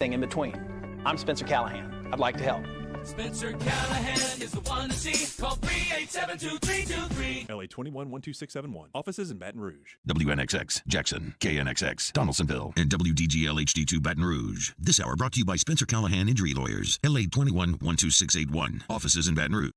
in between. I'm Spencer Callahan. I'd like to help. Spencer Callahan is the one to see. Call 387-2323. LA 21-12671. Offices in Baton Rouge. WNXX, Jackson, KNXX, Donaldsonville, and WDGL HD2 Baton Rouge. This hour brought to you by Spencer Callahan Injury Lawyers. LA 21-12681. Offices in Baton Rouge.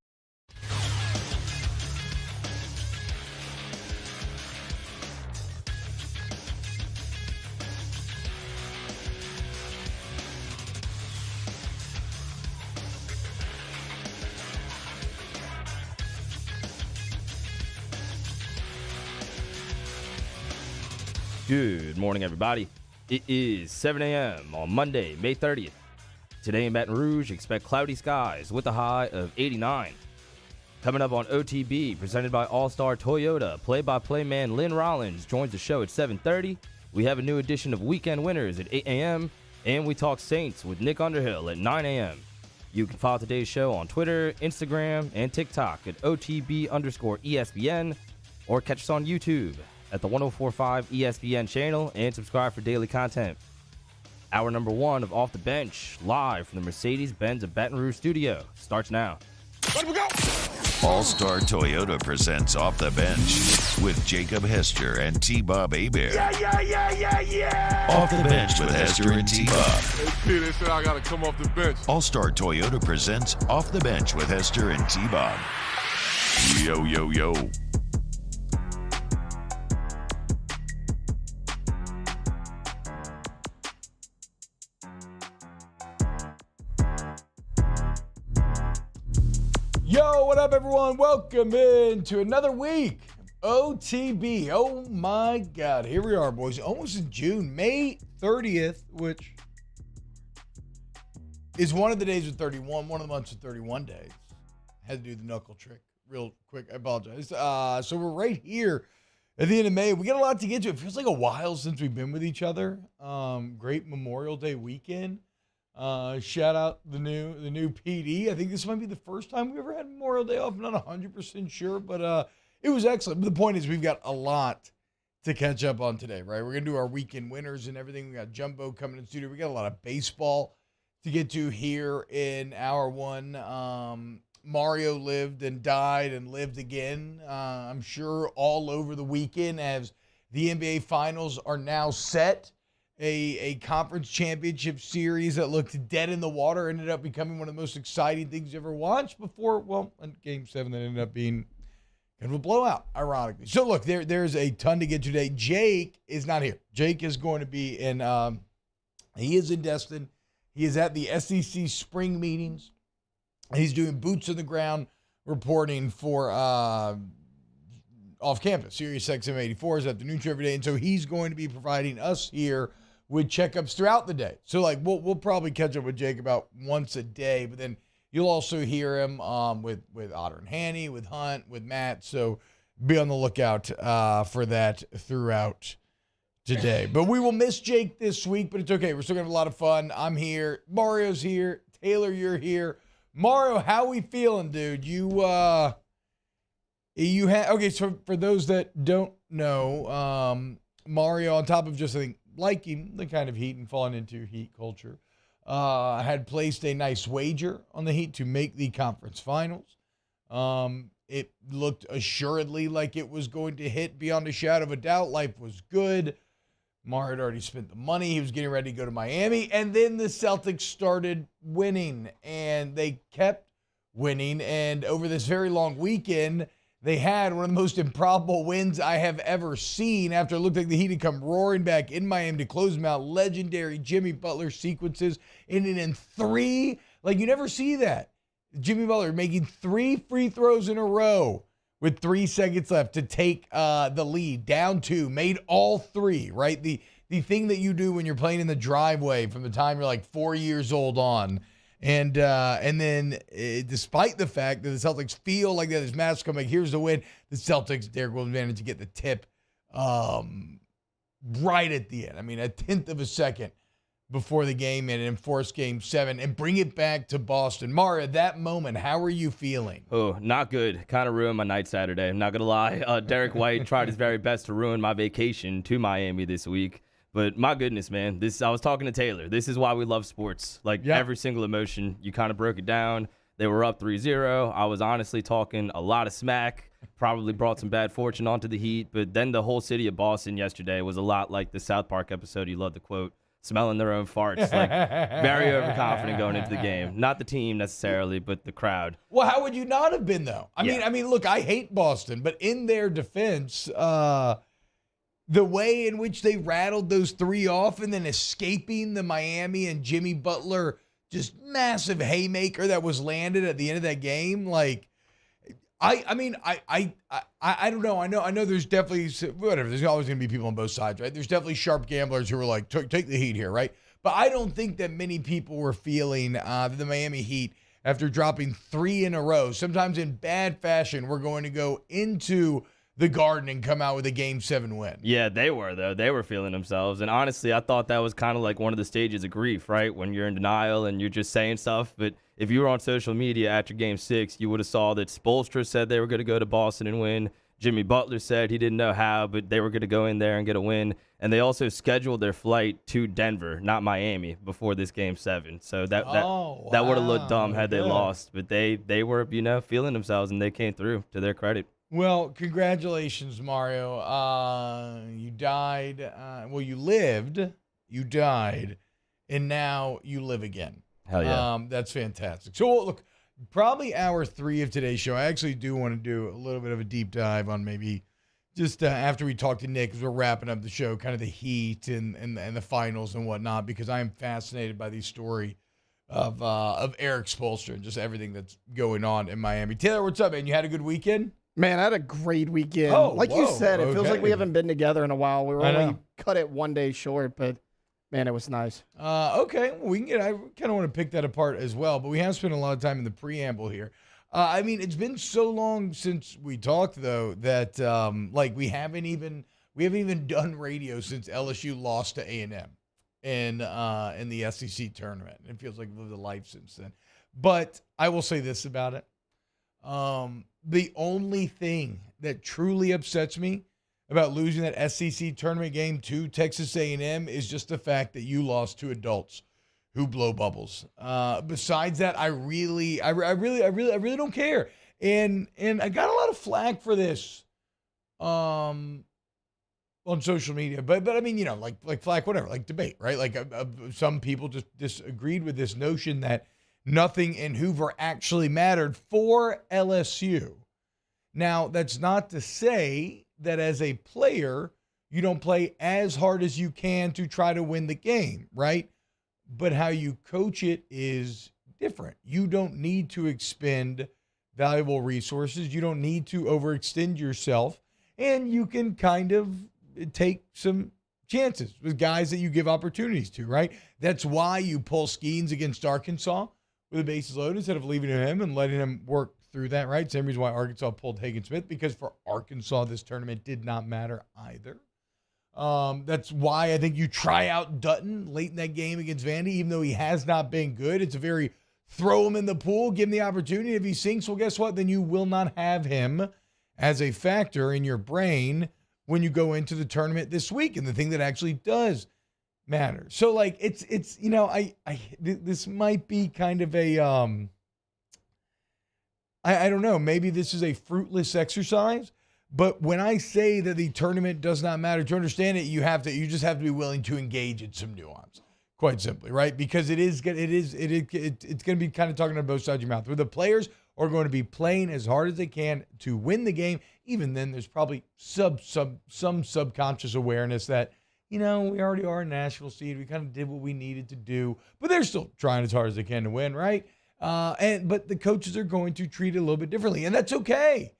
Good morning, everybody. It is 7 a.m. on Monday, May 30th. Today in Baton Rouge, expect cloudy skies with a high of 89. Coming up on OTB, presented by All-Star Toyota, play-by-play man Lynn Rollins joins the show at 7:30. We have a new edition of Weekend Winners at 8 a.m., and we talk Saints with Nick Underhill at 9 a.m. You can follow today's show on Twitter, Instagram, and TikTok at OTB_ESPN, or catch us on YouTube at the 1045 ESPN channel and subscribe for daily content. Hour number 1 of Off the Bench, live from the Mercedes-Benz of Baton Rouge studio, starts now. Let we go! All-Star Toyota presents Off the Bench with Jacob Hester and T-Bob Hebert. Yeah! Off the Bench with Hester and T-Bob. Hey, Peter, they said I gotta come off the bench. All-Star Toyota presents Off the Bench with Hester and T-Bob. Yo, yo, yo. Yo, what up, everyone? Welcome in to another week of OTB. Oh, my God. Here we are, boys. Almost in June. May 30th, which is one of the days with 31. One of the months with 31 days. Had to do the knuckle trick real quick. I apologize. So we're right here at the end of May. We got a lot to get to. It feels like a while since we've been with each other. Great Memorial Day weekend. Shout out the new PD. I think this might be the first time we ever had Memorial Day off. I'm not 100% sure, but it was excellent. But the point is we've got a lot to catch up on today, right? We're going to do our weekend winners and everything. We got Jumbo coming in the studio. We got a lot of baseball to get to here in hour 1. Mario lived and died and lived again. I'm sure all over the weekend as the NBA Finals are now set. A conference championship series that looked dead in the water ended up becoming one of the most exciting things you ever watched before, well, in Game 7 that ended up being kind of a blowout, ironically. So, look, there's a ton to get to today. Jake is not here. Jake is going to be in, he is in Destin. He is at the SEC spring meetings. He's doing boots on the ground reporting for off campus. Sirius XM 84 is at the Neutral every day. And so he's going to be providing us here with checkups throughout the day. So, like, we'll probably catch up with Jake about once a day, but then you'll also hear him with Otter and Hanny, with Hunt, with Matt. So be on the lookout for that throughout today. But we will miss Jake this week, but it's okay. We're still going to have a lot of fun. I'm here. Mario's here. Taylor, you're here. Mario, how we feeling, dude? Okay, so for those that don't know, Mario, on top of just, I think, liking the kind of Heat and falling into Heat culture, had placed a nice wager on the Heat to make the conference finals. It looked assuredly like it was going to hit beyond a shadow of a doubt. Life was good. Mario had already spent the money. He was getting ready to go to Miami. And then the Celtics started winning, and they kept winning. And over this very long weekend, they had one of the most improbable wins I have ever seen after it looked like the Heat had come roaring back in Miami to close them out. Legendary Jimmy Butler sequences ending in 3. Like, you never see that. Jimmy Butler making 3 free throws in a row with 3 seconds left to take the lead. Down 2. Made all 3, right? The thing that you do when you're playing in the driveway from the time you're like 4 years old on. And then, despite the fact that the Celtics feel like they have this massive comeback, here's the win. The Celtics, Derrick Rose managed to get the tip right at the end. I mean, a tenth of a second before the game and enforce Game 7 and bring it back to Boston. Mario, that moment, how are you feeling? Oh, not good. Kind of ruined my night Saturday. I'm not going to lie. Derek White tried his very best to ruin my vacation to Miami this week. But my goodness, man, I was talking to Taylor. This is why we love sports. Like every single emotion, you kind of broke it down. They were up 3-0. I was honestly talking a lot of smack, probably brought some bad fortune onto the Heat. But then the whole city of Boston yesterday was a lot like the South Park episode you love to quote, smelling their own farts. Like very overconfident going into the game. Not the team necessarily, but the crowd. Well, how would you not have been, though? I mean, look, I hate Boston, but in their defense, the way in which they rattled those 3 off and then escaping the Miami and Jimmy Butler just massive haymaker that was landed at the end of that game, like I don't know. I know there's definitely whatever. There's always going to be people on both sides, right? There's definitely sharp gamblers who are like, take the Heat here, right? But I don't think that many people were feeling the Miami Heat after dropping 3 in a row. Sometimes in bad fashion, we're going to go into the Garden and come out with a Game 7 win. Yeah, they were, though. They were feeling themselves. And honestly, I thought that was kind of like one of the stages of grief, right? When you're in denial and you're just saying stuff. But if you were on social media after Game 6, you would have saw that Spoelstra said they were going to go to Boston and win. Jimmy Butler said he didn't know how, but they were going to go in there and get a win. And they also scheduled their flight to Denver, not Miami, before this Game 7. So that would have looked dumb had they lost. But they were, feeling themselves, and they came through, to their credit. Well, congratulations, Mario. You died. You lived, you died, and now you live again. Hell yeah. That's fantastic. So, look, probably hour 3 of today's show, I actually do want to do a little bit of a deep dive on maybe just after we talk to Nick, because we're wrapping up the show, kind of the Heat and the finals and whatnot, because I am fascinated by the story of Eric Spoelstra and just everything that's going on in Miami. Taylor, what's up, man? You had a good weekend? Man, I had a great weekend. You said, it feels like we haven't been together in a while. We were only cut it 1 day short, but man, it was nice. Okay, well, I kind of want to pick that apart as well, but we have spent a lot of time in the preamble here. It's been so long since we talked, though, that we haven't even done radio since LSU lost to A&M in the SEC tournament. It feels like we've lived a life since then. But I will say this about it. The only thing that truly upsets me about losing that SEC tournament game to Texas A&M is just the fact that you lost to adults who blow bubbles. Besides that, I really don't care. And I got a lot of flack for this on social media. But I mean, like flack, whatever, like debate, right? Like some people just disagreed with this notion that nothing in Hoover actually mattered for LSU. Now, that's not to say that as a player, you don't play as hard as you can to try to win the game, right? But how you coach it is different. You don't need to expend valuable resources. You don't need to overextend yourself. And you can kind of take some chances with guys that you give opportunities to, right? That's why you pull Skeens against Arkansas with the bases loaded instead of leaving him and letting him work through that, right? Same reason why Arkansas pulled Hagen Smith, because for Arkansas, this tournament did not matter either. That's why I think you try out Dutton late in that game against Vandy, even though he has not been good. It's a very throw him in the pool, give him the opportunity. If he sinks, well, guess what? Then you will not have him as a factor in your brain when you go into the tournament this week, and the thing that actually does matter. So, it's this might be kind of a I don't know, maybe this is a fruitless exercise, but when I say that the tournament does not matter, to understand it, you just have to be willing to engage in some nuance, quite simply, right? Because it's going to be kind of talking on both sides of your mouth, where the players are going to be playing as hard as they can to win the game. Even then, there's probably some subconscious awareness that, we already are a national seed. We kind of did what we needed to do, but they're still trying as hard as they can to win, right? But the coaches are going to treat it a little bit differently, and that's okay.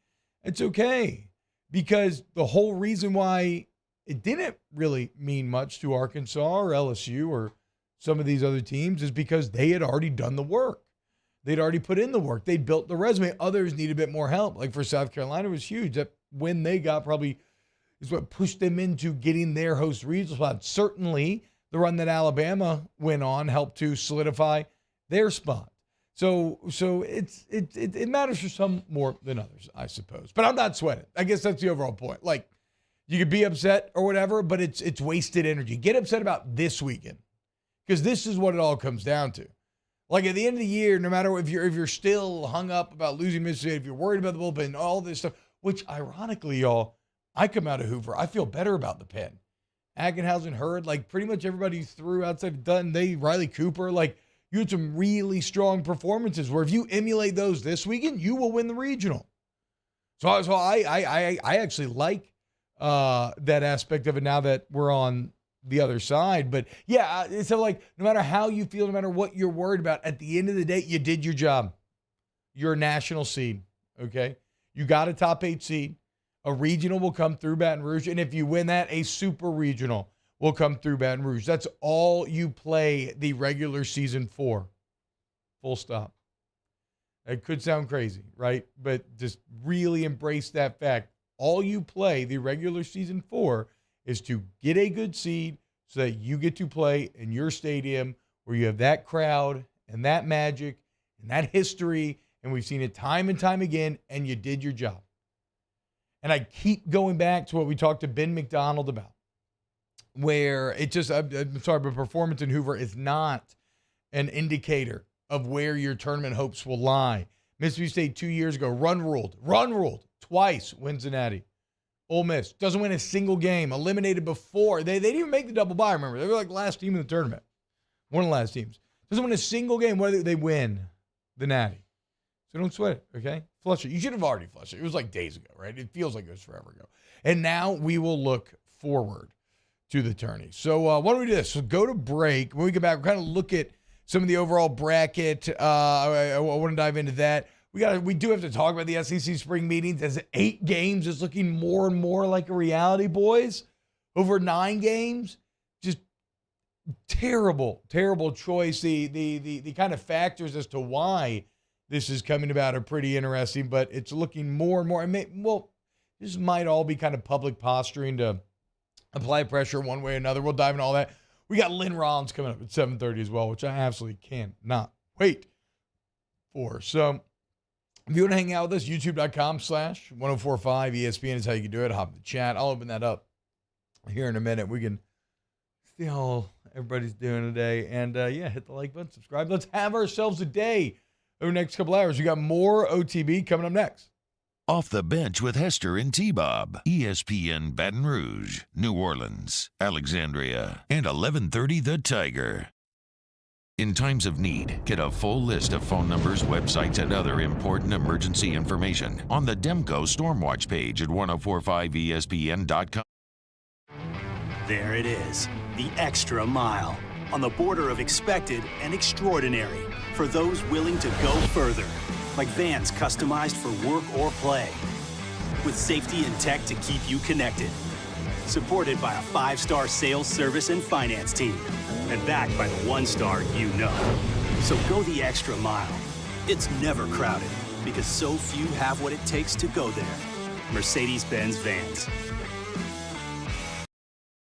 It's okay, because the whole reason why it didn't really mean much to Arkansas or LSU or some of these other teams is because they had already done the work. They'd already put in the work. They'd built the resume. Others need a bit more help. Like for South Carolina, it was huge. That win they got probably is what pushed them into getting their host regional spot. Certainly, the run that Alabama went on helped to solidify their spot. So it matters for some more than others, I suppose. But I'm not sweating. I guess that's the overall point. You could be upset or whatever, but it's wasted energy. Get upset about this weekend, because this is what it all comes down to. Like at the end of the year, no matter if you're still hung up about losing Mississippi, if you're worried about the bullpen, all this stuff, which ironically, y'all, I come out of Hoover, I feel better about the pen. Ackenhausen, Hurd, like pretty much everybody threw outside of Dutton, Riley Cooper, like you had some really strong performances where if you emulate those this weekend, you will win the regional. So I actually like that aspect of it now that we're on the other side. But yeah, so like no matter how you feel, no matter what you're worried about, at the end of the day, you did your job. You're a national seed, okay? You got a top 8 seed. A regional will come through Baton Rouge, and if you win that, a super regional will come through Baton Rouge. That's all you play the regular season for. Full stop. It could sound crazy, right? But just really embrace that fact. All you play the regular season for is to get a good seed so that you get to play in your stadium where you have that crowd and that magic and that history, and we've seen it time and time again, and you did your job. And I keep going back to what we talked to Ben McDonald about, where it just, I'm sorry, but performance in Hoover is not an indicator of where your tournament hopes will lie. Mississippi State 2 years ago, run ruled twice, wins the Natty. Ole Miss doesn't win a single game, eliminated before. They didn't even make the double bye, remember. They were like last team in the tournament. One of the last teams. Doesn't win a single game whether they win the Natty. So don't sweat it, okay? Flush it. You should have already flushed it. It was like days ago, right? It feels like it was forever ago. And now we will look forward to the tourney. So why don't we do this? So go to break. When we get back, we'll kind of look at some of the overall bracket. I want to dive into that. We do have to talk about the SEC spring meetings as 8 games is looking more and more like a reality, boys. Over 9 games, just terrible choice. The kind of factors as to why this is coming about are pretty interesting, but it's looking more and more. This might all be kind of public posturing to apply pressure one way or another. We'll dive into all that. We got Lynn Rollins coming up at 7:30 as well, which I absolutely cannot wait for. So if you want to hang out with us, youtube.com/1045 ESPN is how you can do it. Hop in the chat. I'll open that up here in a minute. We can see how everybody's doing today. And, hit the like button, subscribe. Let's have ourselves a day over the next couple hours. We got more OTB coming up next. Off the Bench with Hester and T-Bob. ESPN Baton Rouge, New Orleans, Alexandria, and 1130 The Tiger. In times of need, get a full list of phone numbers, websites, and other important emergency information on the Demco Stormwatch page at 1045ESPN.com. There it is, the extra mile. On the border of expected and extraordinary for those willing to go further. Like vans customized for work or play. With safety and tech to keep you connected. Supported by a 5-star sales, service, and finance team. And backed by the 1-star you know. So go the extra mile. It's never crowded because so few have what it takes to go there. Mercedes-Benz Vans.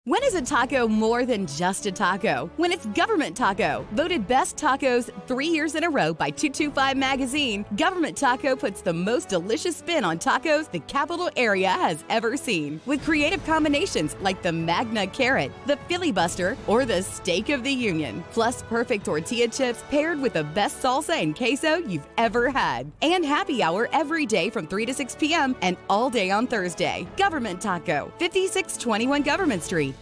When is a taco more than just a taco? When it's Government Taco. Voted best tacos 3 years in a row by 225 Magazine, Government Taco puts the most delicious spin on tacos the capital area has ever seen. With creative combinations like the Magna Carrot, the Filibuster, or the Steak of the Union. Plus perfect tortilla chips paired with the best salsa and queso you've ever had. And happy hour every day from 3 to 6 p.m. and all day on Thursday. Government Taco, 5621 Government Street.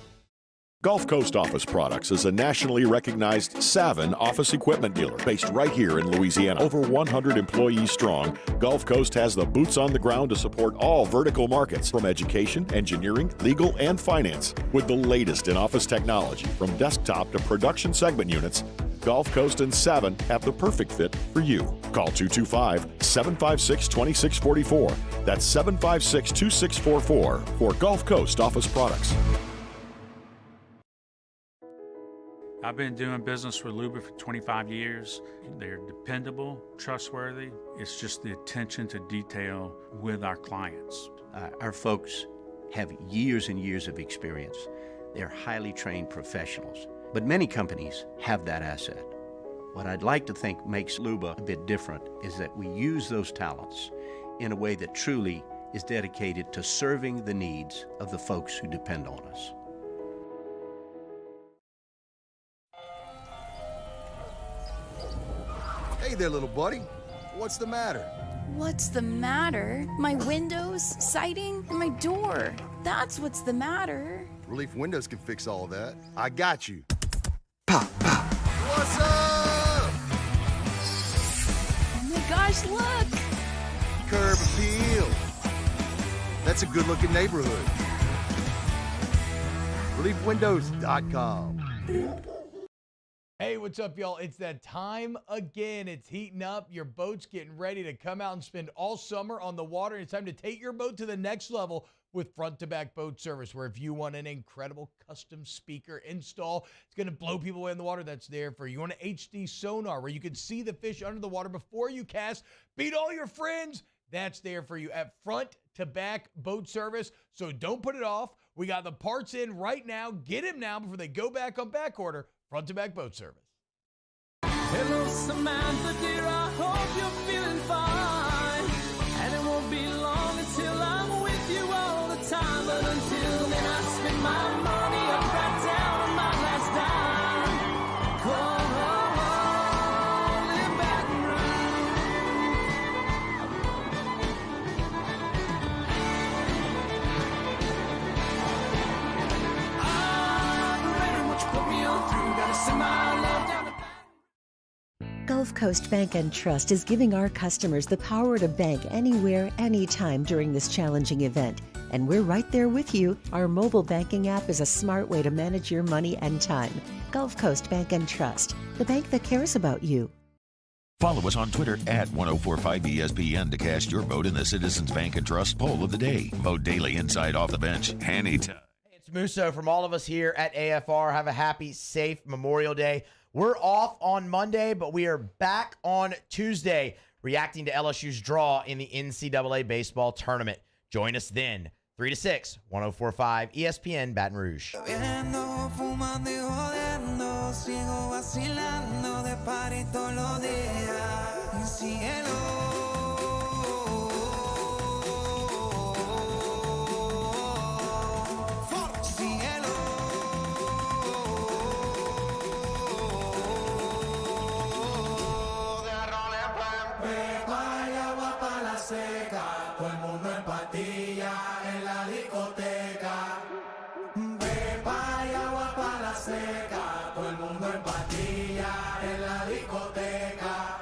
Gulf Coast Office Products is a nationally recognized Savin office equipment dealer based right here in Louisiana. Over 100 employees strong, Gulf Coast has the boots on the ground to support all vertical markets from education, engineering, legal, and finance. With the latest in office technology from desktop to production segment units, Gulf Coast and Savin have the perfect fit for you. Call 225-756-2644. That's 756-2644 for Gulf Coast Office Products. I've been doing business with Luba for 25 years. They're dependable, trustworthy. It's just the attention to detail with our clients. Our folks have years and years of experience. They're highly trained professionals, but many companies have that asset. What I'd like to think makes Luba a bit different is that we use those talents in a way that truly is dedicated to serving the needs of the folks who depend on us. Hey there, little buddy. What's the matter? What's the matter? My windows, siding, and my door. That's what's the matter. Relief Windows can fix all that. I got you. Pop, pop. What's up? Oh my gosh, look! Curb appeal. That's a good-looking neighborhood. ReliefWindows.com. Hey, what's up, y'all? It's that time again. It's heating up. Your boat's getting ready to come out and spend all summer on the water. It's time to take your boat to the next level with front-to-back boat service, where if you want an incredible custom speaker install, it's going to blow people away in the water, that's there for you. You want an HD sonar where you can see the fish under the water before you cast, beat all your friends, that's there for you at front-to-back boat service. So don't put it off. We got the parts in right now. Get them now before they go back on back order. Front-to-back boat service. Hello, Samantha, dear, I hope you're feeling fine. And it won't be long until I'm with you all the time. But until then, I spend my money up right down on my last dime. Come on, in Baton Rouge. I'm ready, what you put me on through. Gotta send my love down the Gulf Coast Bank and Trust is giving our customers the power to bank anywhere, anytime during this challenging event. And we're right there with you. Our mobile banking app is a smart way to manage your money and time. Gulf Coast Bank and Trust, the bank that cares about you. Follow us on Twitter at 1045ESPN to cast your vote in the Citizens Bank and Trust poll of the day. Vote daily inside Off the Bench anytime. It's Musso from all of us here at AFR. Have a happy, safe Memorial Day. We're off on Monday, but we are back on Tuesday reacting to LSU's draw in the NCAA baseball tournament. Join us then, 3 to 6, 1045 ESPN Baton Rouge. Todo el mundo en patilla en la discoteca. Pepa y agua para la seca. Todo el mundo en patilla en la discoteca.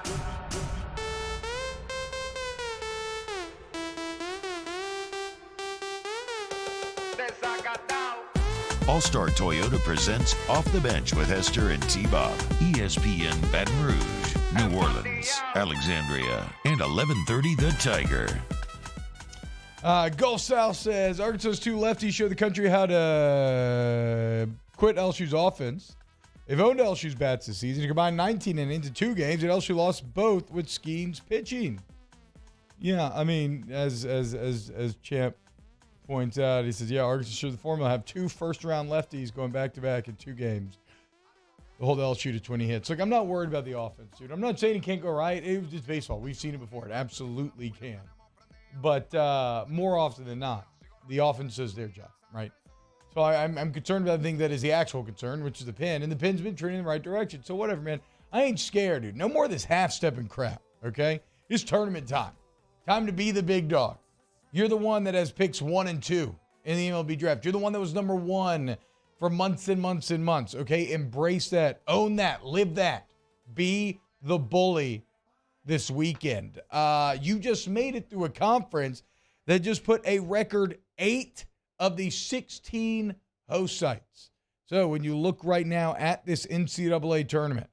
All-Star Toyota presents Off the Bench with Hester and T-Bob. ESPN Baton Rouge, New Orleans, Alexandria, and 1130 The Tiger. Gulf South says, Arkansas's two lefties show the country how to quit LSU's offense. They've owned LSU's bats this season. They combined 19 innings in 2 games, and LSU lost both with Skeen's pitching. Yeah, I mean, as Champ points out, he says, yeah, Arkansas showed the formula. Have 2 first-round lefties going back-to-back in 2 games. They'll hold LSU to 20 hits. Look, I'm not worried about the offense, dude. I'm not saying it can't go right. It's baseball. We've seen it before. It absolutely can. But more often than not, the offense does their job, right? So I'm concerned about the thing that is the actual concern, which is the pin. And the pin's been trending in the right direction. So whatever, man. I ain't scared, dude. No more of this half-stepping crap, okay? It's tournament time. Time to be the big dog. You're the one that has picks 1 and 2 in the MLB draft. You're the one that was number 1 for months and months and months, okay? Embrace that. Own that. Live that. Be the bully this weekend. You just made it through a conference that just put a record 8 of the 16 host sites. So when you look right now at this NCAA tournament,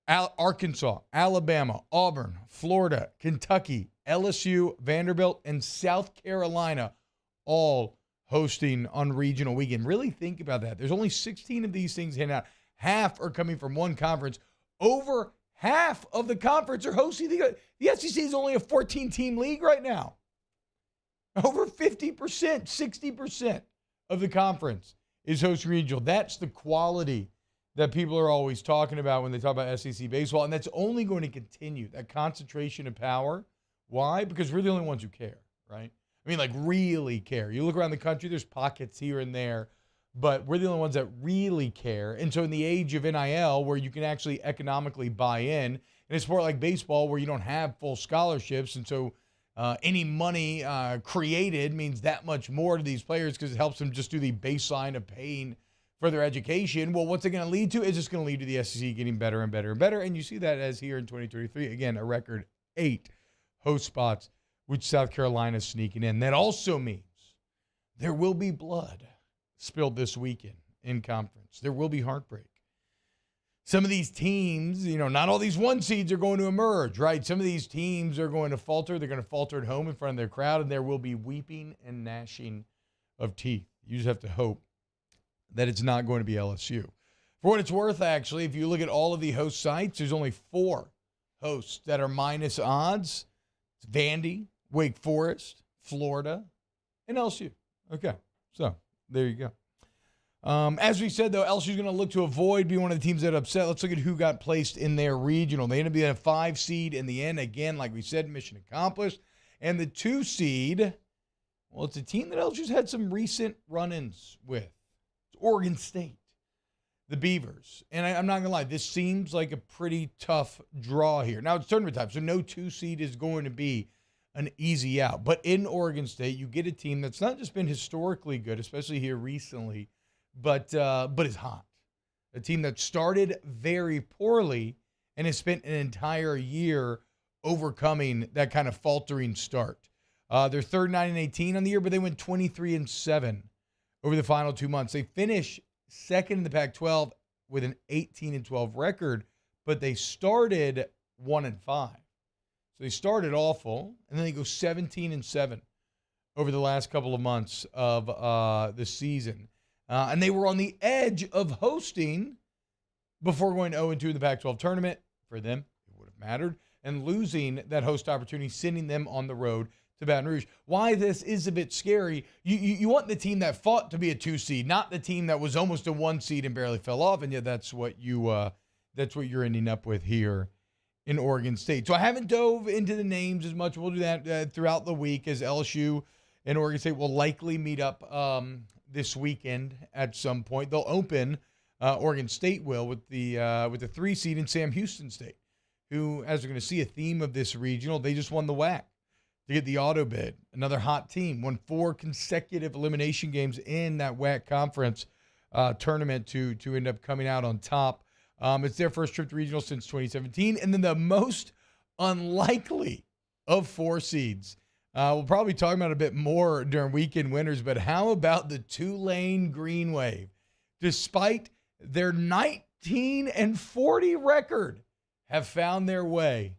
Arkansas, Alabama, Auburn, Florida, Kentucky, LSU, Vanderbilt, and South Carolina all hosting on regional weekend. Really think about that. There's only 16 of these things handed out. Half are coming from one conference. Over half of the conference are hosting. The SEC is only a 14-team league right now. Over 50%, 60% of the conference is hosting regional. That's the quality that people are always talking about when they talk about SEC baseball, and that's only going to continue, that concentration of power. Why? Because we're the only ones who care, right? I mean, like really care. You look around the country, there's pockets here and there, but we're the only ones that really care. And so in the age of NIL, where you can actually economically buy in a sport like baseball where you don't have full scholarships, and so any money created means that much more to these players because it helps them just do the baseline of paying for their education. Well, what's it going to lead to? It's just going to lead to the SEC getting better and better and better. And you see that as here in 2023, again, a record 8 host spots, which South Carolina is sneaking in. That also means there will be blood spilled this weekend in conference. There will be heartbreak. Some of these teams, not all these 1 seeds are going to emerge, right? Some of these teams are going to falter. They're going to falter at home in front of their crowd, and there will be weeping and gnashing of teeth. You just have to hope that it's not going to be LSU. For what it's worth, actually, if you look at all of the host sites, there's only 4 hosts that are minus odds. It's Vandy, Wake Forest, Florida, and LSU. Okay, so there you go. As we said, though, LSU's going to look to avoid being one of the teams that upset. Let's look at who got placed in their regional. They ended up being a 5 seed in the end. Again, like we said, mission accomplished. And the 2 seed, well, it's a team that LSU's had some recent run-ins with. It's Oregon State, the Beavers. And I'm not going to lie, this seems like a pretty tough draw here. Now, it's tournament time, so no 2 seed is going to be an easy out. But in Oregon State, you get a team that's not just been historically good, especially here recently, but is hot. A team that started very poorly and has spent an entire year overcoming that kind of faltering start. They're 3rd, 9-18 on the year, but they went 23-7 over the final 2 months. They finish 2nd in the Pac-12 with an 18-12 record, but they started 1-5. So they started awful, and then they go 17-7 over the last couple of months of the season. And they were on the edge of hosting before going 0-2 in the Pac-12 tournament. For them, it would have mattered. And losing that host opportunity, sending them on the road to Baton Rouge. Why this is a bit scary, you want the team that fought to be a 2 seed, not the team that was almost a 1 seed and barely fell off. And yet that's what you're ending up with here in Oregon State. So I haven't dove into the names as much. We'll do that throughout the week as LSU and Oregon State will likely meet up this weekend at some point. They'll open, Oregon State will, with the 3 seed in Sam Houston State, who, as we're going to see, a theme of this regional, they just won the WAC to get the auto bid. Another hot team, won 4 consecutive elimination games in that WAC conference tournament to end up coming out on top. It's their first trip to regional since 2017. And then the most unlikely of 4 seeds. We'll probably talk about it a bit more during weekend winners, but how about the Tulane Green Wave? Despite their 19-40 record, have found their way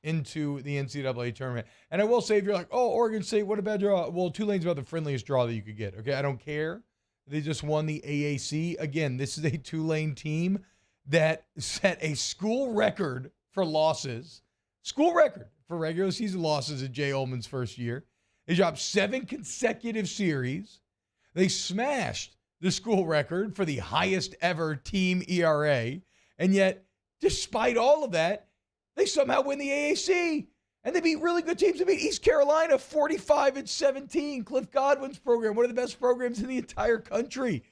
into the NCAA tournament. And I will say, if you're like, oh, Oregon State, what a bad draw. Well, Tulane's about the friendliest draw that you could get. Okay, I don't care. They just won the AAC. Again, this is a Tulane team that set a school record for losses. School record for regular season losses in Jay Ullman's first year. They dropped 7 consecutive series. They smashed the school record for the highest ever team ERA. And yet, despite all of that, they somehow win the AAC. And they beat really good teams. They beat East Carolina 45-17. Cliff Godwin's program, one of the best programs in the entire country.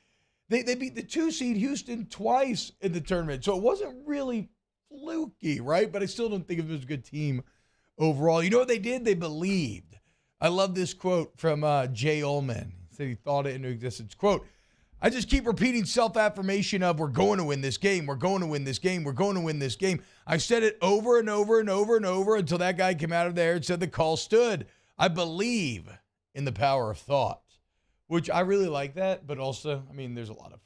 They beat the 2 seed Houston twice in the tournament. So it wasn't really fluky, right? But I still don't think of it as a good team overall. You know what they did? They believed. I love this quote from Jay Ullman. He said he thought it into existence. Quote, I just keep repeating self-affirmation of we're going to win this game, we're going to win this game, we're going to win this game. I said it over and over and over and over until that guy came out of there and said the call stood. I believe in the power of thought, which I really like that, but also, I mean, there's a lot of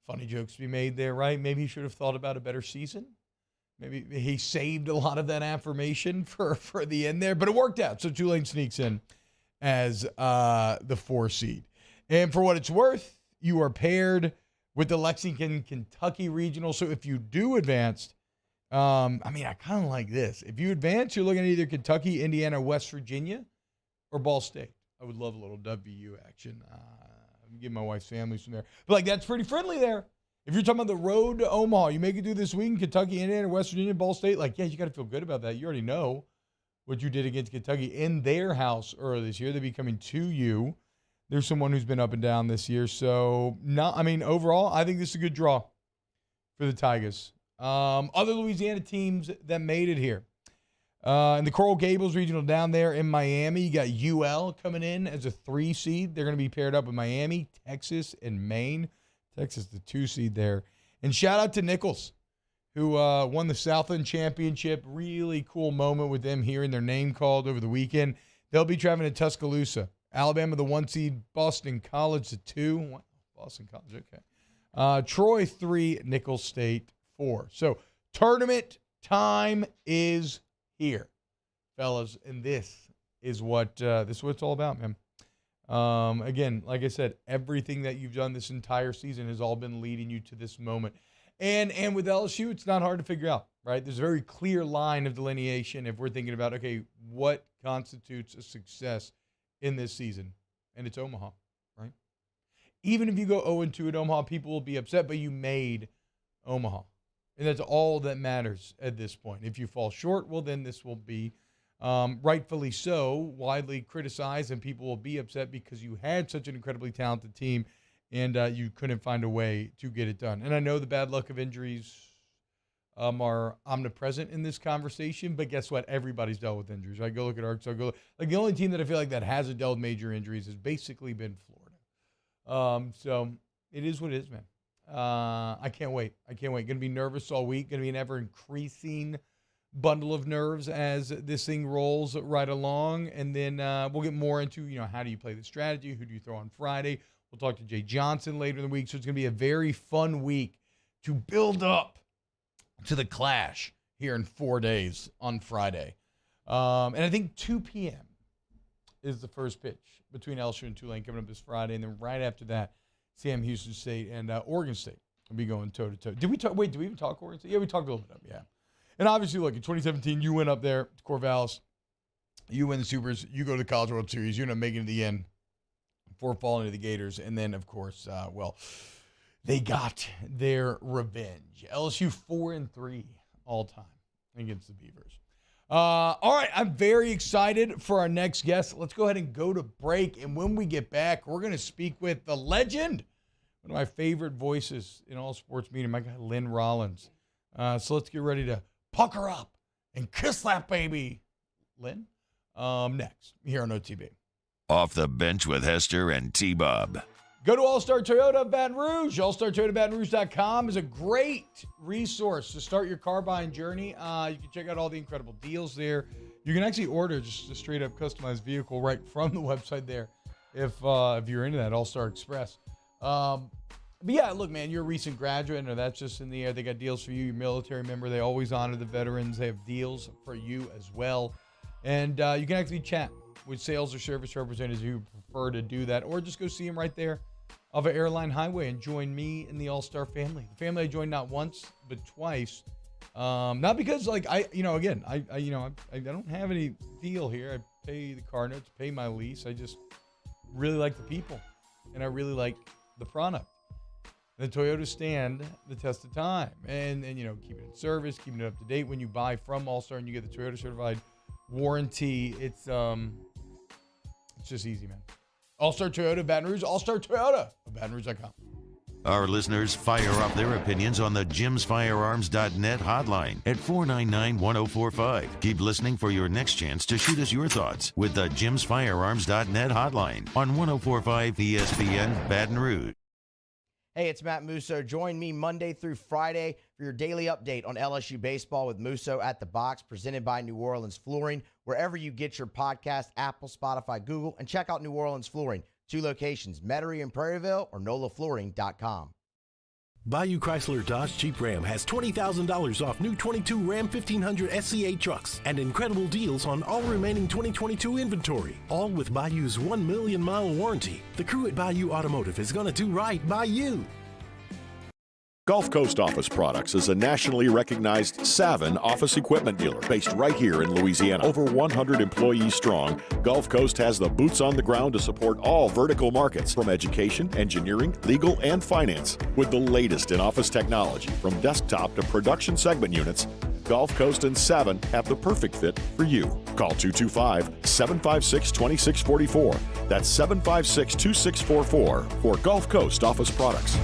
funny jokes to be made there, right? Maybe he should have thought about a better season. Maybe he saved a lot of that affirmation for the end there, but it worked out. So Tulane sneaks in as the 4 seed. And for what it's worth, you are paired with the Lexington, Kentucky regional. So if you do advance, I kind of like this. If you advance, you're looking at either Kentucky, Indiana, West Virginia, or Ball State. I would love a little WVU action. I'm giving my wife's family some there. But, that's pretty friendly there. If you're talking about the road to Omaha, you make it through this week in Kentucky, Indiana, West Virginia, Ball State. You got to feel good about that. You already know what you did against Kentucky in their house earlier this year. They'll be coming to you. There's someone who's been up and down this year. So, overall, I think this is a good draw for the Tigers. Other Louisiana teams that made it here. In the Coral Gables Regional down there in Miami, you got UL coming in as a 3 seed. They're going to be paired up with Miami, Texas, and Maine. Texas, the 2 seed there. And shout out to Nichols, who won the Southland Championship. Really cool moment with them hearing their name called over the weekend. They'll be traveling to Tuscaloosa. Alabama, the 1 seed. Boston College, the 2. Boston College, okay. Troy, 3. Nicholls State, 4. So tournament time is here, fellas, and this is what it's all about, man. Again, like I said, everything that you've done this entire season has all been leading you to this moment. And with LSU, it's not hard to figure out, right? There's a very clear line of delineation if we're thinking about, okay, what constitutes a success in this season? And it's Omaha, right? Even if you go 0-2 at Omaha, people will be upset, but you made Omaha. And that's all that matters at this point. If you fall short, well, then this will be rightfully so, widely criticized, and people will be upset because you had such an incredibly talented team and you couldn't find a way to get it done. And I know the bad luck of injuries are omnipresent in this conversation, but guess what? Everybody's dealt with injuries, right? Go look at Arkansas. The only team that I feel like that hasn't dealt with major injuries has basically been Florida. So it is what it is, man. I can't wait. Going to be nervous all week. Going to be an ever-increasing bundle of nerves as this thing rolls right along. And then we'll get more into, how do you play the strategy? Who do you throw on Friday? We'll talk to Jay Johnson later in the week. So it's going to be a very fun week to build up to the clash here in 4 days on Friday. And I think 2 p.m. is the first pitch between LSU and Tulane coming up this Friday. And then right after that, Sam Houston State and Oregon State will be going toe-to-toe. Did we even talk Oregon State? Yeah, we talked a little bit, yeah. And obviously, look, in 2017, you went up there to Corvallis. You win the Supers. You go to the College World Series. You end up making it to the end before falling to the Gators. And then, of course, they got their revenge. LSU 4-3 all time against the Beavers. All right, I'm very excited for our next guest. Let's go ahead and go to break. And when we get back, we're going to speak with the legend, one of my favorite voices in all sports media, my guy Lynn Rollins. So let's get ready to pucker up and kiss that baby. Lynn, next here on OTB. Off the bench with Hester and T-Bob. Go to All-Star Toyota of Baton Rouge. AllStarToyotaBatonRouge.com is a great resource to start your car buying journey. You can check out all the incredible deals there. You can actually order just a straight-up customized vehicle right from the website there if you're into that, All-Star Express. But yeah, look, man, you're a recent graduate, or that's just in the air. They got deals for you. You're a military member. They always honor the veterans. They have deals for you as well. And you can actually chat with sales or service representatives who prefer to do that, or just go see them right there of an airline highway and join me in the All-Star family. The family I joined not once, but twice. Not because I don't have any deal here. I pay the car notes, pay my lease. I just really like the people, and I really like the product. The Toyota stand the test of time, and keep it in service, keeping it up to date. When you buy from All-Star and you get the Toyota certified warranty, it's just easy, man. All-Star Toyota of Baton Rouge, All-Star Toyota of BatonRouge.com. Our listeners fire off their opinions on the JimsFirearms.net hotline at 499-1045. Keep listening for your next chance to shoot us your thoughts with the JimsFirearms.net hotline on 1045 ESPN Baton Rouge. Hey, it's Matt Musso. Join me Monday through Friday for your daily update on LSU baseball with Musso at the Box, presented by New Orleans Flooring. Wherever you get your podcast, Apple, Spotify, Google, and check out New Orleans Flooring. 2 locations, Metairie and Prairieville, or NOLAFlooring.com. Bayou Chrysler Dodge Jeep Ram has $20,000 off new 22 Ram 1500 SCA trucks and incredible deals on all remaining 2022 inventory, all with Bayou's 1 million mile warranty. The crew at Bayou Automotive is going to do right by you. Gulf Coast Office Products is a nationally recognized Savin office equipment dealer based right here in Louisiana. Over 100 employees strong, Gulf Coast has the boots on the ground to support all vertical markets from education, engineering, legal, and finance. With the latest in office technology from desktop to production segment units, Gulf Coast and Savin have the perfect fit for you. Call 225-756-2644. That's 756-2644 for Gulf Coast office products.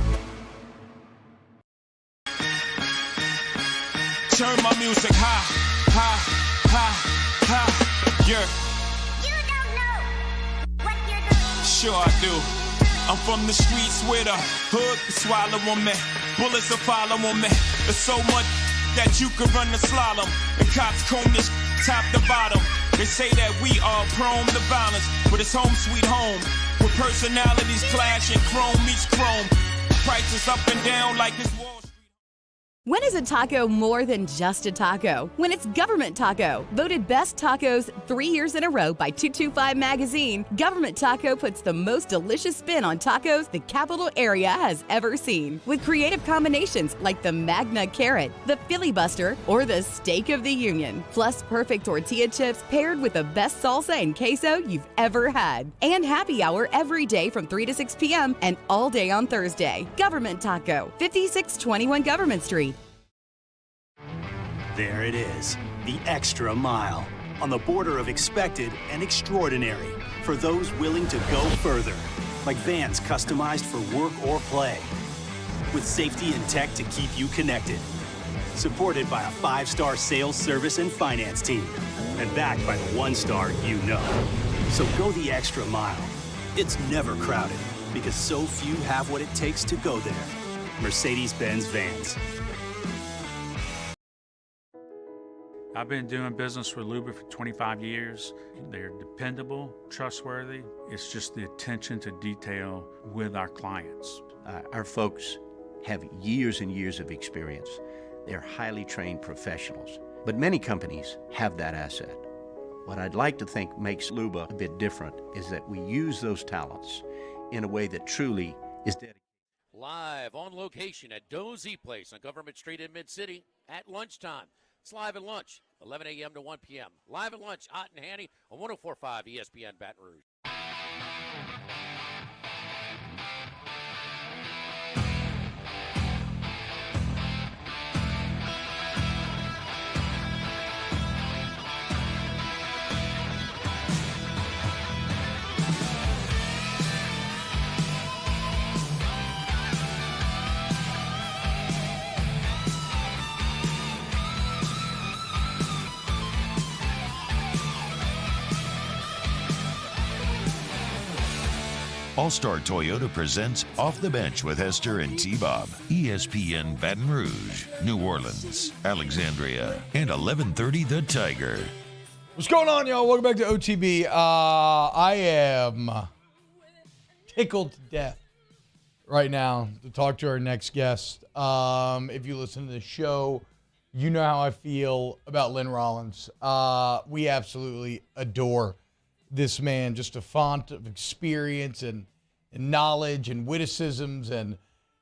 Turn my music high, high, high, high, yeah. You don't know what you're doing. Sure I do. I'm from the streets where the hood can swallow on me. Bullets will follow on me. There's so much that you could run the slalom. And cops comb this top to bottom. They say that we are prone to violence, but it's home sweet home. Where personalities clash and chrome meets chrome. Prices up and down like this Wall Street. When is a taco more than just a taco? When it's Government Taco. Voted best tacos 3 years in a row by 225 Magazine, Government Taco puts the most delicious spin on tacos the capital area has ever seen. With creative combinations like the Magna Carrot, the Filibuster, or the Steak of the Union. Plus perfect tortilla chips paired with the best salsa and queso you've ever had. And happy hour every day from 3 to 6 p.m. and all day on Thursday. Government Taco, 5621 Government Street. There it is, the extra mile, on the border of expected and extraordinary for those willing to go further, like vans customized for work or play, with safety and tech to keep you connected, supported by a 5-star sales, service, and finance team, and backed by the 1-star you know. So go the extra mile. It's never crowded, because so few have what it takes to go there. Mercedes-Benz Vans. I've been doing business with Luba for 25 years. They're dependable, trustworthy. It's just the attention to detail with our clients. Our folks have years and years of experience. They're highly trained professionals, but many companies have that asset. What I'd like to think makes Luba a bit different is that we use those talents in a way that truly is dedicated. Live on location at Dozy Place on Government Street in Mid-City at lunchtime. It's live at lunch, 11 a.m. to 1 p.m. Live at lunch, hot and handy on 104.5 ESPN Baton Rouge. All-Star Toyota presents Off the Bench with Hester and T-Bob. ESPN Baton Rouge, New Orleans, Alexandria, and 1130 The Tiger. What's going on, y'all? Welcome back to OTB. I am tickled to death right now to talk to our next guest. If you listen to the show, you know how I feel about Lynn Rollins. We absolutely adore this man, just a font of experience and knowledge and witticisms, and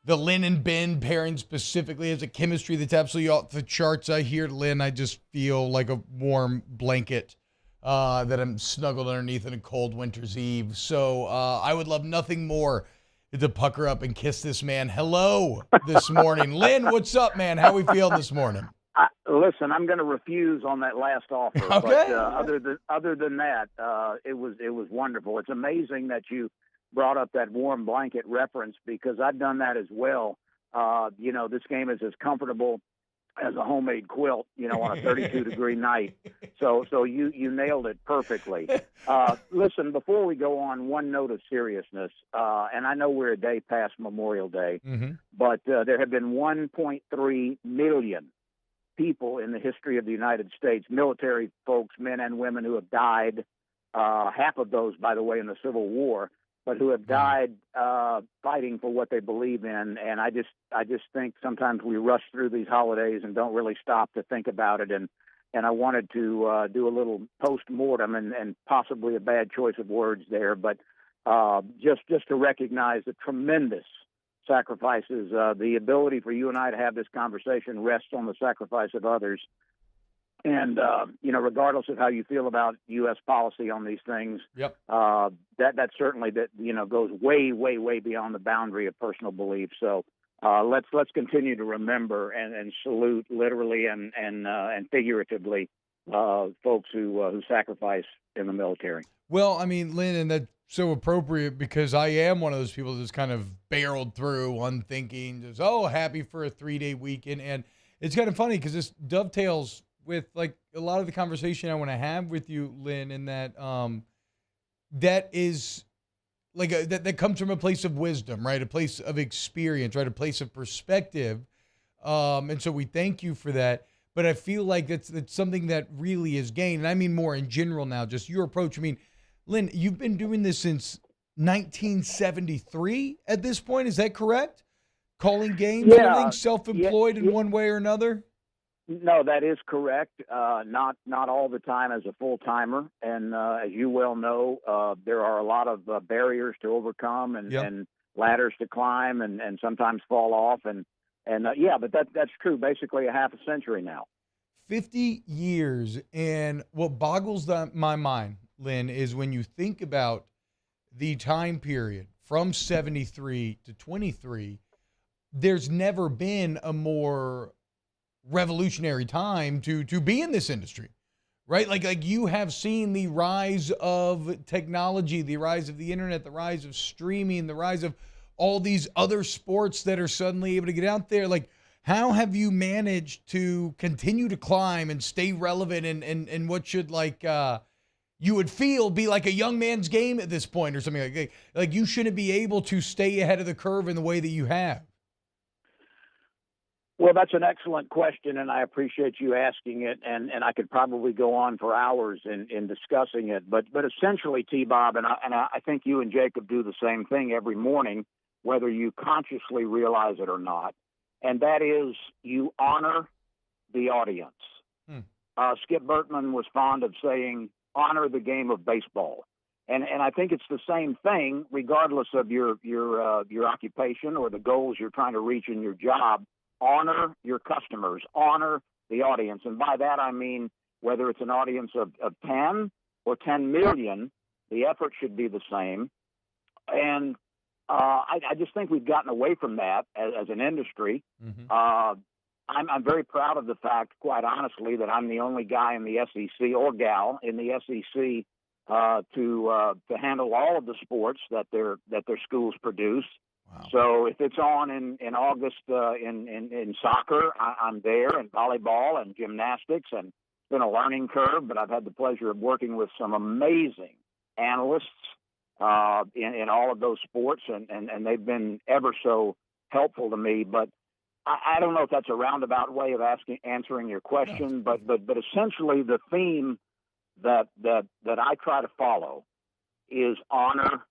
the Lynn and Ben pairing specifically has a chemistry that's absolutely off the charts. I hear Lynn, I just feel like a warm blanket that I'm snuggled underneath on a cold winter's eve. So I would love nothing more to pucker up and kiss this man hello this morning. Lynn, what's up, man? How we feeling this morning? Listen, I'm going to refuse on that last offer. Okay. But other than that, it was wonderful. It's amazing that you brought up that warm blanket reference, because I've done that as well. This game is as comfortable as a homemade quilt, on a 32-degree night. So you nailed it perfectly. Listen, before we go on, one note of seriousness, and I know we're a day past Memorial Day, but there have been 1.3 million people in the history of the United States, military folks, men and women, who have died, half of those, by the way, in the Civil War, but who have died fighting for what they believe in. And I just think sometimes we rush through these holidays and don't really stop to think about it. And I wanted to do a little post-mortem, and possibly a bad choice of words there, but just to recognize the tremendous sacrifices. The ability for you and I to have this conversation rests on the sacrifice of others. And, regardless of how you feel about U.S. policy on these things, that certainly goes way, way, way beyond the boundary of personal belief. So let's continue to remember and salute literally and figuratively folks who sacrifice in the military. Well, I mean, Lynn, and that's so appropriate because I am one of those people that's kind of barreled through unthinking, just, happy for a 3-day weekend. And it's kind of funny because this dovetails with like a lot of the conversation I want to have with you, Lynn, in that that is like that comes from a place of wisdom, right? A place of experience, right? A place of perspective. And so we thank you for that. But I feel like that's something that really is gained. And I mean more in general now, just your approach. I mean, Lynn, you've been doing this since 1973 at this point. Is that correct? Calling games and everything, self-employed in one way or another? No, that is correct. Not all the time as a full-timer. And as you well know, there are a lot of barriers to overcome and ladders to climb and sometimes fall off. But that's true. Basically a half a century now. 50 years. And what boggles my mind, Lynn, is when you think about the time period from 73 to 23, there's never been a more revolutionary time to be in this industry, right? Like you have seen the rise of technology, the rise of the internet, the rise of streaming, the rise of all these other sports that are suddenly able to get out there. Like, how have you managed to continue to climb and stay relevant and what should you would feel be like a young man's game at this point or something like you shouldn't be able to stay ahead of the curve in the way that you have? Well, that's an excellent question, and I appreciate you asking it, and I could probably go on for hours in discussing it. But essentially, T-Bob, and I think you and Jacob do the same thing every morning, whether you consciously realize it or not, and that is you honor the audience. Skip Bertman was fond of saying, honor the game of baseball. And I think it's the same thing, regardless of your occupation or the goals you're trying to reach in your job. Honor your customers, honor the audience. And by that, I mean, whether it's an audience of 10 or 10 million, the effort should be the same. And I just think we've gotten away from that as an industry. I'm very proud of the fact, quite honestly, that I'm the only guy in the SEC or gal in the SEC to handle all of the sports that their schools produce. Wow. So if it's on in August in soccer, I'm there, and volleyball and gymnastics, and it's been a learning curve, but I've had the pleasure of working with some amazing analysts in all of those sports, and they've been ever so helpful to me. But I don't know if that's a roundabout way of answering your question, but essentially the theme that I try to follow is honor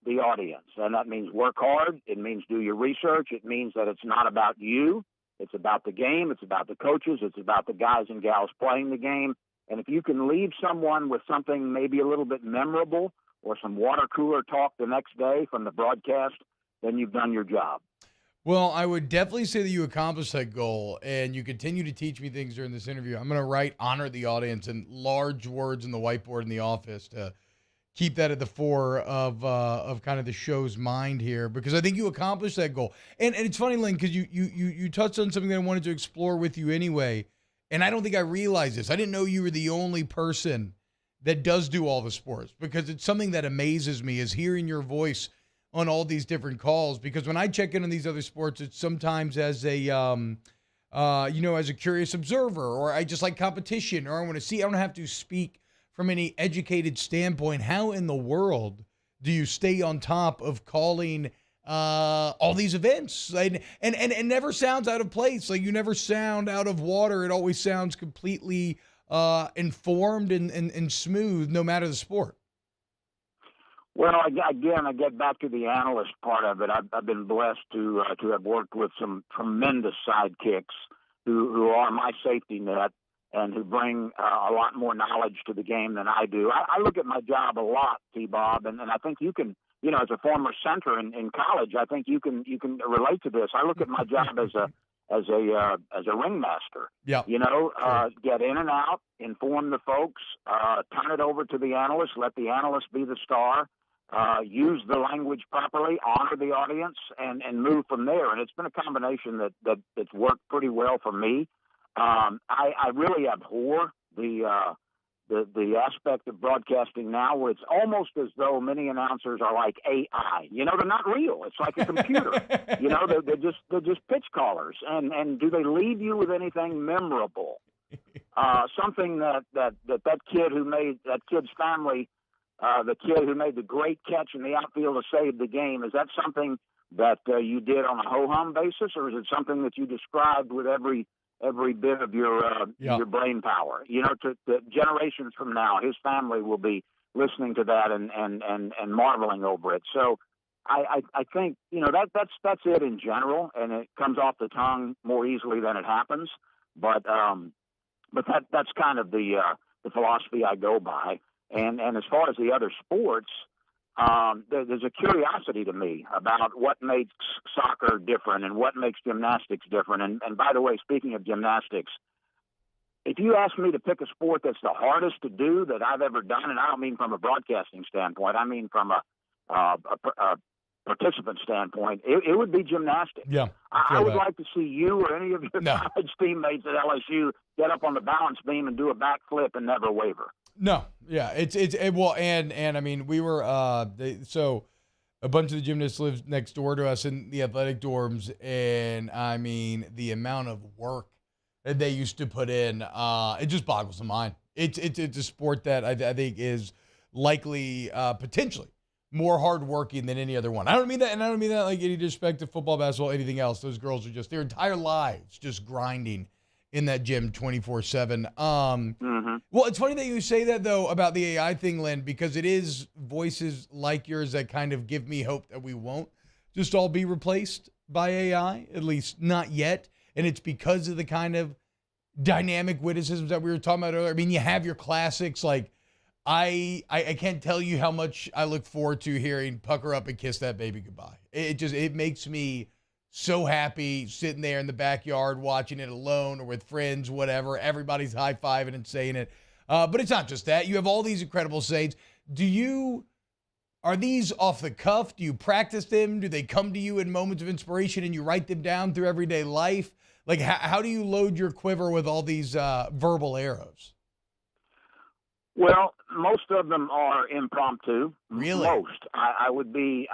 the audience. And that means work hard. It means do your research. It means that it's not about you. It's about the game. It's about the coaches. It's about the guys and gals playing the game. And if you can leave someone with something maybe a little bit memorable or some water cooler talk the next day from the broadcast, then you've done your job. Well, I would definitely say that you accomplished that goal, and you continue to teach me things during this interview. I'm going to write honor the audience in large words in the whiteboard in the office to keep that at the fore of kind of the show's mind here, because I think you accomplished that goal. And it's funny, Lynn, because you touched on something that I wanted to explore with you anyway, and I don't think I realized this. I didn't know you were the only person that does do all the sports, because it's something that amazes me is hearing your voice on all these different calls, because when I check in on these other sports, it's sometimes as a, as a curious observer, or I just like competition, or I want to see, I don't have to speak from any educated standpoint. How in the world do you stay on top of calling all these events? And it never sounds out of place. Like, you never sound out of water. It always sounds completely informed and smooth, no matter the sport. Well, again, I get back to the analyst part of it. I've been blessed to have worked with some tremendous sidekicks who are my safety net and who bring a lot more knowledge to the game than I do. I look at my job a lot, T-Bob, and I think you can, as a former center in college, I think you can relate to this. I look at my job as a ringmaster. Yeah. Get in and out, inform the folks, turn it over to the analyst, let the analyst be the star. use the language properly, honor the audience, and move from there. And it's been a combination that's worked pretty well for me. I really abhor the aspect of broadcasting now where it's almost as though many announcers are like AI. You know, they're not real. It's like a computer. You know, they're just pitch callers. And do they leave you with anything memorable? Something that kid who made that kid's family, the kid who made the great catch in the outfield to save the game, is that something that you did on a ho-hum basis, or is it something that you described with every bit of your brain power? You know, to generations from now, his family will be listening to that and marveling over it. So I think, you know, that's it in general, and it comes off the tongue more easily than it happens. But that's kind of the philosophy I go by. And as far as the other sports, there's a curiosity to me about what makes soccer different and what makes gymnastics different. And by the way, speaking of gymnastics, if you ask me to pick a sport that's the hardest to do that I've ever done, and I don't mean from a broadcasting standpoint, I mean from a participant standpoint, it would be gymnastics. Yeah, I would like to see you or any of your college teammates at LSU get up on the balance beam and do a backflip and never waver. No, yeah, and I mean, we were so a bunch of the gymnasts live next door to us in the athletic dorms, and I mean, the amount of work that they used to put in, it just boggles the mind. It's a sport that I think is likely potentially more hardworking than any other one. I don't mean that like any disrespect to football, basketball, anything else. Those girls are just their entire lives just grinding in that gym 24/7. Well, it's funny that you say that, though, about the AI thing, Lynn, because it is voices like yours that kind of give me hope that we won't just all be replaced by AI, at least not yet. And it's because of the kind of dynamic witticisms that we were talking about earlier. I mean, you have your classics. Like, I can't tell you how much I look forward to hearing "Pucker Up and Kiss That Baby Goodbye." It makes me so happy sitting there in the backyard watching it alone or with friends, whatever. Everybody's high-fiving and saying it. But it's not just that. You have all these incredible sayings. Are these off the cuff? Do you practice them? Do they come to you in moments of inspiration and you write them down through everyday life? Like, how do you load your quiver with all these verbal arrows? Well, most of them are impromptu. Really? Most. I would be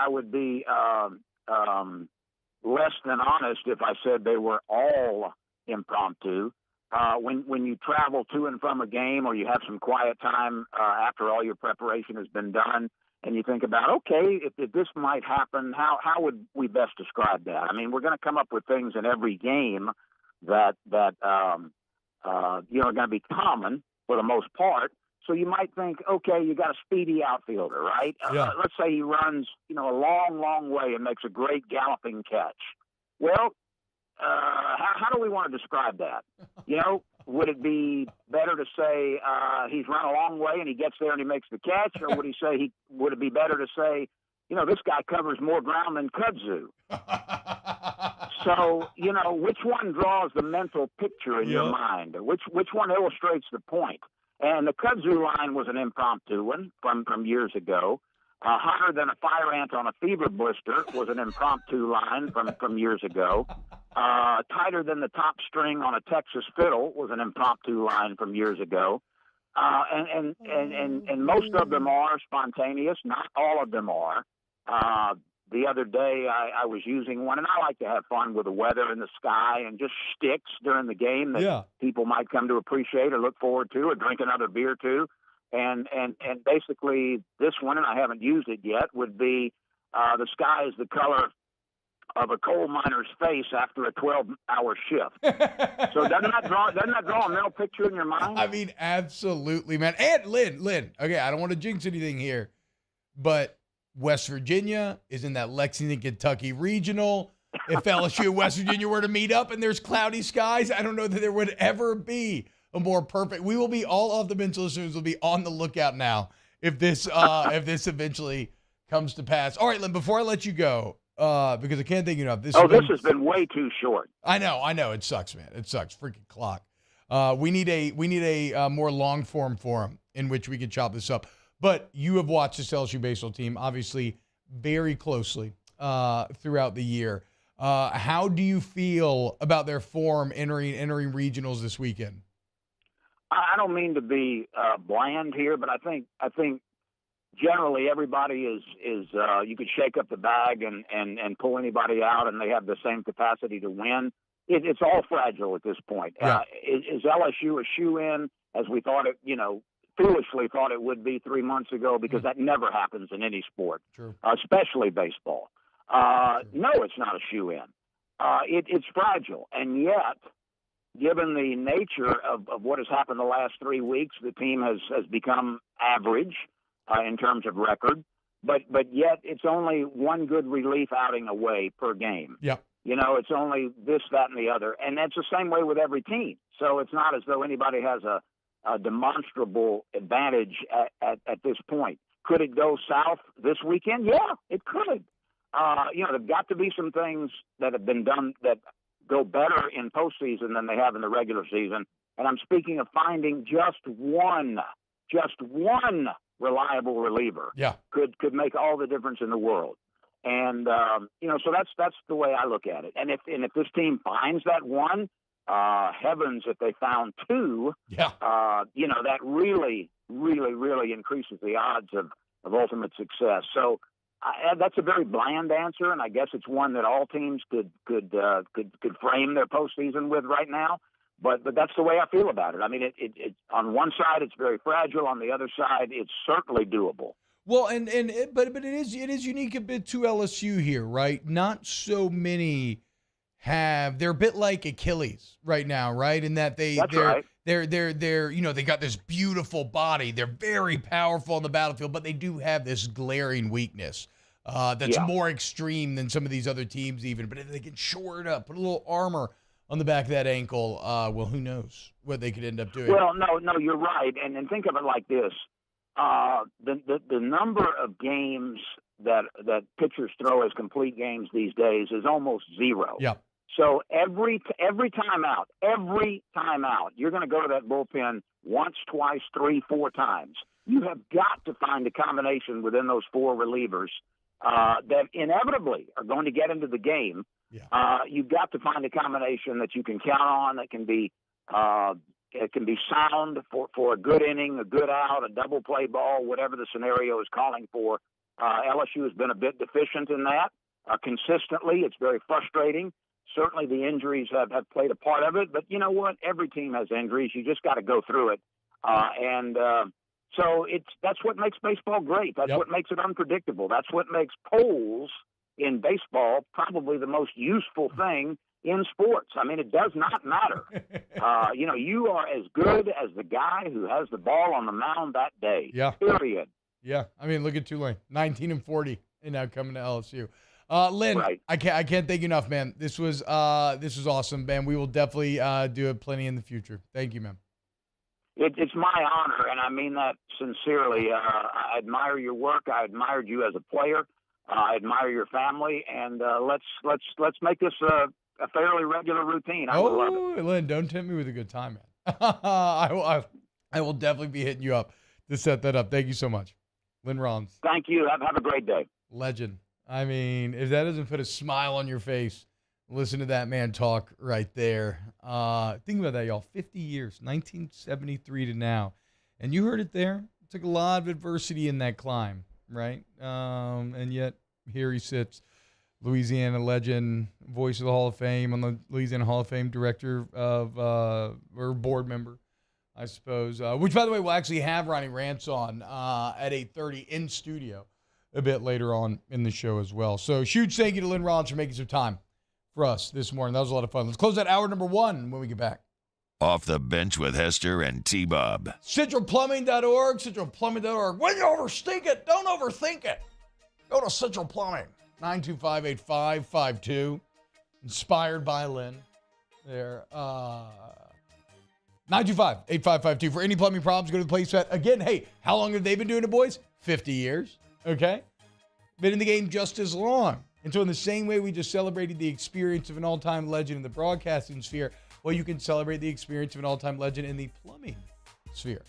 less than honest if I said they were all impromptu. When you travel to and from a game, or you have some quiet time after all your preparation has been done, and you think about, okay, if this might happen, how would we best describe that? I mean, we're going to come up with things in every game that are going to be common for the most part. So you might think, okay, you got a speedy outfielder, right? Yeah. Let's say he runs, a long, long way and makes a great galloping catch. Well, how do we want to describe that? Would it be better to say he's run a long way and he gets there and he makes the catch, or would it be better to say, this guy covers more ground than kudzu? So, which one draws the mental picture in your mind? Which one illustrates the point? And the kudzu line was an impromptu one from years ago. Hotter than a fire ant on a fever blister was an impromptu line from years ago. Tighter than the top string on a Texas fiddle was an impromptu line from years ago. And most of them are spontaneous. Not all of them are. The other day I was using one, and I like to have fun with the weather and the sky and just shticks during the game that people might come to appreciate or look forward to or drink another beer to. And basically this one, and I haven't used it yet, would be the sky is the color of a coal miner's face after a 12-hour shift. So doesn't that draw a mental picture in your mind? I mean, absolutely, man. And Lynn, okay, I don't want to jinx anything here, but West Virginia is in that Lexington, Kentucky regional. If LSU and West Virginia were to meet up and there's cloudy skies, I don't know that there would ever be a more perfect. We will be all of the bench listeners will be on the lookout now if this eventually comes to pass. All right, Lynn, before I let you go, because I can't think enough. This has been way too short. I know. It sucks, man. It sucks. Freaking clock. We need a more long form forum in which we can chop this up. But you have watched this LSU baseball team, obviously, very closely throughout the year. How do you feel about their form entering regionals this weekend? I don't mean to be bland here, but I think generally everybody is you could shake up the bag and pull anybody out, and they have the same capacity to win. It's all fragile at this point. Yeah. Is LSU a shoe-in, as we thought it, foolishly thought it would be 3 months ago, because that never happens in any sport, especially baseball. No, it's not a shoe-in. It's fragile, and yet, given the nature of what has happened the last 3 weeks, the team has become average in terms of record, but yet it's only one good relief outing away per game. Yeah. It's only this, that, and the other, and that's the same way with every team. So it's not as though anybody has a demonstrable advantage at this point. Could it go south this weekend? Yeah, it could. There've got to be some things that have been done that go better in postseason than they have in the regular season. And I'm speaking of finding just one reliable reliever. Yeah. Could make all the difference in the world. And, so that's the way I look at it. And if this team finds that one, heavens, if they found two, that really, really, really increases the odds of ultimate success. So that's a very bland answer, and I guess it's one that all teams could frame their postseason with right now. But that's the way I feel about it. I mean, it on one side it's very fragile. On the other side, it's certainly doable. Well, but it is unique a bit to LSU here, right? Not so many they're a bit like Achilles right now, right? In that they're they got this beautiful body. They're very powerful on the battlefield, but they do have this glaring weakness that's more extreme than some of these other teams even. But if they can shore it up, put a little armor on the back of that ankle, well, who knows what they could end up doing. Well, no, you're right. And think of it like this. The number of games that pitchers throw as complete games these days is almost zero. Yeah. So every time out, you're going to go to that bullpen once, twice, 3, 4 times. You have got to find a combination within those 4 relievers that inevitably are going to get into the game. Yeah. You've got to find a combination that you can count on, that can be sound for a good inning, a good out, a double play ball, whatever the scenario is calling for. LSU has been a bit deficient in that consistently. It's very frustrating. Certainly the injuries have played a part of it, but you know what? Every team has injuries. You just got to go through it. So that's what makes baseball great. That's what makes it unpredictable. That's what makes polls in baseball probably the most useful thing in sports. I mean, it does not matter. You are as good as the guy who has the ball on the mound that day. Yeah. Period. Yeah. I mean, look at Tulane, 19-40, and now coming to LSU. Lynn, right. I can't thank you enough, man. This was awesome, man. We will definitely do it plenty in the future. Thank you, man. It's my honor, and I mean that sincerely. I admire your work. I admired you as a player. I admire your family, and let's make this a fairly regular routine. I would love it. Lynn, don't tempt me with a good time, man. I will definitely be hitting you up to set that up. Thank you so much, Lynn Rollins. Thank you. Have a great day. Legend. I mean, if that doesn't put a smile on your face, listen to that man talk right there. Think about that, y'all. 50 years, 1973 to now. And you heard it there. It took a lot of adversity in that climb, right? And yet, here he sits. Louisiana legend, voice of the Hall of Fame, on the Louisiana Hall of Fame, director of, or board member, I suppose. Which, by the way, we'll actually have Ronnie Rantz on at 8:30 in studio a bit later on in the show as well. So huge thank you to Lynn Rollins for making some time for us this morning. That was a lot of fun. Let's close out hour number 1 when we get back. Off the Bench with Hester and T-Bob. CentralPlumbing.org, CentralPlumbing.org. When you overthink it, don't overthink it. Go to Central Plumbing, 925-8552. Inspired by Lynn. There. 925-8552. For any plumbing problems, go to the place that. Again, hey, how long have they been doing it, boys? 50 years. Okay? Been in the game just as long. And so in the same way we just celebrated the experience of an all-time legend in the broadcasting sphere, well, you can celebrate the experience of an all-time legend in the plumbing sphere.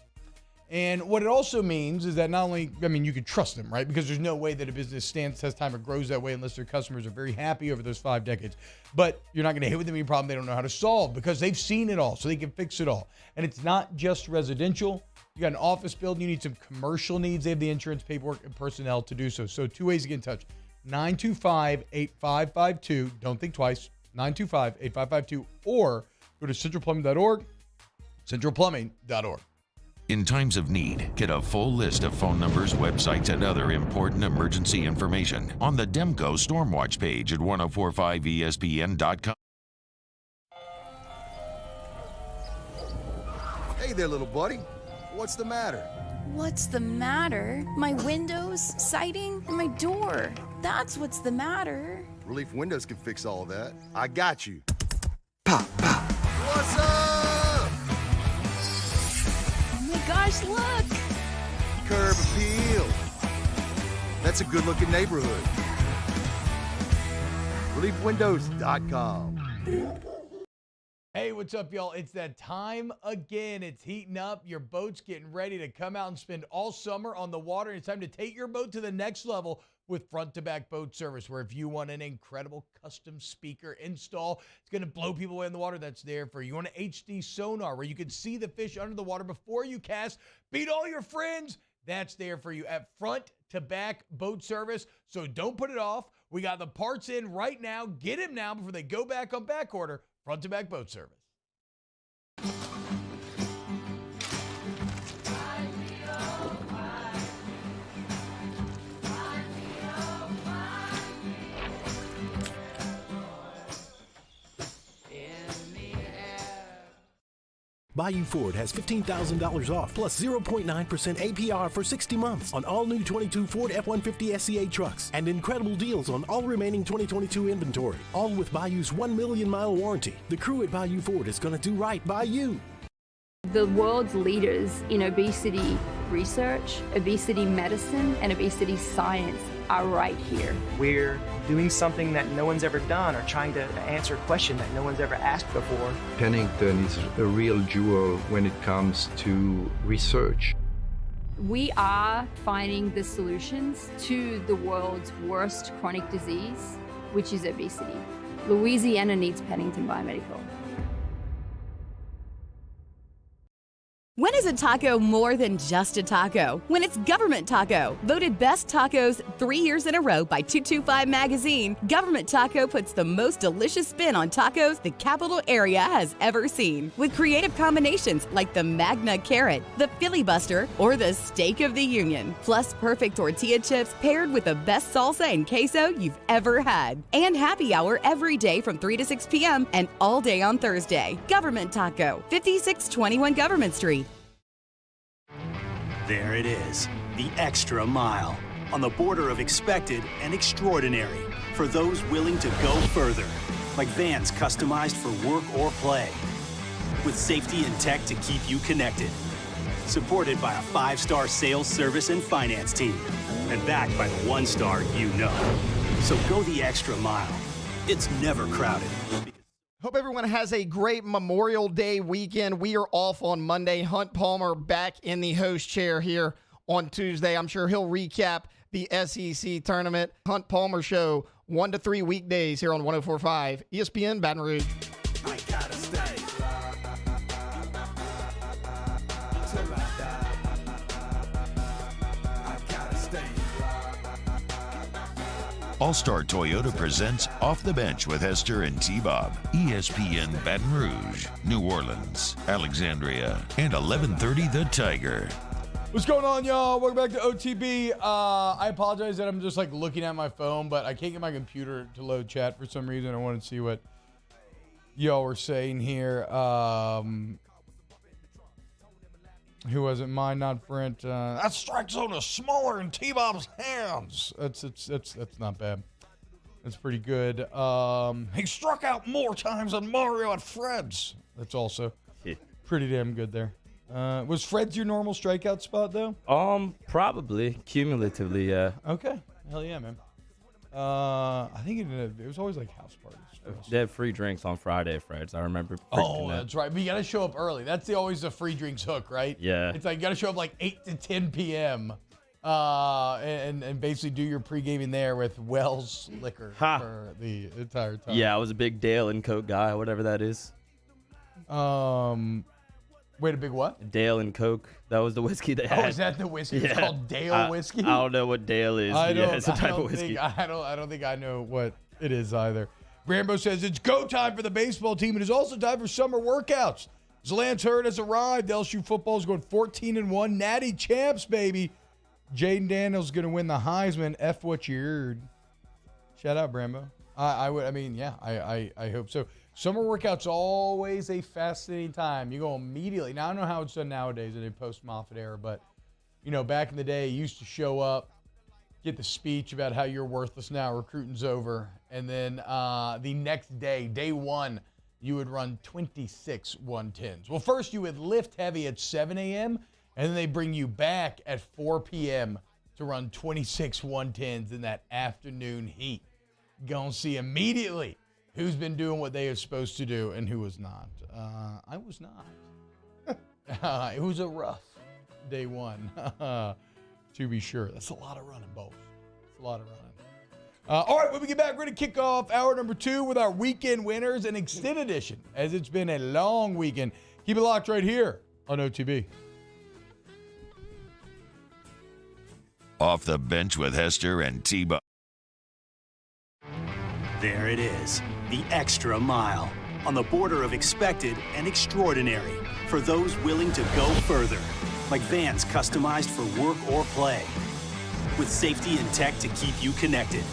And what it also means is that not only, you can trust them, right? Because there's no way that a business stands test time or grows that way unless their customers are very happy over those 5 decades. But you're not going to hit with them any problem they don't know how to solve because they've seen it all, so they can fix it all. And it's not just residential. You got an office building, you need some commercial needs. They have the insurance, paperwork, and personnel to do so. So 2 ways to get in touch. 925-8552. Don't think twice. 925-8552. Or go to centralplumbing.org. centralplumbing.org. In times of need, get a full list of phone numbers, websites, and other important emergency information on the Demco Stormwatch page at 1045ESPN.com. Hey there, little buddy. What's the matter? What's the matter? My windows, siding, and my door. That's what's the matter. Relief Windows can fix all that. I got you. Pop, pop. What's up? Oh my gosh, look! Curb appeal. That's a good-looking neighborhood. ReliefWindows.com. Hey, what's up, y'all? It's that time again. It's heating up. Your boat's getting ready to come out and spend all summer on the water. It's time to take your boat to the next level with front-to-back boat service, where if you want an incredible custom speaker install, it's going to blow people away in the water, that's there for you. You want an HD sonar where you can see the fish under the water before you cast, beat all your friends, that's there for you at front-to-back boat service. So don't put it off. We got the parts in right now. Get them now before they go back on back order. Front-to-back boat service. Bayou Ford has $15,000 off plus 0.9% APR for 60 months on all new 22 Ford F-150 SCA trucks and incredible deals on all remaining 2022 inventory, all with Bayou's 1 million mile warranty. The crew at Bayou Ford is going to do right by you. The world's leaders in obesity research, obesity medicine, and obesity science are right here. We're doing something that no one's ever done or trying to answer a question that no one's ever asked before. Pennington is a real jewel when it comes to research. We are finding the solutions to the world's worst chronic disease, which is obesity. Louisiana needs Pennington Biomedical. When is a taco more than just a taco? When it's Government Taco. Voted best tacos 3 years in a row by 225 Magazine, Government Taco puts the most delicious spin on tacos the capital area has ever seen. With creative combinations like the Magna Carrot, the Filibuster, or the Steak of the Union. Plus perfect tortilla chips paired with the best salsa and queso you've ever had. And happy hour every day from 3 to 6 p.m. and all day on Thursday. Government Taco, 5621 Government Street. There it is, the extra mile, on the border of expected and extraordinary for those willing to go further, like vans customized for work or play, with safety and tech to keep you connected, supported by a 5-star sales, service, and finance team, and backed by the 1-star you know. So go the extra mile. It's never crowded. Hope everyone has a great Memorial Day weekend. We are off on Monday. Hunt Palmer back in the host chair here on Tuesday. I'm sure he'll recap the SEC tournament. Hunt Palmer Show, 1 to 3 weekdays here on 104.5 ESPN Baton Rouge. I gotta stay. Till I die. I gotta stay. All-Star Toyota presents Off the Bench with Hester and T-Bob. ESPN Baton Rouge, New Orleans, Alexandria, and 1130 The Tiger. What's going on, y'all? Welcome back to OTB. I apologize that I'm just like looking at my phone, but I can't get my computer to load chat for some reason. I wanted to see what y'all were saying here. Who was it? Mine, not Brent. That strike zone is smaller in T-Bob's hands. That's not bad. That's pretty good. He struck out more times than Mario at Fred's. That's also pretty damn good there. Was Fred's your normal strikeout spot though? Probably cumulatively, yeah. Okay. Hell yeah, man. I think it was always like house parties. They had free drinks on Friday, Freds. I remember. That's right. But you got to show up early. That's always the free drinks hook, right? Yeah. It's like you got to show up like 8 to 10 p.m. And basically do your pre-gaming there with Wells liquor for the entire time. Yeah, I was a big Dale and Coke guy, whatever that is. Wait, a big what? Dale and Coke. That was the whiskey they had. Oh, is that the whiskey? Yeah. It's called Dale whiskey? I don't know what Dale is. It's a type of whiskey. I don't think I know what it is either. Rambo says it's go time for the baseball team. It is also time for summer workouts. Zalance Hurd has arrived. LSU football is going 14-1. Natty champs, baby. Jaden Daniels going to win the Heisman. F what you heard. Shout out, Brambo. I hope so. Summer workouts always a fascinating time. You go immediately. Now, I don't know how it's done nowadays in a post-Moffitt era, but, back in the day, you used to show up, get the speech about how you're worthless now, recruiting's over, and then the next day, day one, you would run 26 110s. Well, first you would lift heavy at 7 a.m., and then they bring you back at 4 p.m. to run 26 110s in that afternoon heat. Gonna see immediately who's been doing what they are supposed to do and who was not. I was not. It was a rough day one, to be sure. That's a lot of running, Bolts. It's a lot of running. All right, when we get back, we're going to kick off hour number 2 with our weekend winners, an extended edition, as it's been a long weekend. Keep it locked right here on OTB. Off the bench with Hester and T-Bob. There it is, the extra mile, on the border of expected and extraordinary, for those willing to go further, like vans customized for work or play, with safety and tech to keep you connected,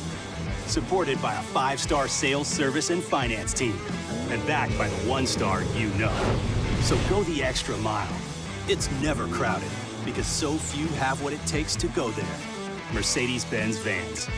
supported by a 5-star sales, service, and finance team, and backed by the 1-star you know. So go the extra mile. It's never crowded, because so few have what it takes to go there. Mercedes-Benz Vans.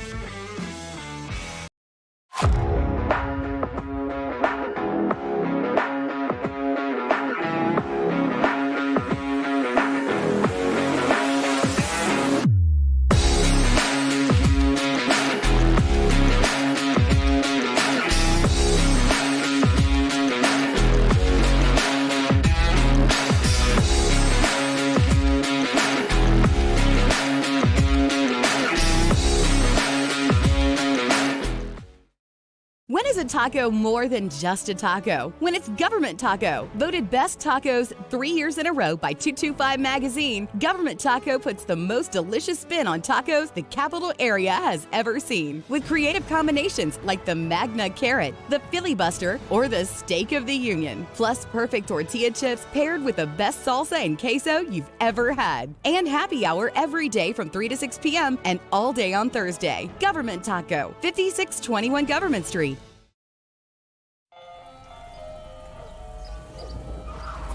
When is a taco more than just a taco? When it's Government Taco. Voted best tacos 3 years in a row by 225 Magazine, Government Taco puts the most delicious spin on tacos the capital area has ever seen. With creative combinations like the Magna Carrot, the Filibuster, or the Steak of the Union. Plus perfect tortilla chips paired with the best salsa and queso you've ever had. And happy hour every day from 3 to 6 p.m. and all day on Thursday. Government Taco, 5621 Government Street.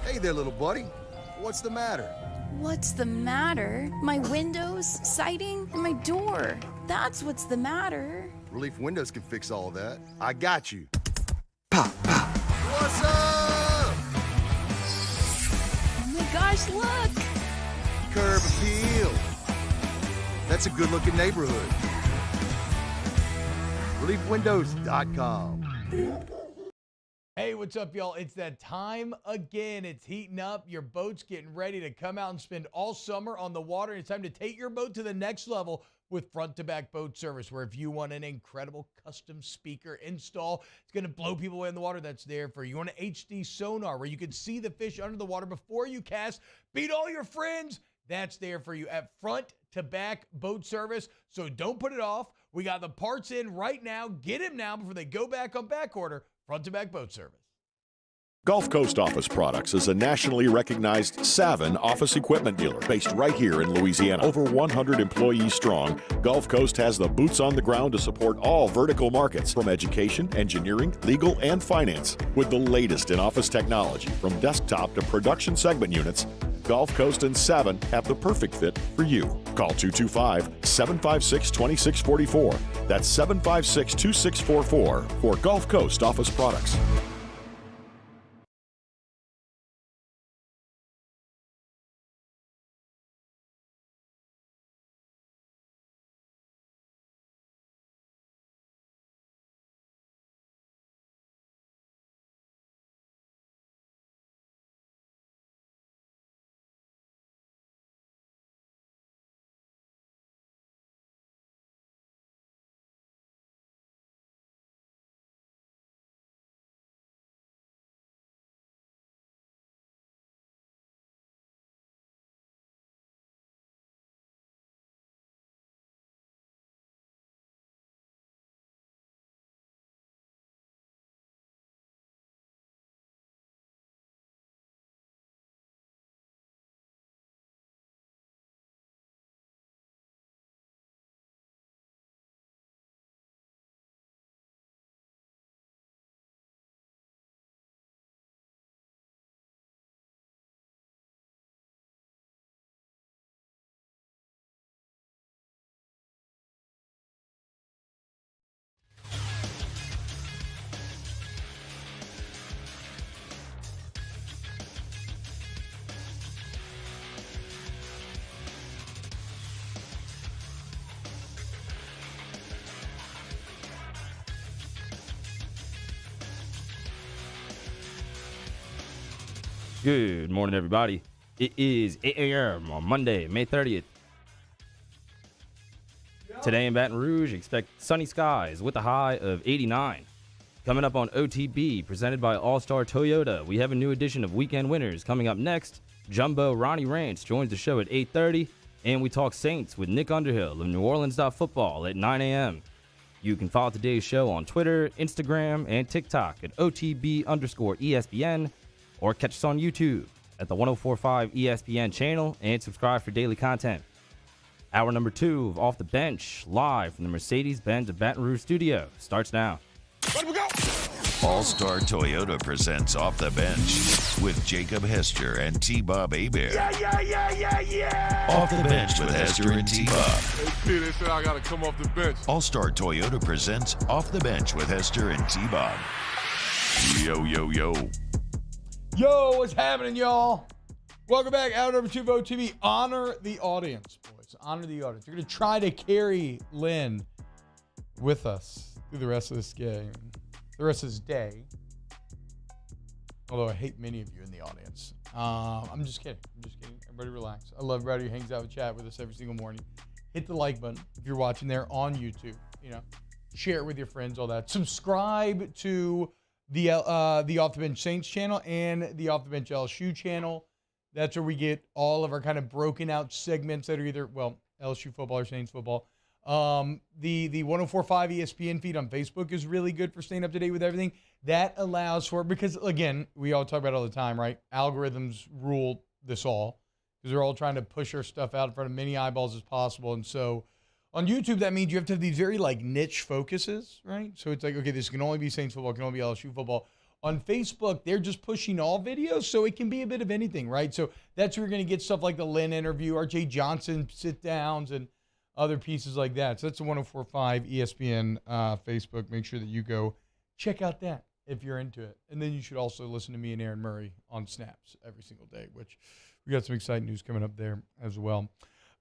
Hey there, little buddy. What's the matter? What's the matter? My windows, siding, and my door. That's what's the matter. Relief Windows can fix all of that. I got you. Pop, pop. What's up? Oh my gosh, look! Curb appeal. That's a good-looking neighborhood. ReliefWindows.com. Hey, what's up, y'all? It's that time again. It's heating up. Your boat's getting ready to come out and spend all summer on the water. It's time to take your boat to the next level with front-to-back boat service, where if you want an incredible custom speaker install, it's going to blow people away in the water, that's there for you. You want an HD sonar where you can see the fish under the water before you cast, beat all your friends, that's there for you at front-to-back boat service. So don't put it off. We got the parts in right now. Get them now before they go back on back order. Front-to-back boat service. Gulf Coast Office Products is a nationally recognized Savin office equipment dealer based right here in Louisiana. Over 100 employees strong, Gulf Coast has the boots on the ground to support all vertical markets, from education, engineering, legal, and finance. With the latest in office technology, from desktop to production segment units, Gulf Coast and Savin have the perfect fit for you. Call 225-756-2644. That's 756-2644 for Gulf Coast Office Products. Good morning, everybody. It is 8 a.m. on Monday, May 30th. Today in Baton Rouge, expect sunny skies with a high of 89. Coming up on OTB, presented by All-Star Toyota, we have a new edition of Weekend Winners. Coming up next, Jumbo Ronnie Rantz joins the show at 8:30, and we talk Saints with Nick Underhill of New Orleans.football at 9 a.m. You can follow today's show on Twitter, Instagram, and TikTok at OTB_ESPN, or catch us on YouTube at the 1045 ESPN channel and subscribe for daily content. Hour number 2 of Off the Bench, live from the Mercedes-Benz of Baton Rouge studio, starts now. All-Star Toyota presents Off the Bench with Jacob Hester and T-Bob Hebert. Yeah. Off the Bench with Hester and T-Bob. Hey, they said I got to come off the bench. All-Star Toyota presents Off the Bench with Hester and T-Bob. Yo. Yo, what's happening, y'all? Welcome back. Hour number 2 of OTB. Honor the audience, boys. Honor the audience. We're going to try to carry Lynn with us through the rest of this game, the rest of this day. Although I hate many of you in the audience. I'm just kidding. Everybody relax. I love everybody who hangs out and chat with us every single morning. Hit the like button if you're watching there on YouTube. Share it with your friends, all that. Subscribe to the Off the Bench Saints channel and the Off the Bench LSU channel. That's where we get all of our kind of broken out segments that are either, LSU football or Saints football. The 1045 ESPN feed on Facebook is really good for staying up to date with everything. That allows for, because again, we all talk about it all the time, right? Algorithms rule this all because they're all trying to push our stuff out in front of many eyeballs as possible. And so on YouTube, that means you have to have these very niche focuses, right? So it's okay, this can only be Saints football, it can only be LSU football. On Facebook, they're just pushing all videos, so it can be a bit of anything, right? So that's where you're going to get stuff like the Lynn interview, R.J. Johnson sit-downs, and other pieces like that. So that's the 1045 ESPN Facebook. Make sure that you go check out that if you're into it. And then you should also listen to me and Aaron Murray on Snaps every single day, which we got some exciting news coming up there as well.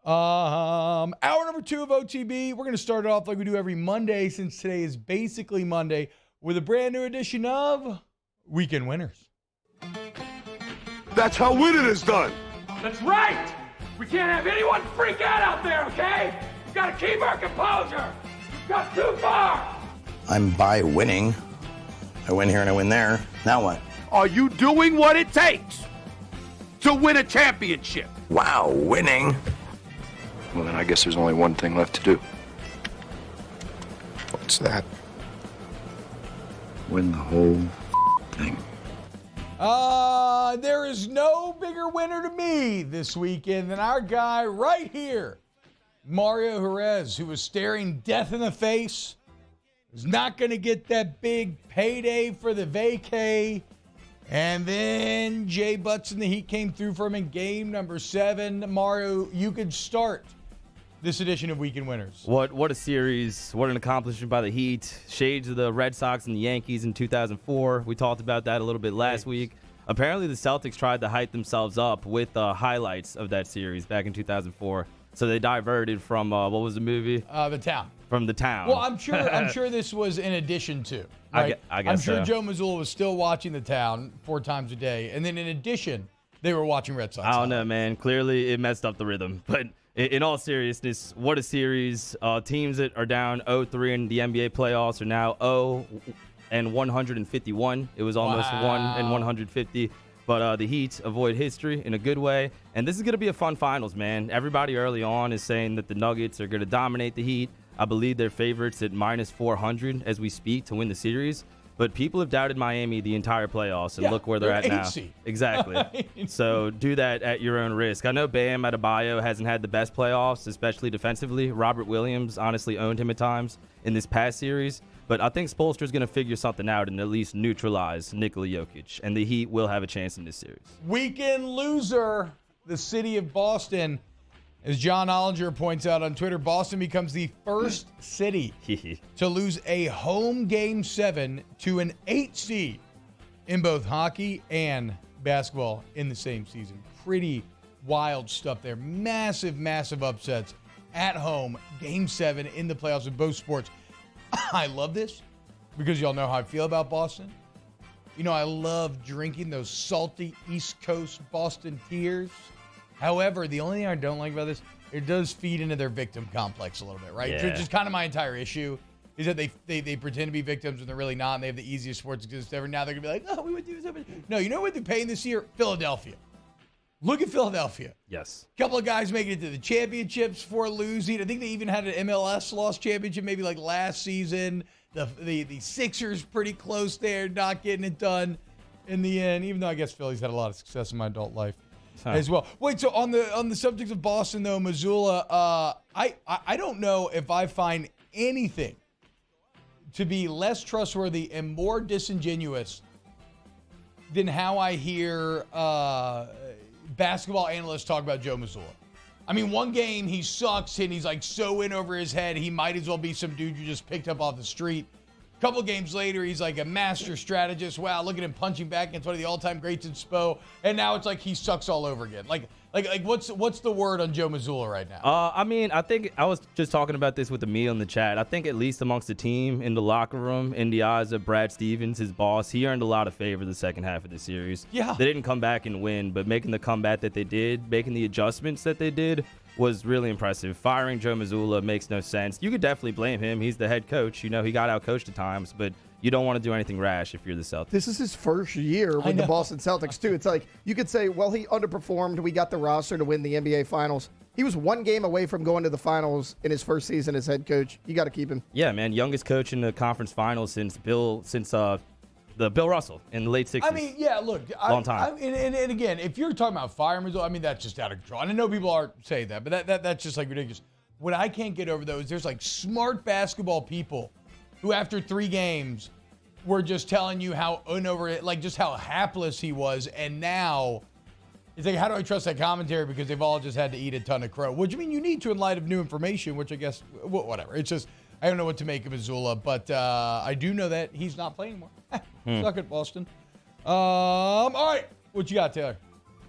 Hour number 2 of OTB. We're going to start it off like we do every Monday, since today is basically Monday, with a brand new edition of Weekend Winners. That's how winning is done. That's right! We can't have anyone freak out there, okay? We've got to keep our composure. We've got too far. I'm by winning. I win here and I win there. Now what? Are you doing what it takes to win a championship? Wow, winning. Well, then I guess there's only one thing left to do. What's that? Win the whole thing. There is no bigger winner to me this weekend than our guy right here, Mario Jerez, who was staring death in the face, was not going to get that big payday for the vacay, and then Jay Butts and the Heat came through for him in game number 7. Mario, you could start this edition of Weekend Winners. What a series. What an accomplishment by the Heat. Shades of the Red Sox and the Yankees in 2004. We talked about that a little bit last week. Apparently, the Celtics tried to hype themselves up with highlights of that series back in 2004. So they diverted from, what was the movie? The Town. From The Town. Well, I'm sure this was in addition to. Right? I guess I'm sure so. Joe Mazzulla was still watching The Town 4 times a day. And then in addition, they were watching Red Sox. I don't know, man. Clearly, it messed up the rhythm. But in all seriousness, what a series. Teams that are down 0-3 in the NBA playoffs are now 0-151. It was almost 1-150. But the Heat avoid history in a good way. And this is going to be a fun finals, man. Everybody early on is saying that the Nuggets are going to dominate the Heat. I believe they're favorites at -400 as we speak to win the series. But people have doubted Miami the entire playoffs, and look where they're at now. Exactly. So do that at your own risk. I know Bam Adebayo hasn't had the best playoffs, especially defensively. Robert Williams honestly owned him at times in this past series. But I think Spoelstra's going to figure something out and at least neutralize Nikola Jokic. And the Heat will have a chance in this series. Weekend loser, the city of Boston. As John Ollinger points out on Twitter, Boston becomes the first city to lose a home Game 7 to an 8 seed in both hockey and basketball in the same season. Pretty wild stuff there. Massive, massive upsets at home. Game 7 in the playoffs of both sports. I love this because y'all know how I feel about Boston. You know, I love drinking those salty East Coast Boston tears. However, the only thing I don't like about this, it does feed into their victim complex a little bit, right? Yeah. Which is kind of my entire issue, is that they pretend to be victims when they're really not, and they have the easiest sports existence ever. Now they're going to be like, oh, we would do something. No, you know what they're paying this year? Philadelphia. Look at Philadelphia. Yes. A couple of guys making it to the championships before losing. I think they even had an MLS lost championship maybe like last season. The Sixers pretty close there, not getting it done in the end, even though I guess Philly's had a lot of success in my adult life as well. Wait, so on the subject of Boston, though, Missoula, I don't know if I find anything to be less trustworthy and more disingenuous than how I hear basketball analysts talk about Joe Missoula. I mean, one game he sucks and he's like so in over his head, he might as well be some dude you just picked up off the street. A couple games later, he's like a master strategist. Wow, look at him punching back against one of the all-time greats in SPO. And now it's like he sucks all over again. Like what's the word on Joe Missoula right now? I mean, I think I was just talking about this with Emil in the chat. I think at least amongst the team in the locker room, in the eyes of Brad Stevens, his boss, he earned a lot of favor the second half of the series. Yeah. They didn't come back and win, but making the comeback that they did, making the adjustments that they did was really impressive. Firing Joe Missoula makes no sense. You could definitely blame him. He's the head coach. You know, he got out-coached at times, but you don't want to do anything rash if you're the Celtics. This is his first year with the Boston Celtics, too. It's like you could say, well, he underperformed. We got the roster to win the NBA Finals. He was one game away from going to the finals in his first season as head coach. You got to keep him. Yeah, man. Youngest coach in the conference finals since Bill Russell in the late 60s. I mean, yeah, look. Long time. And again, if you're talking about firing Missoula, I mean, that's just out of control. And I know people aren't saying that, but that's just like ridiculous. What I can't get over, though, is there's like smart basketball people who after 3 games were just telling you how just how hapless he was. And now it's like, how do I trust that commentary? Because they've all just had to eat a ton of crow, which I mean, you need to in light of new information, which I guess, whatever. It's just, I don't know what to make of Missoula, but I do know that he's not playing anymore. Suck it, Boston. All right. What you got, Taylor?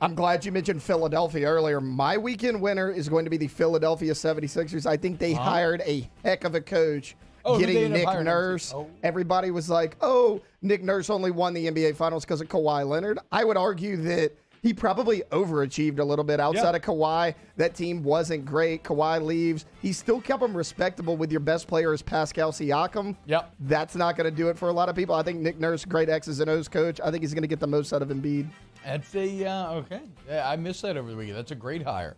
I'm glad you mentioned Philadelphia earlier. My weekend winner is going to be the Philadelphia 76ers. I think they hired a heck of a coach. Getting Nick Nurse. Everybody was like, oh, Nick Nurse only won the NBA Finals because of Kawhi Leonard. I would argue that he probably overachieved a little bit outside of Kawhi. That team wasn't great. Kawhi leaves. He still kept them respectable with your best player as Pascal Siakam. Yep. That's not going to do it for a lot of people. I think Nick Nurse, great X's and O's coach. I think he's going to get the most out of Embiid. That's okay. Yeah, I missed that over the weekend. That's a great hire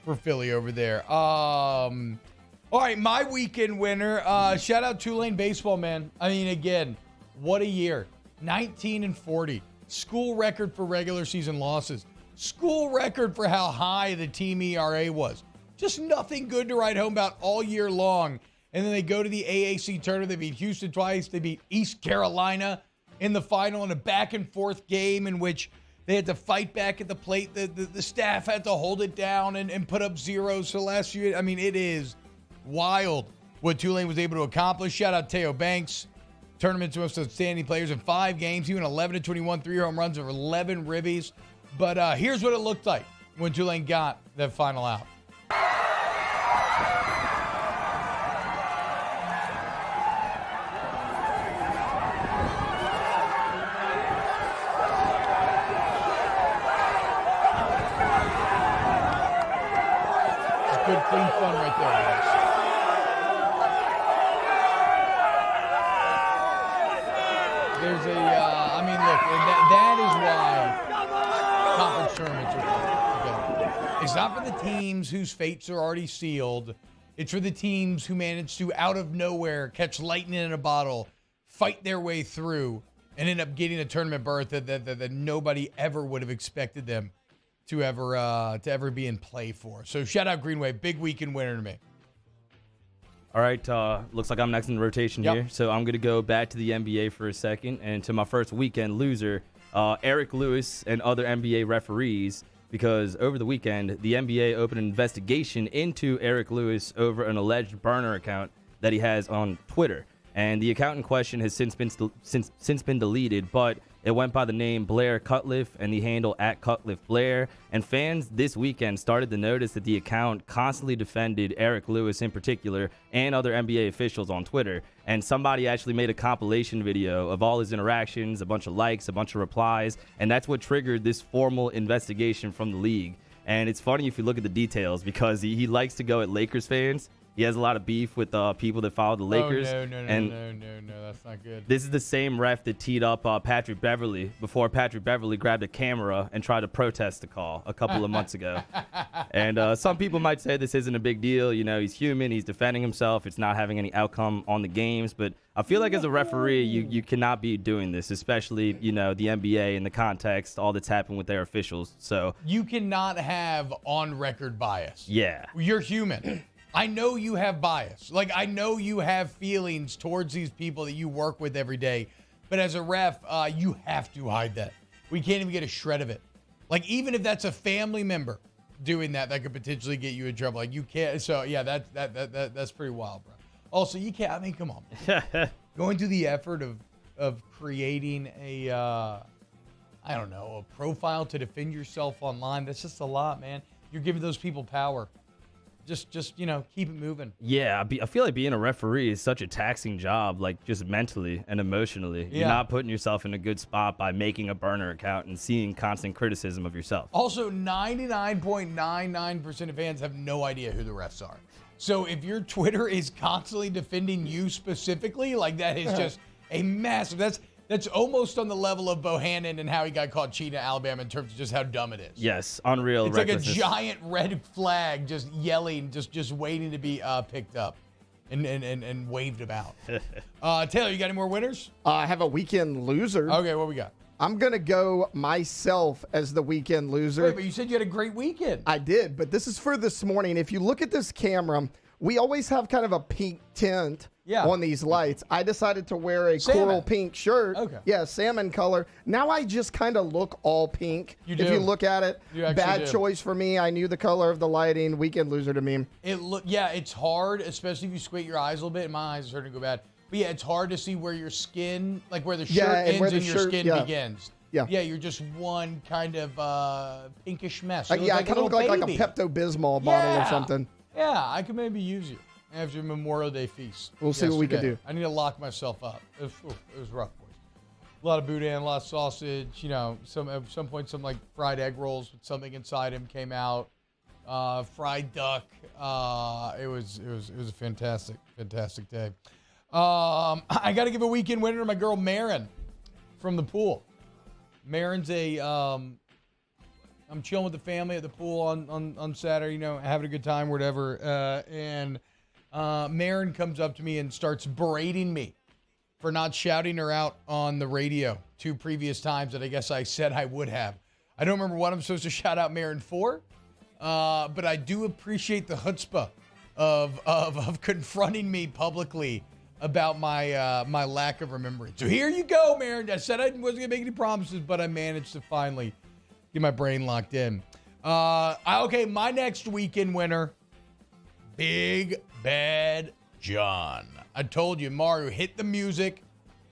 for Philly over there. All right, my weekend winner. Shout out Tulane baseball, man. I mean, again, what a year. 19-40. School record for regular season losses. School record for how high the team ERA was. Just nothing good to write home about all year long. And then they go to the AAC tournament. They beat Houston twice. They beat East Carolina in the final in a back-and-forth game in which they had to fight back at the plate. The staff had to hold it down and put up zeros for last year. I mean, it is wild what Tulane was able to accomplish. Shout out Teo Banks. Tournament's most outstanding players in 5 games. He went 11-21, 3 home runs over 11 ribbies. But here's what it looked like when Tulane got that final out. Good, clean fun right there, guys. There's I mean, look, that is why conference tournaments are good. It's not for the teams whose fates are already sealed. It's for the teams who manage to, out of nowhere, catch lightning in a bottle, fight their way through, and end up getting a tournament berth that nobody ever would have expected them to ever be in play for. So shout out Greenway, big weekend winner to me. All right, looks like I'm next in the rotation here. So I'm going to go back to the NBA for a second and to my first weekend loser, Eric Lewis and other NBA referees, because over the weekend, the NBA opened an investigation into Eric Lewis over an alleged burner account that he has on Twitter. And the account in question has since been deleted, but it went by the name Blair Cutcliffe and the handle @CutcliffeBlair. And fans this weekend started to notice that the account constantly defended Eric Lewis in particular and other NBA officials on Twitter. And somebody actually made a compilation video of all his interactions, a bunch of likes, a bunch of replies, and that's what triggered this formal investigation from the league. And it's funny if you look at the details because he likes to go at Lakers fans. He has a lot of beef with people that follow the Lakers. Oh, no, that's not good. This is the same ref that teed up Patrick Beverley before Patrick Beverley grabbed a camera and tried to protest the call a couple of months ago. And some people might say this isn't a big deal. You know, he's human. He's defending himself. It's not having any outcome on the games. But I feel like as a referee, you cannot be doing this, especially, you know, the NBA in the context, all that's happened with their officials. So you cannot have on-record bias. Yeah. You're human. I know you have bias. Like, I know you have feelings towards these people that you work with every day. But as a ref, you have to hide that. We can't even get a shred of it. Like, even if that's a family member doing that could potentially get you in trouble. Like, you can't. So, yeah, that's pretty wild, bro. Also, you can't. I mean, come on, man. Going through the effort of creating a, I don't know, a profile to defend yourself online, that's just a lot, man. You're giving those people power. Just you know, keep it moving. Yeah, I feel like being a referee is such a taxing job, like just mentally and emotionally. Yeah. You're not putting yourself in a good spot by making a burner account and seeing constant criticism of yourself. Also, 99.99% of fans have no idea who the refs are. So if your Twitter is constantly defending you specifically, like that is just a massive. That's almost on the level of Bohannon and how he got caught cheating at Alabama in terms of just how dumb it is. Yes, unreal. It's like a giant red flag just yelling, just waiting to be picked up and waved about. Taylor, you got any more winners? I have a weekend loser. Okay, what we got? I'm going to go myself as the weekend loser. Wait, but you said you had a great weekend. I did, but this is for this morning. If you look at this camera, we always have kind of a pink tint on these lights. I decided to wear a coral pink shirt. Okay. Yeah, salmon color. Now I just kind of look all pink. You do. If you look at it, You actually bad do. choice for me. I knew the color of the lighting. Weekend loser to me. It's hard, especially if you squint your eyes a little bit. My eyes are starting to go bad. But yeah, it's hard to see where your skin, like where the shirt ends and your skin begins. Yeah. Yeah, you're just one kind of pinkish mess. I Like kind of look like a Pepto-Bismol bottle or something. Yeah, I could maybe use you after Memorial Day feast. We'll see what we can do. I need to lock myself up. It was rough, boys. A lot of boudin, a lot of sausage. You know, at some point, some like fried egg rolls with something inside them came out. Fried duck. It was a fantastic day. I got to give a weekend winner to my girl Marin from the pool. Marin's I'm chilling with the family at the pool on Saturday, you know, having a good time, whatever. And Marin comes up to me and starts berating me for not shouting her out on the radio 2 previous times that I guess I said I would have. I don't remember what I'm supposed to shout out Marin for, but I do appreciate the chutzpah of confronting me publicly about my lack of remembering. So here you go, Marin. I said I wasn't going to make any promises, but I managed to finally get my brain locked in. Okay, my next weekend winner, Big Bad John. I told you, Mario, hit the music.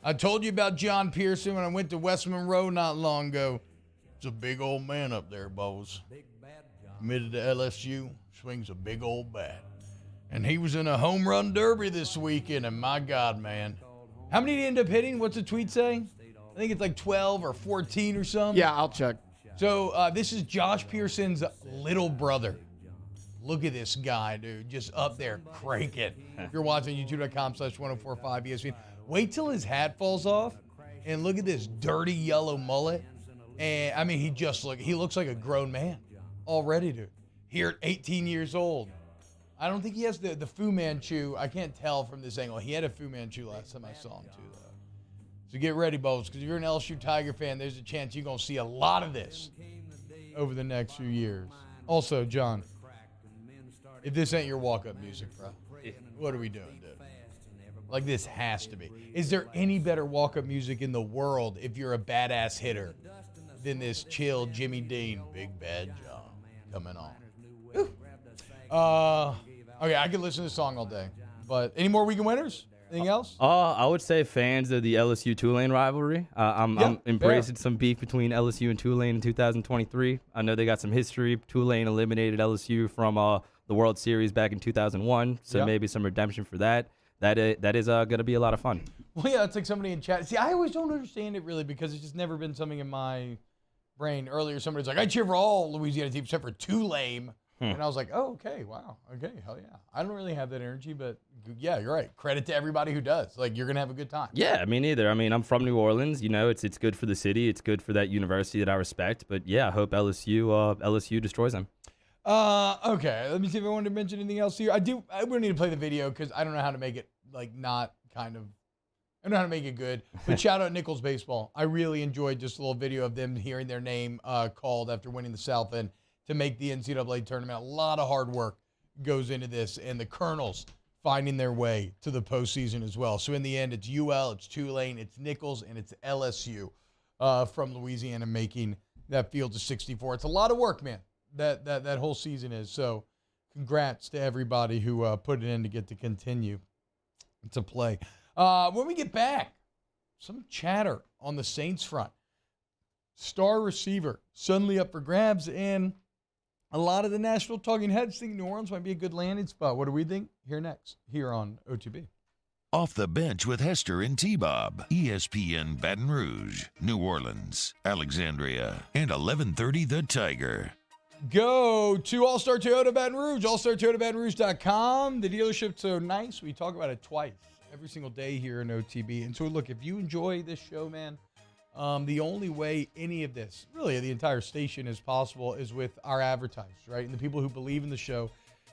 I told you about John Pearson when I went to West Monroe not long ago. It's a big old man up there, boys. Big Bad John. Committed to LSU, swings a big old bat. And he was in a home run derby this weekend, and my God, man. How many did he end up hitting? What's the tweet saying? I think it's like 12 or 14 or something. Yeah, I'll check. So this is Josh Pearson's little brother. Look at this guy, dude. Just up there cranking. If you're watching youtube.com/1045 ESPN. Wait till his hat falls off and look at this dirty yellow mullet. And I mean, he looks like a grown man already, dude. Here at 18 years old. I don't think he has the Fu Manchu. I can't tell from this angle. He had a Fu Manchu last time I saw him, too, though. So get ready, Bowles, because if you're an LSU Tiger fan, there's a chance you're going to see a lot of this over the next few years. Also, John, if this ain't your walk-up music, bro, what are we doing, dude? Like, this has to be. Is there any better walk-up music in the world if you're a badass hitter than this chill Jimmy Dean, Big Bad John, coming on? Okay, I could listen to this song all day. But any more weekend winners? Anything else? I would say fans of the LSU Tulane rivalry. I'm embracing some beef between LSU and Tulane in 2023. I know they got some history. Tulane eliminated LSU from the World Series back in 2001, so maybe some redemption for that. That is going to be a lot of fun. Well, yeah, it's like somebody in chat. See, I always don't understand it really because it's just never been something in my brain. Earlier, somebody's like, I cheer for all Louisiana teams except for Tulane. And I was like, oh, okay, wow, okay, hell yeah. I don't really have that energy, but yeah, you're right. Credit to everybody who does. Like, you're going to have a good time. Yeah, me neither. I mean, I'm from New Orleans. You know, it's good for the city. It's good for that university that I respect. But yeah, I hope LSU destroys them. Okay, let me see if I wanted to mention anything else here. I would need to play the video because I don't know how to make it, like, not kind of, I don't know how to make it good. But shout out Nichols Baseball. I really enjoyed just a little video of them hearing their name called after winning the South End to make the NCAA tournament. A lot of hard work goes into this, and the Colonels finding their way to the postseason as well. So in the end, it's UL, it's Tulane, it's Nichols, and it's LSU from Louisiana making that field to 64. It's a lot of work, man, that whole season is. So congrats to everybody who put it in to get to continue to play. When we get back, some chatter on the Saints front. Star receiver suddenly up for grabs, and a lot of the national talking heads think New Orleans might be a good landing spot. What do we think? Here next, here on OTB. Off the Bench with Hester and T-Bob. ESPN Baton Rouge, New Orleans, Alexandria, and 1130 The Tiger. Go to All-Star Toyota Baton Rouge, allstartoyotabatonrouge.com. The dealership's so nice. We talk about it twice every single day here in OTB. And so, look, if you enjoy this show, man, the only way any of this, really the entire station, is possible is with our advertisers, right? And the people who believe in the show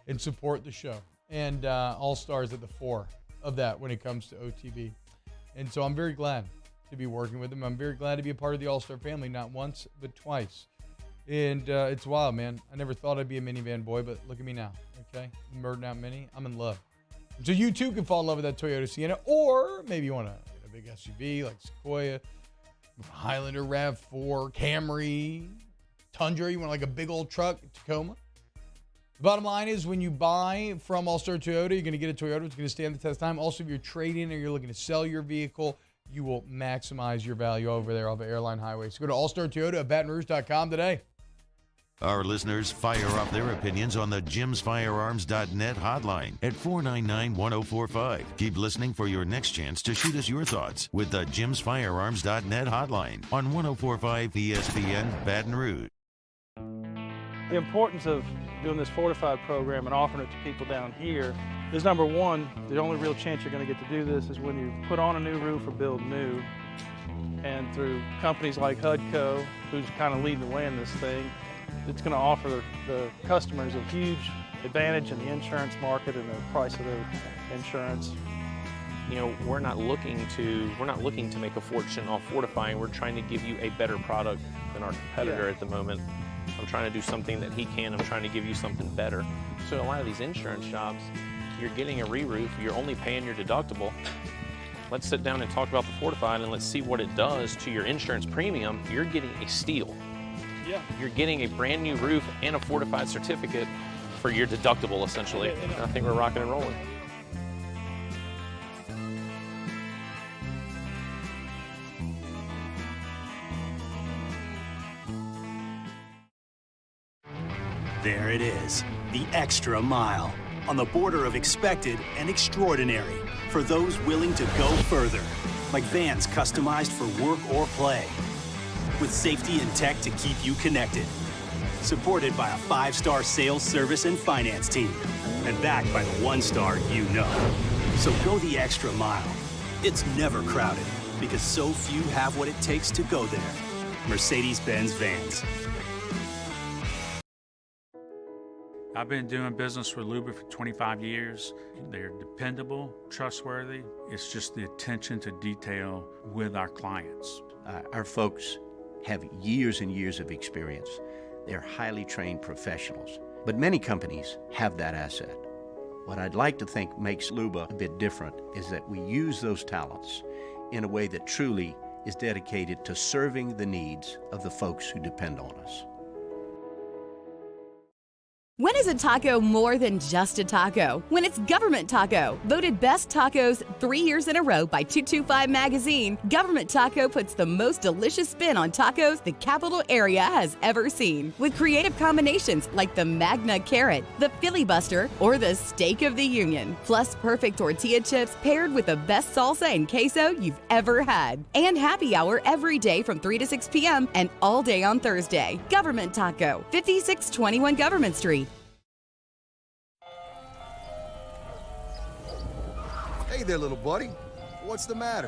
and support the show. And All-Star's at the fore of that when it comes to OTB. And so I'm very glad to be working with them. I'm very glad to be a part of the All-Star family, not once, but twice. And it's wild, man. I never thought I'd be a minivan boy, but look at me now, okay? Murdering out Mini. I'm in love. So you, too, can fall in love with that Toyota Sienna, or maybe you want a big SUV like Sequoia, Highlander, RAV4, Camry, Tundra. You want like a big old truck, Tacoma. The bottom line is when you buy from All-Star Toyota, you're going to get a Toyota. It's going to stand the test of time. Also, if you're trading or you're looking to sell your vehicle, you will maximize your value over there off of Airline Highway. So go to allstartoyota@batonrouge.com today. Our listeners fire off their opinions on the jimsfirearms.net hotline at 499-1045. Keep listening for your next chance to shoot us your thoughts with the jimsfirearms.net hotline on 1045 ESPN Baton Rouge. The importance of doing this fortified program and offering it to people down here is, number one, the only real chance you're going to get to do this is when you put on a new roof or build new. And through companies like HUDCO, who's kind of leading the way in this thing, it's going to offer the customers a huge advantage in the insurance market and the price of their insurance. You know, we're not looking to make a fortune off fortifying. We're trying to give you a better product than our competitor at the moment. I'm trying to do something that he can. I'm trying to give you something better. So a lot of these insurance shops, you're getting a re-roof, you're only paying your deductible. Let's sit down and talk about the fortified and let's see what it does to your insurance premium. You're getting a steal. Yeah. You're getting a brand new roof and a fortified certificate for your deductible, essentially. And I think we're rocking and rolling. There it is, the extra mile, on the border of expected and extraordinary, for those willing to go further, like vans customized for work or play, with safety and tech to keep you connected, supported by a 5-star sales, service, and finance team, and backed by the 1-star you know. So go the extra mile. It's never crowded, because so few have what it takes to go there. Mercedes-Benz Vans. I've been doing business with Luba for 25 years. They're dependable, trustworthy. It's just the attention to detail with our clients. Our folks have years and years of experience. They're highly trained professionals. But many companies have that asset. What I'd like to think makes Luba a bit different is that we use those talents in a way that truly is dedicated to serving the needs of the folks who depend on us. When is a taco more than just a taco? When it's Government Taco. Voted best tacos 3 years in a row by 225 Magazine, Government Taco puts the most delicious spin on tacos the capital area has ever seen. With creative combinations like the Magna Carrot, the Filibuster, or the Steak of the Union. Plus perfect tortilla chips paired with the best salsa and queso you've ever had. And happy hour every day from 3 to 6 p.m. and all day on Thursday. Government Taco, 5621 Government Street. Hey there, little buddy. What's the matter?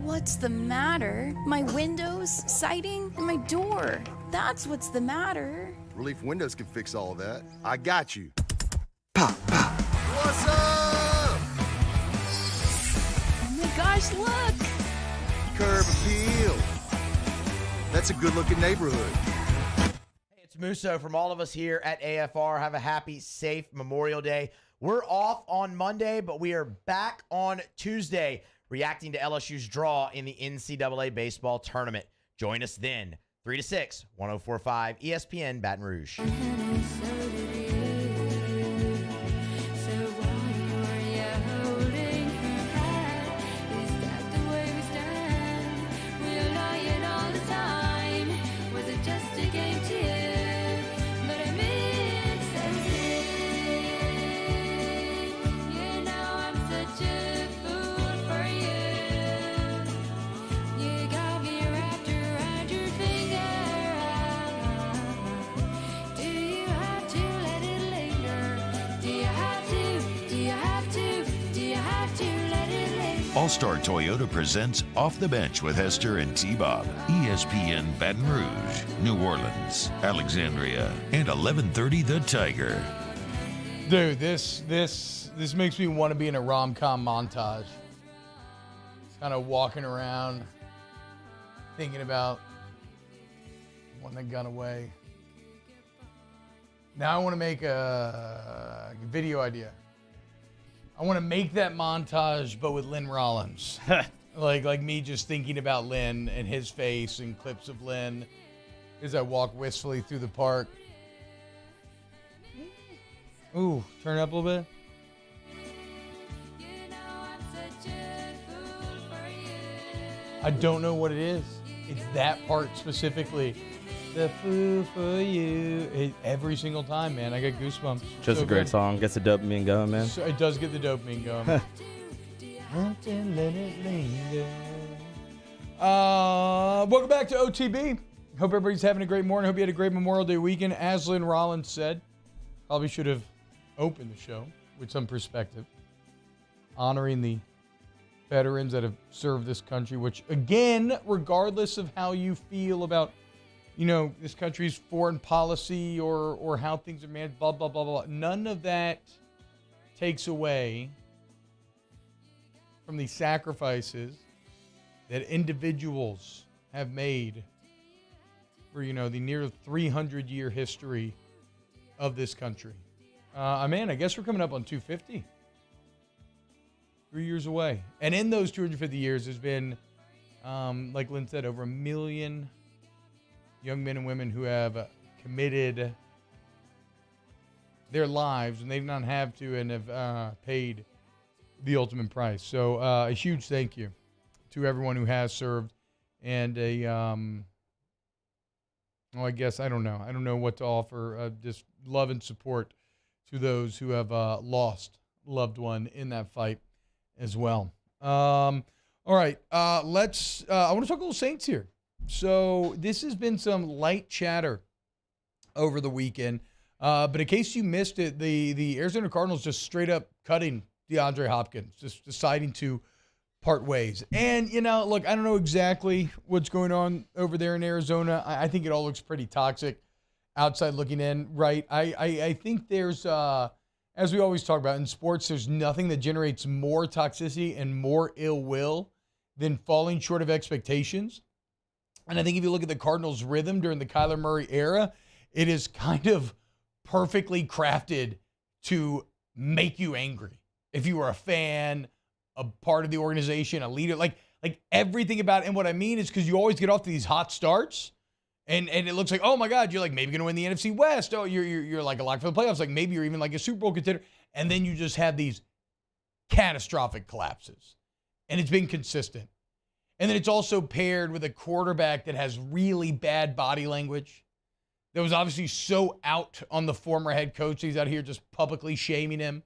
What's the matter? My windows, siding, and my door. That's what's the matter. Relief Windows can fix all of that. I got you. Pop, pop. What's up? Oh my gosh, look! Curb appeal. That's a good-looking neighborhood. Hey, it's Musso from all of us here at AFR. Have a happy, safe Memorial Day. We're off on Monday, but we are back on Tuesday reacting to LSU's draw in the NCAA baseball tournament. Join us then, 3 to 6, 104.5 ESPN Baton Rouge. All-Star Toyota presents Off the Bench with Hester and T-Bob. ESPN Baton Rouge, New Orleans, Alexandria, and 1130 The Tiger. Dude, this makes me want to be in a rom-com montage. Just kind of walking around, thinking about one that got away. Now I want to make a video idea. I want to make that montage, but with Lynn Rollins. like me just thinking about Lynn and his face and clips of Lynn as I walk wistfully through the park. Ooh, turn it up a little bit. I don't know what it is. It's that part specifically. The fool for you. Every single time, man. I get goosebumps. Just so a great good. song. Gets the dopamine going, man. So it does get the dopamine going. Welcome back to OTB. Hope everybody's having a great morning. Hope you had a great Memorial Day weekend. As Lynn Rollins said, probably should have opened the show with some perspective, honoring the veterans that have served this country, which, again, regardless of how you feel about this country's foreign policy or how things are managed, blah, blah, blah, blah. None of that takes away from the sacrifices that individuals have made for, the near 300-year history of this country. Man, I guess we're coming up on 250. 3 years away. And in those 250 years, there's been, like Lynn said, over 1 million young men and women who have committed their lives, and they've not have to and have paid the ultimate price. So a huge thank you to everyone who has served, and I guess I don't know what to offer. Just love and support to those who have lost a loved one in that fight as well. All right, I want to talk a little Saints here. So this has been some light chatter over the weekend. But in case you missed it, the Arizona Cardinals just straight up cutting DeAndre Hopkins, just deciding to part ways. And, look, I don't know exactly what's going on over there in Arizona. I think it all looks pretty toxic outside looking in, right? I think there's, as we always talk about in sports, there's nothing that generates more toxicity and more ill will than falling short of expectations. And I think if you look at the Cardinals' rhythm during the Kyler Murray era, it is kind of perfectly crafted to make you angry. If you were a fan, a part of the organization, a leader, like everything about it. And what I mean is because you always get off to these hot starts, And it looks like, oh my God, you're like maybe going to win the NFC West. Oh, you're like a lock for the playoffs. Like maybe you're even like a Super Bowl contender. And then you just have these catastrophic collapses. And it's been consistent. And then it's also paired with a quarterback that has really bad body language. That was obviously so out on the former head coach. He's out here just publicly shaming him.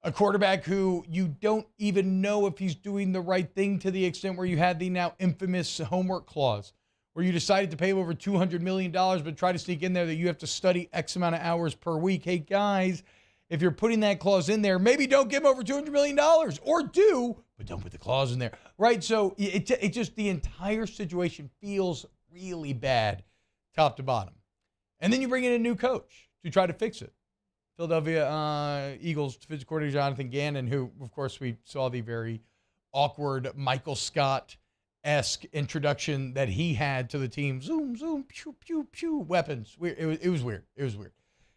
A quarterback who you don't even know if he's doing the right thing, to the extent where you had the now infamous homework clause, where you decided to pay him over $200 million, but try to sneak in there that you have to study X amount of hours per week. Hey, guys, if you're putting that clause in there, maybe don't give him over $200 million, or do, but don't put the clause in there, right? So it just, the entire situation feels really bad, top to bottom. And then you bring in a new coach to try to fix it. Philadelphia Eagles defensive coordinator Jonathan Gannon, who, of course, we saw the very awkward Michael Scott-esque introduction that he had to the team. Zoom, zoom, pew, pew, pew, weapons. It was weird. It was weird.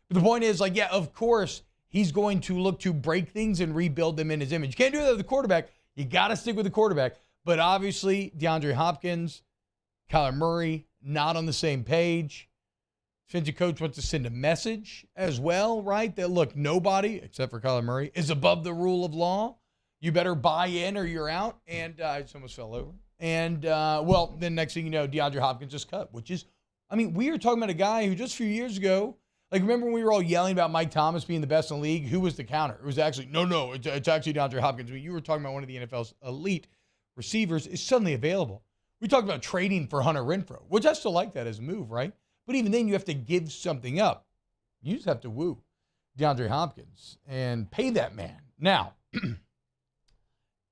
But the point is, like, yeah, of course, he's going to look to break things and rebuild them in his image. You can't do that with the quarterback. You got to stick with the quarterback. But obviously, DeAndre Hopkins, Kyler Murray, not on the same page. Defensive coach wants to send a message as well, right? That, look, nobody, except for Kyler Murray, is above the rule of law. You better buy in or you're out. And I just almost fell over. And, well, then next thing you know, DeAndre Hopkins just cut, which is, I mean, we were talking about a guy who just a few years ago, like, remember when we were all yelling about Mike Thomas being the best in the league? Who was the counter? It was actually, no, it's actually DeAndre Hopkins. I mean, you were talking about one of the NFL's elite receivers is suddenly available. We talked about trading for Hunter Renfrow, which I still like that as a move, right? But even then, you have to give something up. You just have to woo DeAndre Hopkins and pay that man. Now,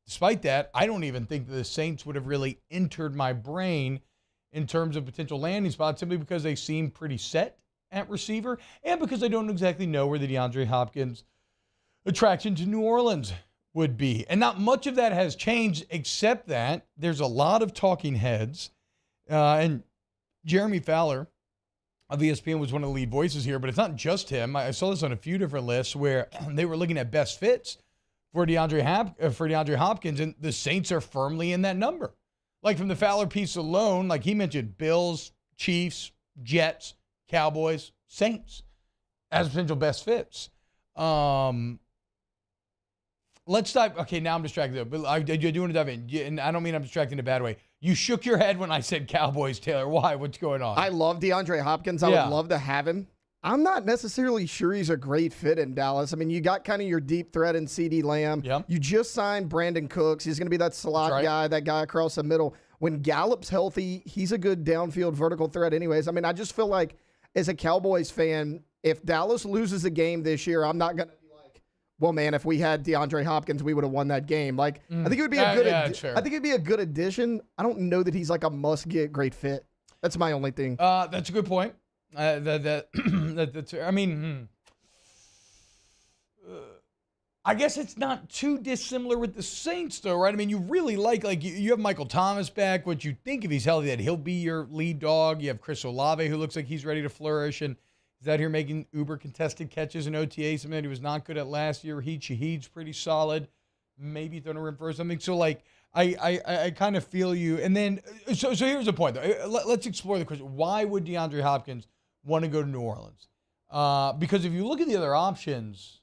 despite that, I don't even think that the Saints would have really entered my brain in terms of potential landing spots, simply because they seem pretty set at receiver and because I don't exactly know where the DeAndre Hopkins attraction to New Orleans would be. And not much of that has changed, except that there's a lot of talking heads. And Jeremy Fowler of ESPN was one of the lead voices here, but it's not just him. I saw this on a few different lists where they were looking at best fits for DeAndre Hopkins, and the Saints are firmly in that number. Like, from the Fowler piece alone, like he mentioned, Bills, Chiefs, Jets, Cowboys, Saints as potential best fits. Let's dive. Okay, now I'm distracted, but I do want to dive in, and I don't mean I'm distracted in a bad way. You shook your head when I said Cowboys, Taylor. Why? What's going on? I love DeAndre Hopkins. I would love to have him. I'm not necessarily sure he's a great fit in Dallas. I mean, you got kind of your deep threat in CeeDee Lamb. Yep. You just signed Brandon Cooks. He's going to be that slot guy, that guy across the middle. When Gallup's healthy, he's a good downfield vertical threat anyways. I mean, I just feel like as a Cowboys fan, if Dallas loses a game this year, I'm not going to be like, well, man, if we had DeAndre Hopkins, we would have won that game. Like, I think it would be a good I think it'd be a good addition. I don't know that he's like a must-get great fit. That's my only thing. That's a good point. I mean, I guess it's not too dissimilar with the Saints, though, right? I mean, you really like you have Michael Thomas back, which you think if he's healthy that he'll be your lead dog. You have Chris Olave, who looks like he's ready to flourish, and he's out here making uber contested catches in OTA, something that he was not good at last year. Shahid's pretty solid. Maybe throwing a rim for something. So, like, I kind of feel you. And then, so here's the point, though. Let's explore the question. Why would DeAndre Hopkins want to go to New Orleans? Because if you look at the other options,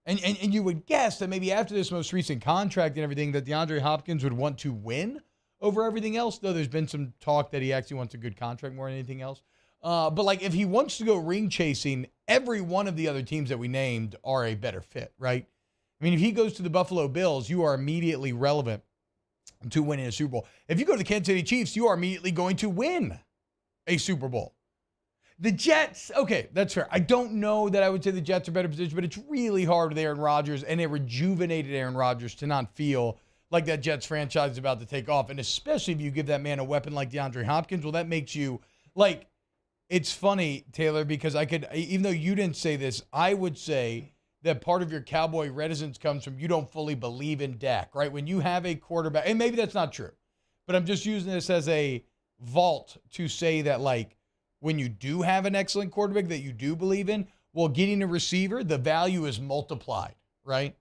and you would guess that maybe after this most recent contract and everything, that DeAndre Hopkins would want to win over everything else, though there's been some talk that he actually wants a good contract more than anything else. But, like, if he wants to go ring chasing, every one of the other teams that we named are a better fit, right? I mean, if he goes to the Buffalo Bills, you are immediately relevant to winning a Super Bowl. If you go to the Kansas City Chiefs, you are immediately going to win a Super Bowl. The Jets, okay, that's fair. I don't know that I would say the Jets are better positioned, but it's really hard with Aaron Rodgers and a rejuvenated Aaron Rodgers to not feel like that Jets franchise is about to take off. And especially if you give that man a weapon like DeAndre Hopkins, well, that makes you, like, it's funny, Taylor, because I could, even though you didn't say this, I would say that part of your Cowboy reticence comes from you don't fully believe in Dak, right? When you have a quarterback, and maybe that's not true, but I'm just using this as a vault to say that, like, when you do have an excellent quarterback that you do believe in, well, getting a receiver, the value is multiplied, right?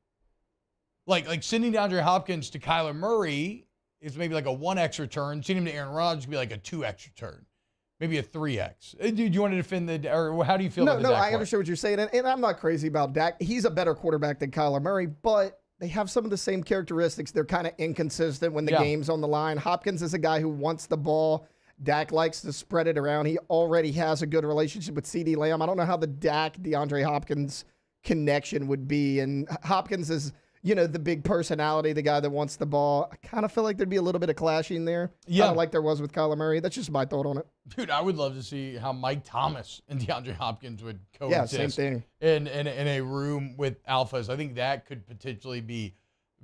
Like sending DeAndre Hopkins to Kyler Murray is maybe like a 1x return. Sending him to Aaron Rodgers would be like a 2x return. maybe a 3X. Do you want to defend or how do you feel about the Dak I part? understand what you're saying, and I'm not crazy about Dak. He's a better quarterback than Kyler Murray, but they have some of the same characteristics. They're kind of inconsistent when the game's on the line. Hopkins is a guy who wants the ball. Dak likes to spread it around. He already has a good relationship with CeeDee Lamb. I don't know how the DeAndre Hopkins connection would be, and Hopkins is the big personality, the guy that wants the ball. I kind of feel like there'd be a little bit of clashing there. Kind of like there was with Kyler Murray. That's just my thought on it. Dude, I would love to see how Mike Thomas and DeAndre Hopkins would coexist. Yeah, same thing. In a room with alphas. I think that could potentially be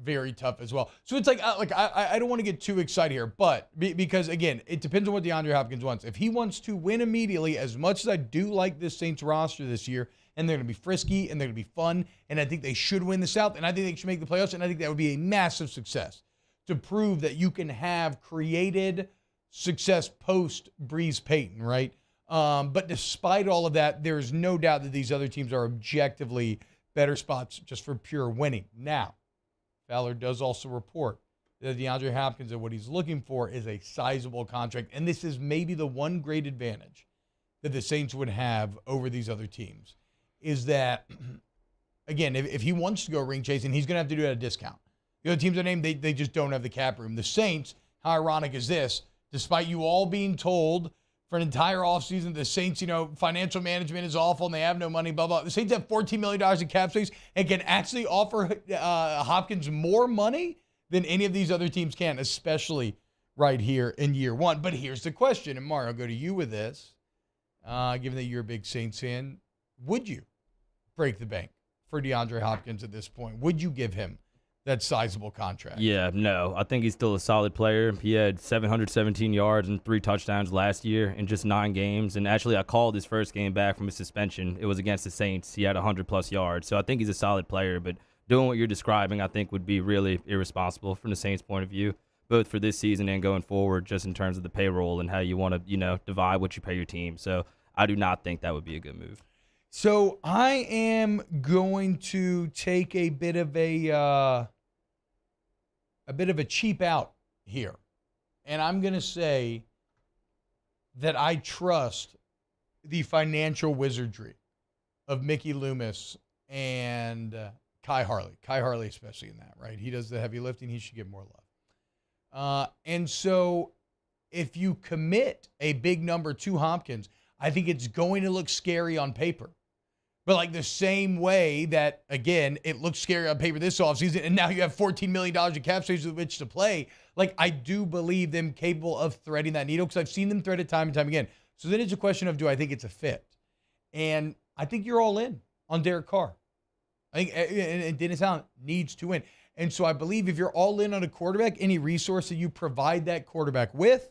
very tough as well. So it's I don't want to get too excited here, but because, again, it depends on what DeAndre Hopkins wants. If he wants to win immediately, as much as I do like this Saints roster this year, and they're going to be frisky, and they're going to be fun, and I think they should win the South, and I think they should make the playoffs, and I think that would be a massive success to prove that you can have created success post-Breeze Payton, right? But despite all of that, there is no doubt that these other teams are objectively better spots just for pure winning. Now, Fowler does also report that DeAndre Hopkins and what he's looking for is a sizable contract, and this is maybe the one great advantage that the Saints would have over these other teams. Is that, again, if he wants to go ring chasing, he's going to have to do it at a discount. The other teams are named, they just don't have the cap room. The Saints, how ironic is this? Despite you all being told for an entire offseason, the Saints, financial management is awful and they have no money, blah, blah. The Saints have $14 million in cap space and can actually offer Hopkins more money than any of these other teams can, especially right here in year one. But here's the question, and Mario, I'll go to you with this. Given that you're a big Saints fan, would you break the bank for DeAndre Hopkins at this point? Would you give him that sizable contract? Yeah, no. I think he's still a solid player. He had 717 yards and 3 touchdowns last year in just 9 games. And actually, I called his first game back from a suspension. It was against the Saints. He had 100-plus yards. So I think he's a solid player. But doing what you're describing, I think, would be really irresponsible from the Saints' point of view, both for this season and going forward, just in terms of the payroll and how you want to, divide what you pay your team. So I do not think that would be a good move. So I am going to take a bit of a cheap out here, and I'm going to say that I trust the financial wizardry of Mickey Loomis and Kai Harley. Kai Harley especially in that, right? He does the heavy lifting. He should get more love. And so if you commit a big number to Hopkins, I think it's going to look scary on paper. But like the same way that, again, it looks scary on paper this offseason, and now you have $14 million in cap space with which to play, like I do believe them capable of threading that needle because I've seen them thread it time and time again. So then it's a question of, do I think it's a fit? And I think you're all in on Derek Carr. I think and Dennis Allen needs to win. And so I believe if you're all in on a quarterback, any resource that you provide that quarterback with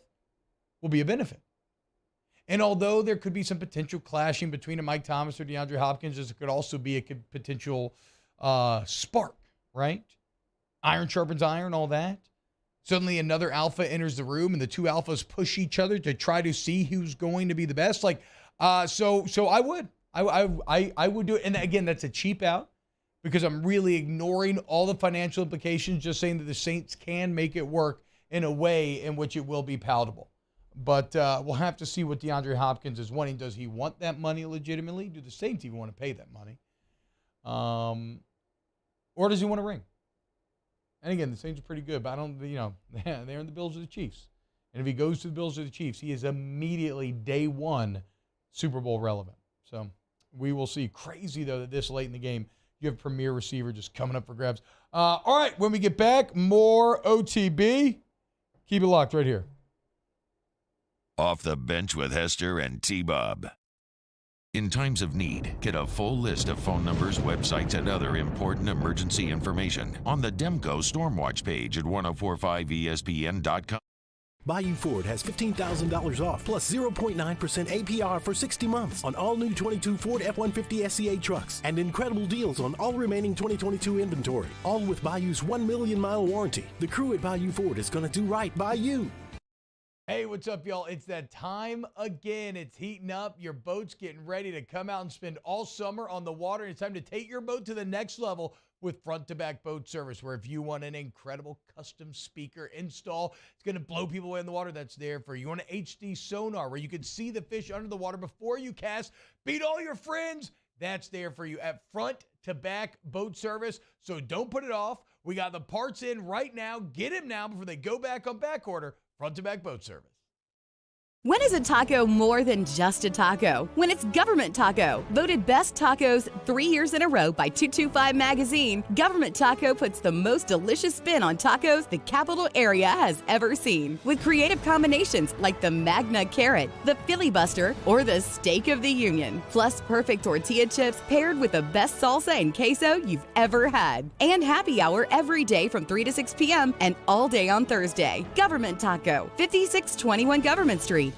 will be a benefit. And although there could be some potential clashing between a Mike Thomas or DeAndre Hopkins, there could also be a potential spark, right? Iron sharpens iron, all that. Suddenly another alpha enters the room and the two alphas push each other to try to see who's going to be the best. So I would. I would do it. And again, that's a cheap out because I'm really ignoring all the financial implications, just saying that the Saints can make it work in a way in which it will be palatable. But we'll have to see what DeAndre Hopkins is wanting. Does he want that money legitimately? Do the Saints even want to pay that money? Or does he want a ring? And again, the Saints are pretty good, but I don't, they're in the Bills or the Chiefs. And if he goes to the Bills or the Chiefs, he is immediately day one Super Bowl relevant. So we will see. Crazy, though, that this late in the game, you have premier receiver just coming up for grabs. All right, when we get back, more OTB. Keep it locked right here. Off the Bench with Hester and T-Bob. In times of need, get a full list of phone numbers, websites, and other important emergency information on the Demco Stormwatch page at 1045ESPN.com. Bayou Ford has $15,000 off plus 0.9% APR for 60 months on all new 22 Ford F-150 SCA trucks and incredible deals on all remaining 2022 inventory. All with Bayou's 1 million mile warranty. The crew at Bayou Ford is going to do right by you. Hey, what's up, y'all? It's that time again. It's heating up. Your boat's getting ready to come out and spend all summer on the water. It's time to take your boat to the next level with front-to-back boat service, where if you want an incredible custom speaker install, it's going to blow people away in the water, that's there for you. You want an HD sonar where you can see the fish under the water before you cast, beat all your friends, that's there for you at front-to-back boat service. So don't put it off. We got the parts in right now. Get them now before they go back on back order. Front-to-back boat service. When is a taco more than just a taco? When it's Government Taco. Voted best tacos 3 years in a row by 225 Magazine, Government Taco puts the most delicious spin on tacos the capital area has ever seen. With creative combinations like the Magna Carrot, the Filibuster, or the Steak of the Union. Plus perfect tortilla chips paired with the best salsa and queso you've ever had. And happy hour every day from 3 to 6 p.m. and all day on Thursday. Government Taco, 5621 Government Street.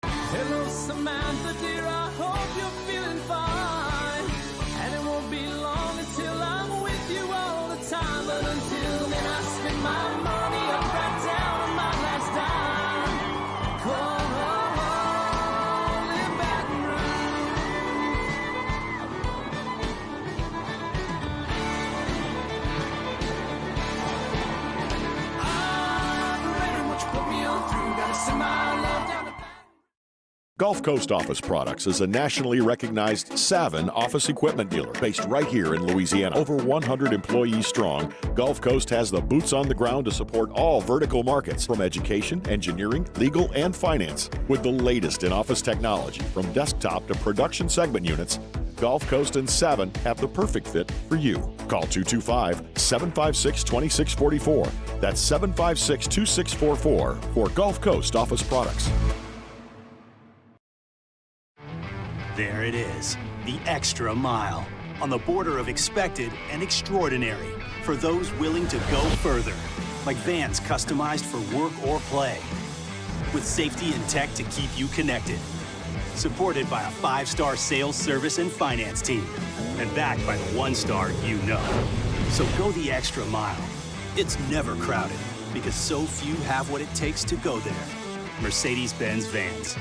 Hello, Samantha, dear, I hope you're feeling fine. And it won't be long until I'm with you all the time. But until then, I spend my money up right down on my last dime. Call in Baton Rouge. I'm ready, what you put me on through. Gotta send my love down the Gulf Coast Office Products is a nationally recognized Savin office equipment dealer based right here in Louisiana. Over 100 employees strong, Gulf Coast has the boots on the ground to support all vertical markets, from education, engineering, legal, and finance. With the latest in office technology, from desktop to production segment units, Gulf Coast and Savin have the perfect fit for you. Call 225-756-2644. That's 756-2644 for Gulf Coast Office Products. There it is, the extra mile, on the border of expected and extraordinary, for those willing to go further, like vans customized for work or play, with safety and tech to keep you connected, supported by a 5-star sales, service, and finance team, and backed by the 1-star you know. So go the extra mile. It's never crowded, because so few have what it takes to go there. Mercedes-Benz Vans.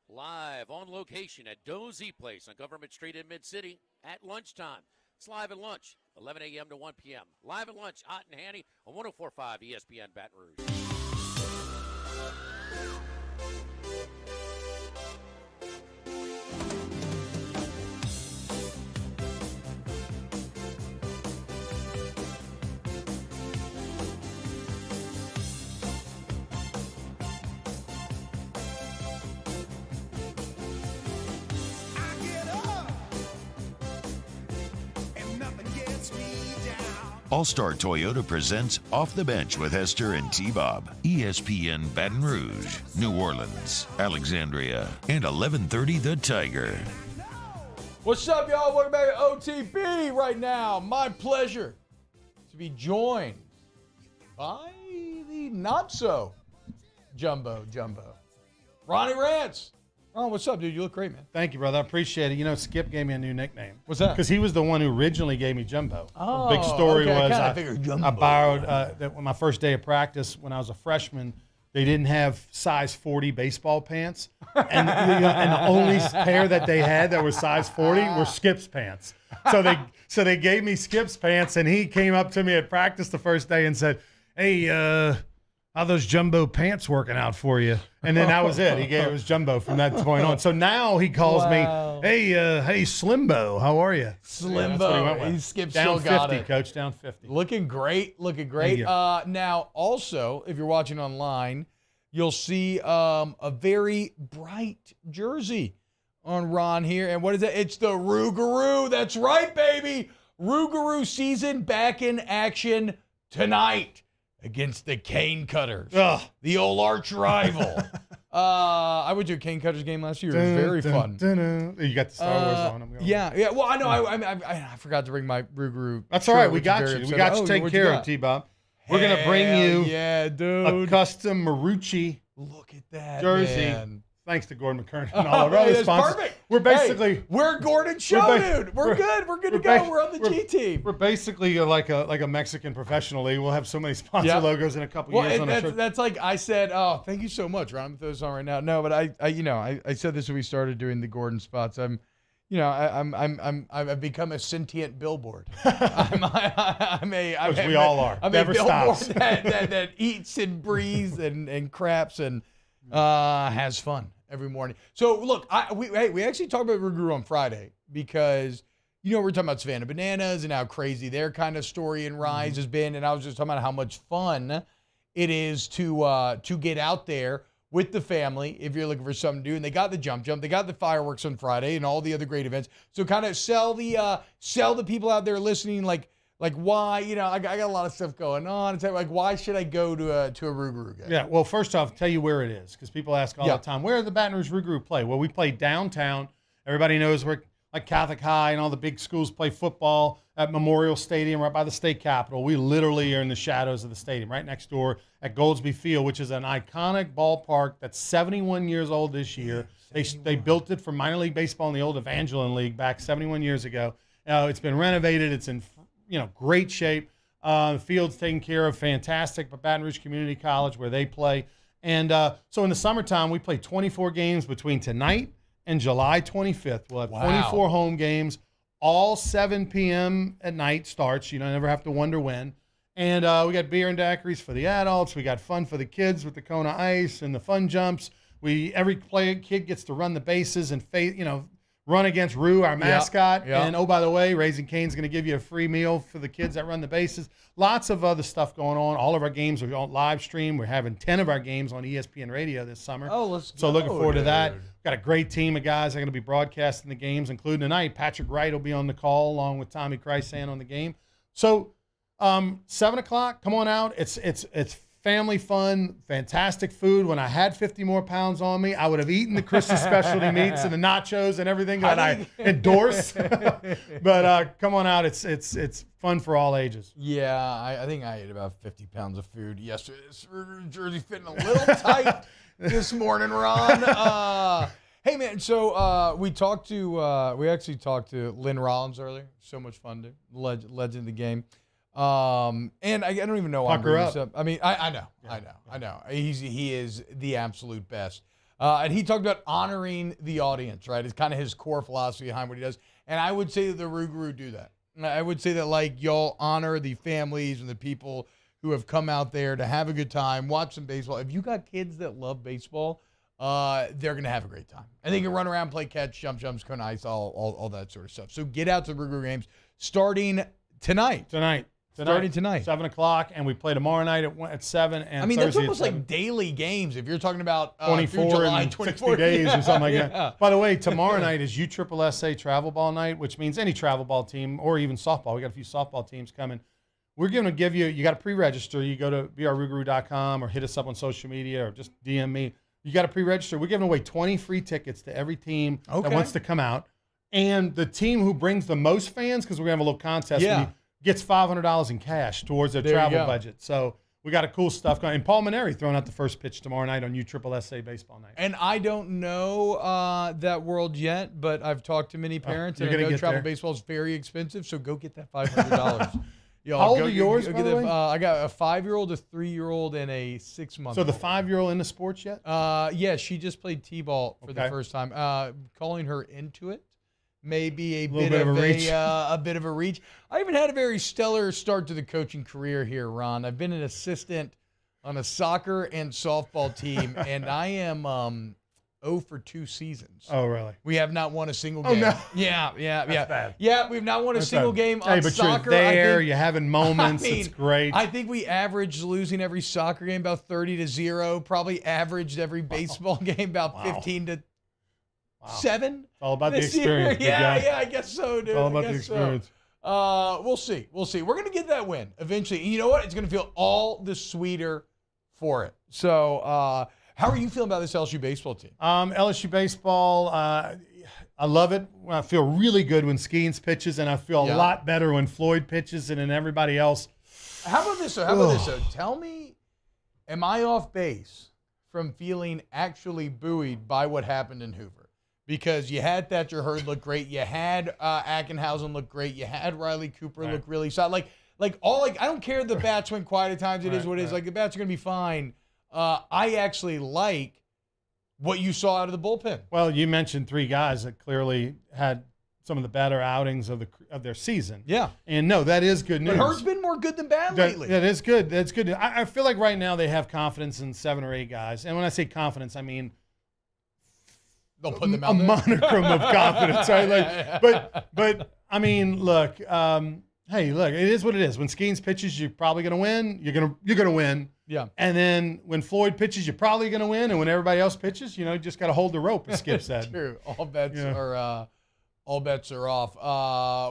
Live on location at Dozy Place on Government Street in Mid-City at lunchtime. It's live at lunch, 11 a.m. to 1 p.m. Live at lunch, hot and handy on 104.5 ESPN Baton Rouge. All-Star Toyota presents Off the Bench with Hester and T-Bob. ESPN Baton Rouge, New Orleans, Alexandria, and 1130 The Tiger. What's up, y'all? Welcome back to OTB right now. My pleasure to be joined by the not-so Jumbo. Ronnie Rantz. Oh, what's up, dude? You look great, man. Thank you, brother. I appreciate it. You know, Skip gave me a new nickname. What's that? Because he was the one who originally gave me Jumbo. Oh, the big story okay. was I figured Jumbo. I borrowed that when my first day of practice when I was a freshman. They didn't have size 40 baseball pants, and the only pair that they had that were size 40 were Skip's pants. So they gave me Skip's pants, and he came up to me at practice the first day and said, "Hey, how those Jumbo pants working out for you?" And then that was it. He gave it was Jumbo from that point on. So now he calls me, "Hey, Slimbo, how are you?" Slimbo. He Skip down still got 50, it. Coach, down 50. Looking great. Thank you. Now, also, if you're watching online, you'll see a very bright jersey on Ron here. And what is it? It's the Rougarou. That's right, baby. Rougarou season back in action tonight against the Cane Cutters, the old arch rival. I went to a Cane Cutters game last year. It was very fun. You got the Star Wars on. Yeah. Well, I know. I forgot to bring my Rougarou. That's all right. We got you. We got you taken care of, T-Bob. We're going to bring you a custom Marucci jersey. Man. Thanks to Gordon McKernan and all of our other sponsors. Perfect. We're basically we're Gordon Show, dude. We're good. We're good to go. We're on the G team. We're basically like a Mexican professional league. We'll have so many sponsor logos in a couple years on our shirt. That's like I said. Oh, thank you so much, Ron. I'm throwing this on right now. No, but I said this when we started doing the Gordon spots. I've become a sentient billboard. We all are. I'm Never a billboard stops. that eats and breathes and craps and has fun every morning. So look, we actually talked about Rougarou on Friday because we're talking about Savannah Bananas and how crazy their kind of story and rise has been, and I was just talking about how much fun it is to get out there with the family if you're looking for something to do. And they got the jump, they got the fireworks on Friday and all the other great events. So kind of sell the people out there listening like why, I got a lot of stuff going on. It's like, why should I go to a Rougarou game? Yeah, well, first off, tell you where it is because people ask all the time, where the Baton Rouge Rougarou play? Well, we play downtown. Everybody knows where like Catholic High and all the big schools play football at Memorial Stadium right by the state capitol. We literally are in the shadows of the stadium right next door at Goldsby Field, which is an iconic ballpark that's 71 years old this year. They built it for minor league baseball in the old Evangeline League back 71 years ago. It's been renovated. It's in great shape. The field's taken care of, fantastic. But Baton Rouge Community College, where they play. And so in the summertime, we play 24 games between tonight and July 25th. We'll have 24 home games, all 7 p.m. at night starts. You don't ever have to wonder when. And we got beer and daiquiris for the adults. We got fun for the kids with the Kona Ice and the fun jumps. Every kid gets to run the bases and run against Rue, our mascot. Yep. And, oh, by the way, Raising Cane's going to give you a free meal for the kids that run the bases. Lots of other stuff going on. All of our games are on live stream. We're having 10 of our games on ESPN Radio this summer. Oh, let's go. So looking forward to that. Got a great team of guys that are going to be broadcasting the games, including tonight. Patrick Wright will be on the call along with Tommy Chrysan on the game. So 7 o'clock, come on out. It's family fun, fantastic food. When I had 50 more pounds on me, I would have eaten the Christmas specialty meats and the nachos and everything that I endorse. But come on out. It's fun for all ages. Yeah, I think I ate about 50 pounds of food yesterday. This jersey's fitting a little tight this morning, Ron. Hey, man, so we actually talked to Lynn Rollins earlier. So much fun, dude. Legend of the game. And I don't even know why I'm bringing this up. I mean, I know. He is the absolute best. And he talked about honoring the audience, right? It's kind of his core philosophy behind what he does. And I would say that the Rougarou do that. I would say that, like, y'all honor the families and the people who have come out there to have a good time, watch some baseball. If you got kids that love baseball, they're going to have a great time. And they can run around, play catch, jumps, Kona Ice, all that sort of stuff. So get out to the Rougarou games starting tonight. Starting tonight. 7 o'clock, and we play tomorrow night at 7. And I mean, Thursday that's almost at 7. like daily games if you're talking about 24 July, and 24 60 days or something like Yeah. that. By the way, tomorrow night is USSSA travel ball night, which means any travel ball team or even softball. We got a few softball teams coming. We're going to give you got to pre-register. You go to brrougarou.com or hit us up on social media or just DM me. You got to pre-register. We're giving away 20 free tickets to every team that wants to come out. And the team who brings the most fans, because we're going to have a little contest, gets $500 in cash towards their travel budget. So we got a cool stuff going. And Paul Maneri throwing out the first pitch tomorrow night on USSSA Baseball Night. And I don't know that world yet, but I've talked to many parents, and I know travel baseball is very expensive, so go get that $500. How old are yours, by the way? I got a 5-year-old, a 3-year-old, and a 6-month-old. So the 5-year-old into sports yet? Yeah, she just played T-ball for the first time. Calling her into it may be a bit of a reach. I even had a very stellar start to the coaching career here, Ron. I've been an assistant on a soccer and softball team, and I am 0 for 2 seasons. Oh, really? We have not won a single game. Oh, no. Yeah. That's bad. Yeah, we've not won a single game on but soccer. You're there. You're having moments. It's great. I think we averaged losing every soccer game about 30-0. Probably averaged every baseball game about 15-7. It's all about the experience. Yeah, I guess so, dude. It's all about the experience. We'll see. We're going to get that win eventually. And you know what? It's going to feel all the sweeter for it. So, how are you feeling about this LSU baseball team? LSU baseball, I love it. I feel really good when Skeens pitches, and I feel a lot better when Floyd pitches and then everybody else. How about this, though? Tell me, am I off base from feeling actually buoyed by what happened in Hoover? Because you had Thatcher Hurd look great. You had Ackenhausen look great. You had Riley Cooper look really solid. I don't care the bats went quiet at times. It is what it is. Like, the bats are going to be fine. I actually like what you saw out of the bullpen. Well, you mentioned 3 guys that clearly had some of the better outings of their season. Yeah. And no, that is good news. But Hurd's been more good than bad lately. That is good. That's good. I feel like right now they have confidence in 7 or 8 guys. And when I say confidence, I mean they'll put them out a monochrome of confidence, right? But I mean, look, hey, look, it is what it is. When Skeens pitches, you're probably going to win. You're going to win. Yeah. And then when Floyd pitches, you're probably going to win. And when everybody else pitches, you just got to hold the rope, as Skip said. True. All bets are off.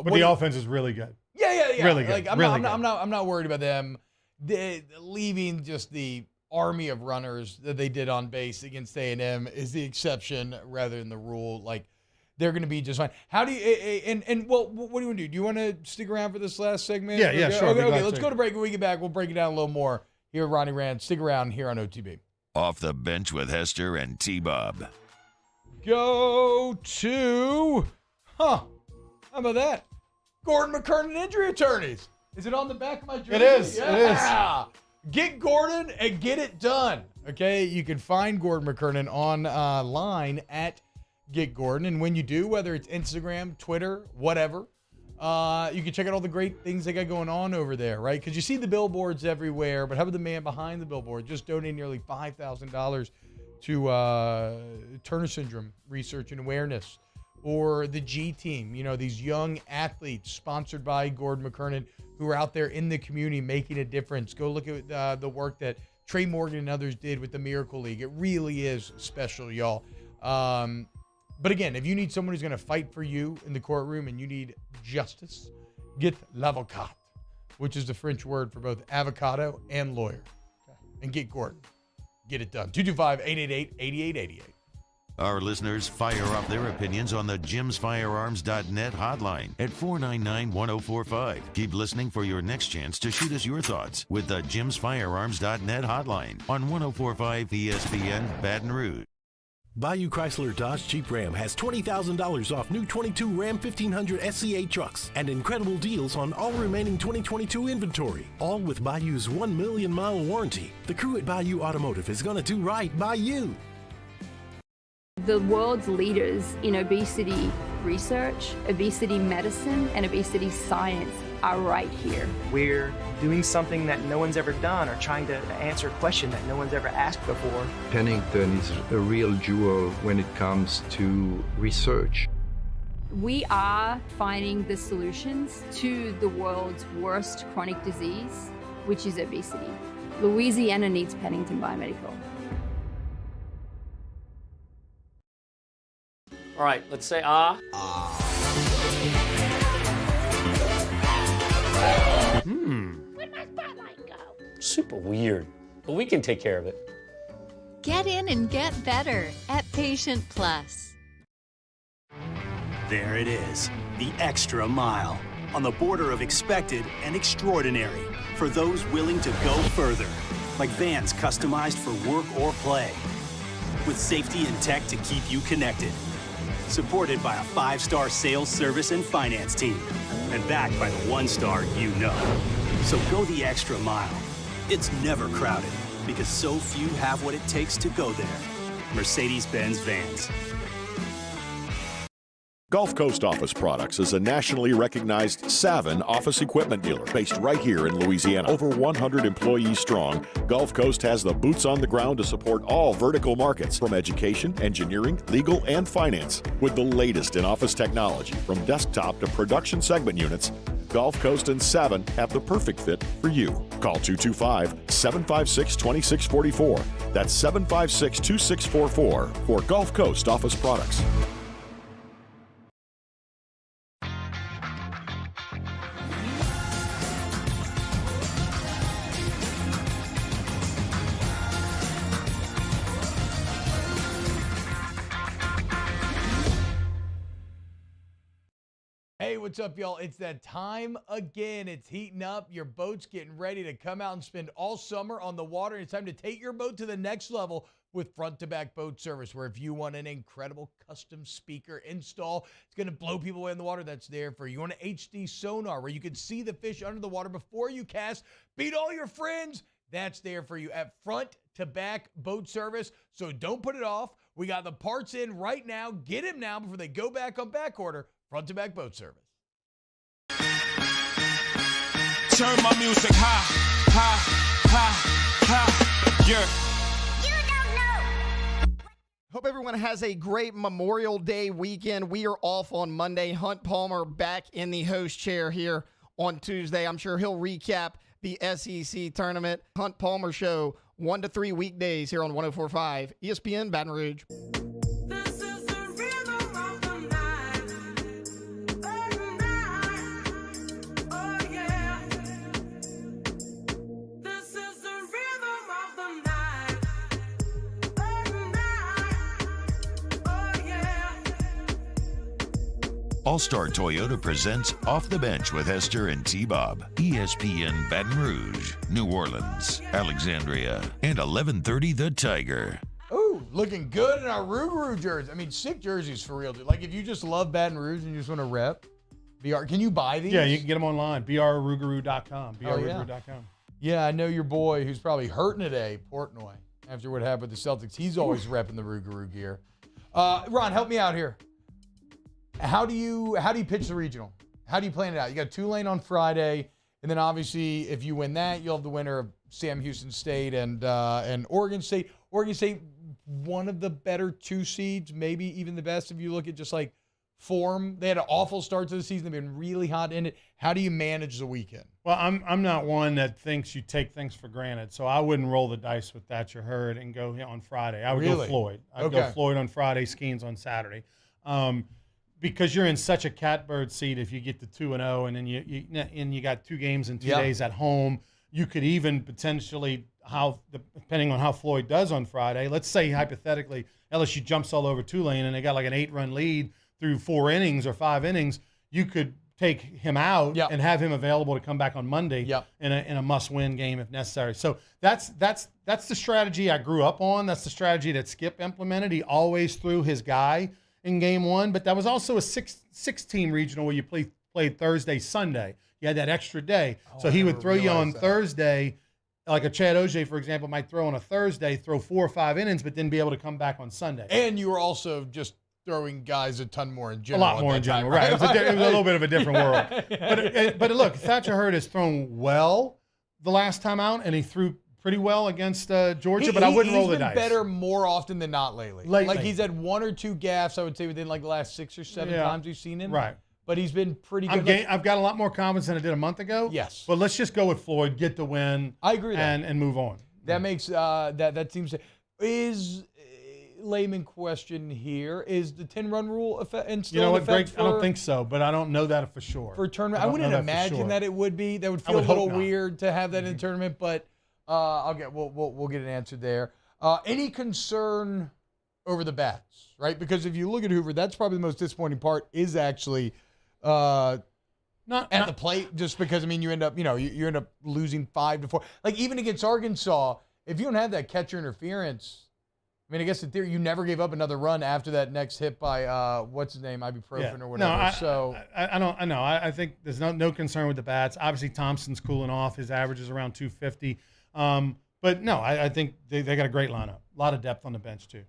But the offense is really good. Yeah. Really good. Like, I'm good. not worried about them leaving just the army of runners that they did on base against A&M is the exception rather than the rule. Like, they're going to be just fine. How do you what do you want to do? Do you want to stick around for this last segment? Yeah, sure. Okay, let's go to break. When we get back, we'll break it down a little more here. Ronnie Rantz, stick around here on OTB. Off the bench with Hester and T-Bob. Go to, how about that? Gordon McKernan Injury Attorneys. Is it on the back of my jersey? It is. Yeah. It is. Get Gordon and get it done. Okay, you can find Gordon McKernan online at Get Gordon, and when you do, whether it's Instagram, Twitter, whatever, you can check out all the great things they got going on over there, right? Because you see the billboards everywhere, but how about the man behind the billboard just donating nearly $5,000 to Turner Syndrome research and awareness, or the G Team, these young athletes sponsored by Gordon McKernan who are out there in the community making a difference. Go look at the work that Trey Morgan and others did with the Miracle League. It really is special, y'all. But again, if you need someone who's going to fight for you in the courtroom and you need justice, get l'avocat, which is the French word for both avocado and lawyer. And get Gordon. Get it done. 225-888-8888. Our listeners fire off their opinions on the jimsfirearms.net hotline at 499-1045. Keep listening for your next chance to shoot us your thoughts with the jimsfirearms.net hotline on 1045 ESPN Baton Rouge. Bayou Chrysler Dodge Jeep Ram has $20,000 off new 22 Ram 1500 SCA trucks and incredible deals on all remaining 2022 inventory, all with Bayou's 1 million mile warranty. The crew at Bayou Automotive is going to do right by you. The world's leaders in obesity research, obesity medicine, and obesity science are right here. We're doing something that no one's ever done, or trying to answer a question that no one's ever asked before. Pennington is a real jewel when it comes to research. We are finding the solutions to the world's worst chronic disease, which is obesity. Louisiana needs Pennington Biomedical. All right, let's say ah. Where'd my spotlight go? Super weird, but we can take care of it. Get in and get better at Patient Plus. There it is, the extra mile. on the border of expected and extraordinary for those willing to go further, like vans customized for work or play, with safety and tech to keep you connected. Supported by a 5-star sales, service, and finance team, and backed by the 1-star you know. So go the extra mile. It's never crowded, because so few have what it takes to go there. Mercedes-Benz Vans. Gulf Coast Office Products is a nationally recognized Savin office equipment dealer based right here in Louisiana. Over 100 employees strong, Gulf Coast has the boots on the ground to support all vertical markets from education, engineering, legal, and finance. With the latest in office technology from desktop to production segment units, Gulf Coast and Savin have the perfect fit for you. Call 225-756-2644. That's 756-2644 for Gulf Coast Office Products. Hey, what's up, y'all? It's that time again. It's heating up. Your boat's getting ready to come out and spend all summer on the water. It's time to take your boat to the next level with front-to-back boat service, where if you want an incredible custom speaker install, it's going to blow people away in the water, that's there for you. You want an HD sonar where you can see the fish under the water before you cast, beat all your friends, that's there for you at front-to-back boat service. So don't put it off. We got the parts in right now. Get them now before they go back on back order. Front-to-back boat service. Turn my music high, high, high, high, yeah. Hope everyone has a great Memorial Day weekend. We are off on Monday. Hunt Palmer back in the host chair here on Tuesday. I'm sure he'll recap the SEC tournament. Hunt Palmer Show, 1 to 3 weekdays here on 104.5 ESPN Baton Rouge. All-Star Toyota presents Off the Bench with Hester and T-Bob. ESPN Baton Rouge, New Orleans, Alexandria, and 1130 The Tiger. Ooh, looking good in our Rougarou jersey. I mean, sick jerseys for real, dude. Like, if you just love Baton Rouge and you just want to rep, can you buy these? Yeah, you can get them online. brrougarou.com. brrougarou.com. Yeah, I know your boy who's probably hurting today, Portnoy, after what happened with the Celtics. He's always repping the Rougarou gear. Ron, help me out here. How do you pitch the regional? How do you plan it out? You got Tulane on Friday, and then obviously if you win that, you'll have the winner of Sam Houston State and Oregon State. Oregon State, one of the better 2 seeds, maybe even the best if you look at just like form. They had an awful start to the season. They've been really hot in it. How do you manage the weekend? Well, I'm not one that thinks you take things for granted, so I wouldn't roll the dice with Thatcher Hurd and go on Friday. I would go Floyd. I'd go Floyd on Friday, Skeens on Saturday. Because you're in such a catbird seat if you get to 2-0 and then you got 2 games in 2 days at home. You could even potentially, depending on how Floyd does on Friday, let's say hypothetically LSU jumps all over Tulane and they got like an 8-run lead through 4 innings or 5 innings, you could take him out and have him available to come back on Monday in a must-win game if necessary. So that's the strategy I grew up on. That's the strategy that Skip implemented. He always threw his guy in game 1, but that was also a 6-team regional where you played Thursday, Sunday. You had that extra day. So he would throw you on Thursday, like a Chad Ogier, for example, might throw on a Thursday, throw 4 or 5 innings, but then be able to come back on Sunday. And you were also just throwing guys a ton more in general. A lot more in general, right. It was a little bit of a different world. But look, Thatcher Hurd has thrown well the last time out, and he threw pretty well against Georgia, but I wouldn't roll the dice. He's been better more often than not lately. Like he's had 1 or 2 gaffes, I would say, within like the last 6 or 7 times we've seen him. Right. But he's been pretty good. I've got a lot more confidence than I did a month ago. Yes. But let's just go with Floyd, get the win. I agree with that. And move on. That makes that seems to is layman question here. Is the 10-run rule effect? You know what, Greg? I don't think so, but I don't know that for sure. For a tournament, I wouldn't imagine that it would be. That would feel a little weird to have that in the tournament, but we'll get an answer there. Any concern over the bats, right? Because if you look at Hoover, that's probably the most disappointing part is actually at the plate, just because, you end up, you end up losing 5-4. Like, even against Arkansas, if you don't have that catcher interference, I guess in theory, you never gave up another run after that next hit by, what's his name, ibuprofen or whatever. I think there's no concern with the bats. Obviously, Thompson's cooling off. His average is around 250. But no, I think they got a great lineup. A lot of depth on the bench, too.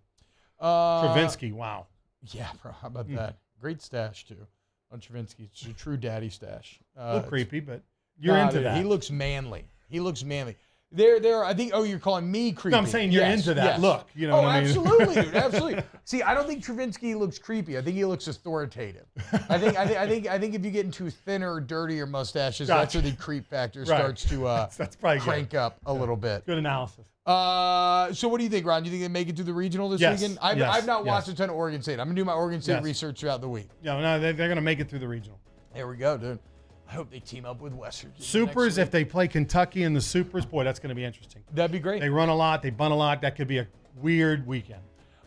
Travinsky, wow. Yeah, bro, how about that? Great stash, too, on Travinsky. It's a true daddy stash. A little creepy, but you're into that. He looks manly. There. I think. Oh, you're calling me creepy. No, I'm saying you're into that look. You know what I mean? Absolutely, dude. Absolutely. See, I don't think Travinsky looks creepy. I think he looks authoritative. I think if you get into thinner, dirtier mustaches, that's where the creep factor starts to that's probably crank up a little bit. Good analysis. So what do you think, Ron? Do you think they make it to the regional this weekend? I've not watched a ton of Oregon State. I'm gonna do my Oregon State research throughout the week. No, they're gonna make it through the regional. There we go, dude. I hope they team up with Western. Supers, if they play Kentucky in the Supers, boy, that's going to be interesting. That'd be great. They run a lot. They bunt a lot. That could be a weird weekend.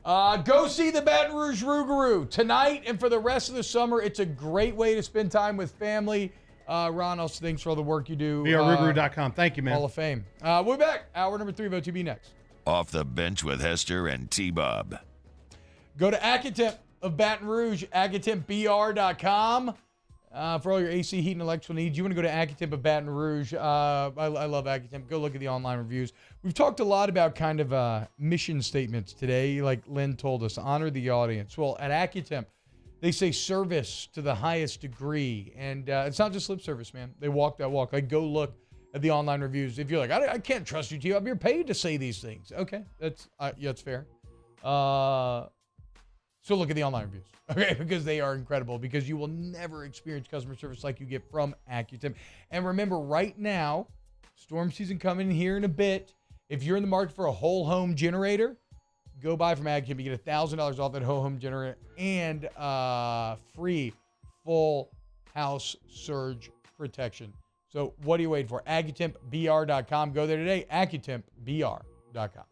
Go see the Baton Rouge Rougarou tonight and for the rest of the summer. It's a great way to spend time with family. Ron, also thanks for all the work you do. VRRougarou.com. Thank you, man. Hall of Fame. We'll be back. Hour number 3 of OTB next. Off the Bench with Hester and T-Bob. Go to Accutemp of Baton Rouge, AccutempBR.com. For all your AC, heat, and electrical needs, you want to go to Accutemp of Baton Rouge. I love Accutemp. Go look at the online reviews. We've talked a lot about kind of mission statements today, like Lynn told us, honor the audience. Well, at Accutemp, they say service to the highest degree. And it's not just lip service, man. They walk that walk. Like, go look at the online reviews. If you're like, I can't trust you, T. You're paid to say these things. Okay, that's fair. So look at the online reviews, okay? Because they are incredible, because you will never experience customer service like you get from Accutemp. And remember, right now, storm season coming here in a bit. If you're in the market for a whole home generator, go buy from Accutemp. You get $1,000 off that whole home generator and free full house surge protection. So what are you waiting for? AccutempBR.com. Go there today, AccutempBR.com.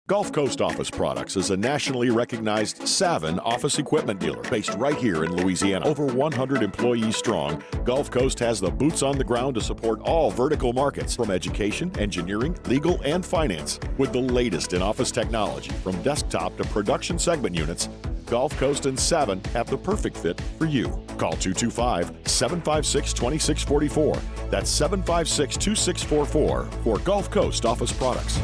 Gulf Coast Office Products is a nationally recognized Savin office equipment dealer based right here in Louisiana. Over 100 employees strong, Gulf Coast has the boots on the ground to support all vertical markets, from education, engineering, legal, and finance. With the latest in office technology, from desktop to production segment units, Gulf Coast and Savin have the perfect fit for you. Call 225-756-2644. That's 756-2644 for Gulf Coast Office Products.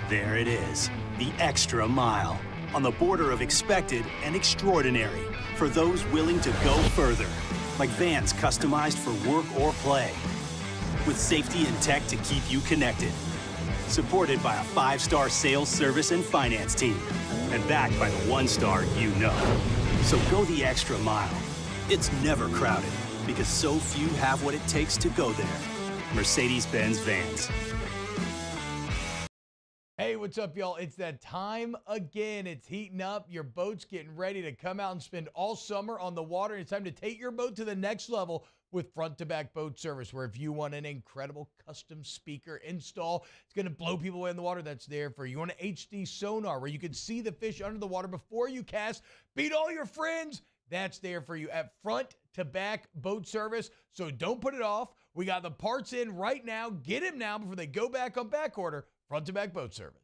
There it is, the extra mile, on the border of expected and extraordinary, for those willing to go further, like vans customized for work or play, with safety and tech to keep you connected, supported by a 5-star sales, service, and finance team, and backed by the 1-star you know. So go the extra mile. It's never crowded, because so few have what it takes to go there. Mercedes-Benz Vans. Hey, what's up, y'all? It's that time again. It's heating up. Your boat's getting ready to come out and spend all summer on the water. It's time to take your boat to the next level with front-to-back boat service, where if you want an incredible custom speaker install, it's going to blow people away in the water, that's there for you. You want an HD sonar where you can see the fish under the water before you cast, beat all your friends, that's there for you at front-to-back boat service. So don't put it off. We got the parts in right now. Get them now before they go back on back order. Front-to-back boat service.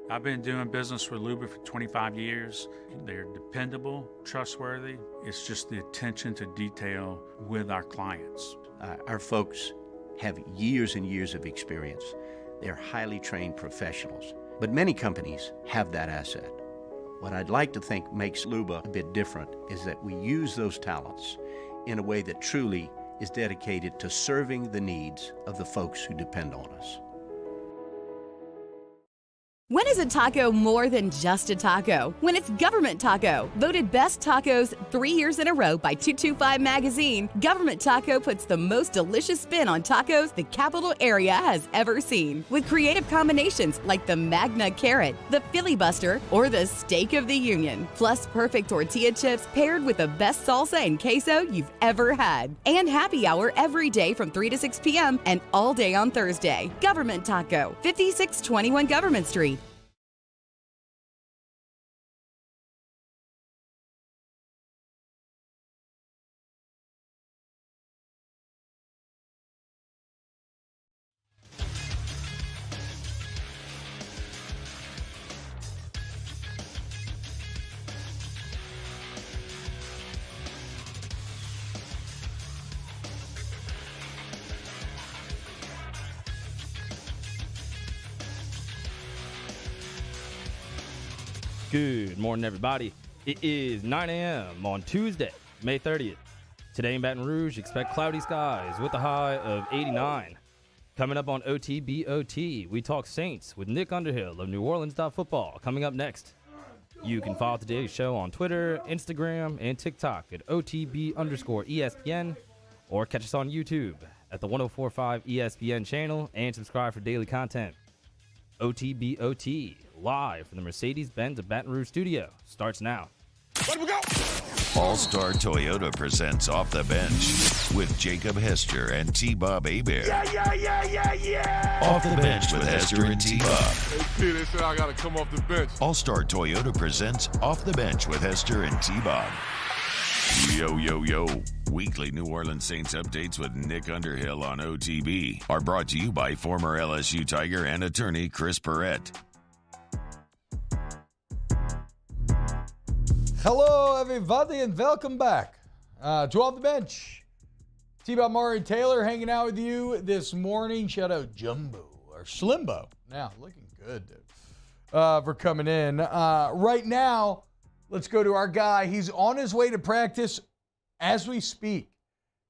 I've been doing business with Luba for 25 years. They're dependable, trustworthy. It's just the attention to detail with our clients. Our folks have years and years of experience. They're highly trained professionals, but many companies have that asset. What I'd like to think makes Luba a bit different is that we use those talents in a way that truly is dedicated to serving the needs of the folks who depend on us. When is a taco more than just a taco? When it's Government Taco. Voted best tacos 3 years in a row by 225 Magazine, Government Taco puts the most delicious spin on tacos the capital area has ever seen. With creative combinations like the Magna Carrot, the Filibuster, or the Steak of the Union. Plus perfect tortilla chips paired with the best salsa and queso you've ever had. And happy hour every day from 3 to 6 p.m. and all day on Thursday. Government Taco, 5621 Government Street. Good morning, everybody. It is 9 a.m. on Tuesday, May 30th. Today in Baton Rouge, expect cloudy skies with a high of 89. Coming up on OTBOT, we talk Saints with Nick Underhill of New Orleans.football. Coming up next, you can follow today's show on Twitter, Instagram, and TikTok at OTB_ESPN, or catch us on YouTube at the 1045 ESPN channel and subscribe for daily content. OTBOT, live from the Mercedes-Benz of Baton Rouge studio, starts now. Let we go! All-Star Toyota presents Off the Bench with Jacob Hester and T-Bob Hebert. Yeah. Off the Bench with Hester and T-Bob. Hey, P, they said I got to come off the bench. All-Star Toyota presents Off the Bench with Hester and T-Bob. Yo. Weekly New Orleans Saints updates with Nick Underhill on OTB are brought to you by former LSU Tiger and attorney Chris Perrette. Hello, everybody, and welcome back to Off the Bench. T-Bob Murray Taylor hanging out with you this morning. Shout out Jumbo or Slimbo. Now, looking good, dude, for coming in. Right now, let's go to our guy. He's on his way to practice as we speak,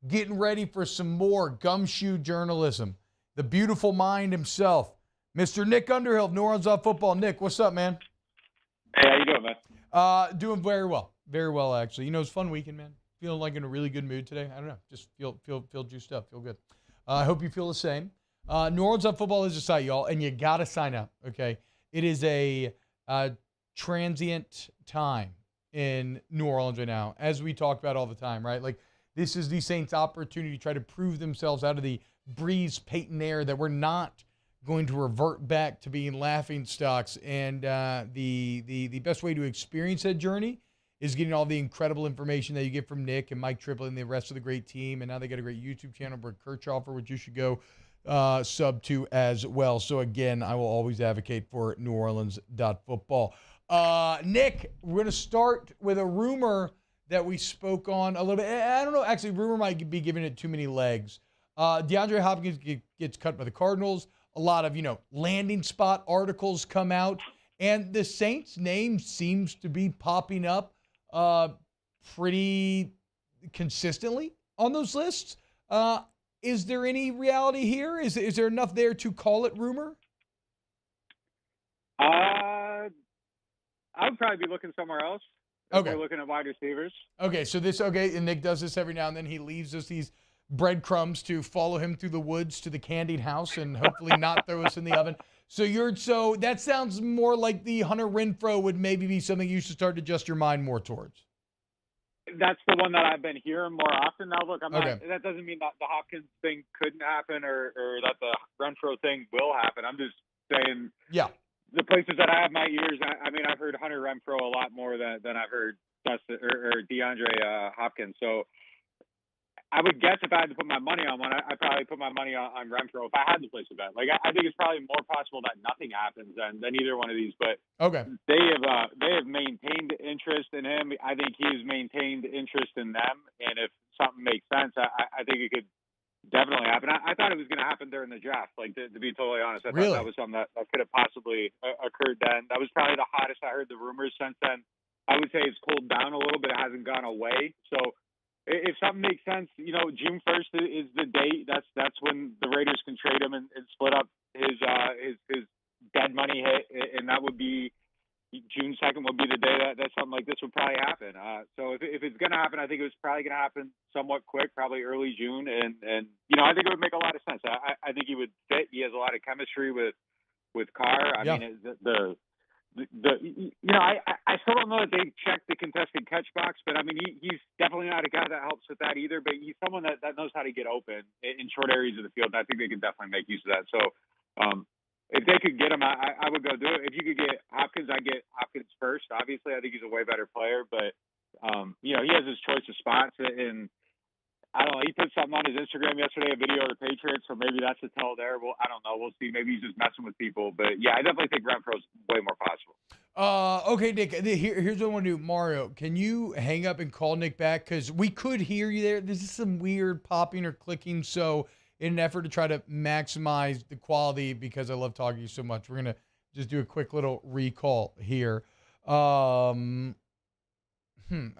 getting ready for some more gumshoe journalism. The beautiful mind himself, Mr. Nick Underhill of New Orleans.football. Nick, what's up, man? Hey, how you doing, man? Doing very well. Very well, actually. You know, it's a fun weekend, man. Feeling like in a really good mood today. I don't know. Just feel juiced up. Feel good. I hope you feel the same. New Orleans.football is a site, y'all, and you got to sign up, okay? It is a transient time in New Orleans right now, as we talk about all the time, right? Like, this is the Saints' opportunity to try to prove themselves out of the Breeze Payton era that we're not going to revert back to being laughing stocks. And the best way to experience that journey is getting all the incredible information that you get from Nick and Mike Triplett and the rest of the great team. And now they got a great YouTube channel, Brett Kirchhofer, which you should go sub to as well. So, again, I will always advocate for New Orleans.football. Nick, we're going to start with a rumor that we spoke on a little bit. I don't know. Actually, rumor might be giving it too many legs. DeAndre Hopkins gets cut by the Cardinals. A lot of, landing spot articles come out. And the Saints' name seems to be popping up pretty consistently on those lists. Is there any reality here? Is there enough there to call it rumor? I would probably be looking somewhere else. Okay. We're looking at wide receivers. Okay, and Nick does this every now and then. He leaves us these breadcrumbs to follow him through the woods to the candied house and hopefully not throw us in the oven. So that sounds more like the Hunter Renfrow would maybe be something you should start to adjust your mind more towards. That's the one that I've been hearing more often. Now, look, that doesn't mean that the Hopkins thing couldn't happen or that the Renfrow thing will happen. I'm just saying, the places that I have my ears, I've heard Hunter Renfrow a lot more than I've heard Dustin or DeAndre Hopkins. So I would guess if I had to put my money on one, I'd probably put my money on Renfrow if I had to place a bet. Like, I think it's probably more possible that nothing happens than either one of these. But they have maintained interest in him. I think he's maintained interest in them. And if something makes sense, I think it could definitely happen. I thought it was going to happen during the draft. Like, to be totally honest, I thought that was something that could have possibly occurred then. That was probably the hottest I heard the rumors. Since then, I would say it's cooled down a little bit. It hasn't gone away. So if something makes sense, June 1st is the date. That's when the Raiders can trade him and split up his dead money hit, and that would be June 2nd would be the day that something like this would probably happen. So if it's going to happen, I think it was probably going to happen somewhat quick, probably early June. And I think it would make a lot of sense. I think he would fit. He has a lot of chemistry with Carr. I mean, I still don't know that they checked the contested catch box, but I mean, he's definitely not a guy that helps with that either, but he's someone that knows how to get open in short areas of the field. And I think they can definitely make use of that. So, if they could get him, I would go do it. If you could get Hopkins, I'd get Hopkins first. Obviously, I think he's a way better player, but he has his choice of spots, and I don't know. He put something on his Instagram yesterday, a video of the Patriots, so maybe that's a tell there. Well, I don't know. We'll see. Maybe he's just messing with people, but yeah, I definitely think Renfro's way more possible. Okay, Nick, here's what I want to do. Mario, can you hang up and call Nick back? Because we could hear you there. This is some weird popping or clicking, so in an effort to try to maximize the quality, because I love talking to you so much, we're going to just do a quick little recall here.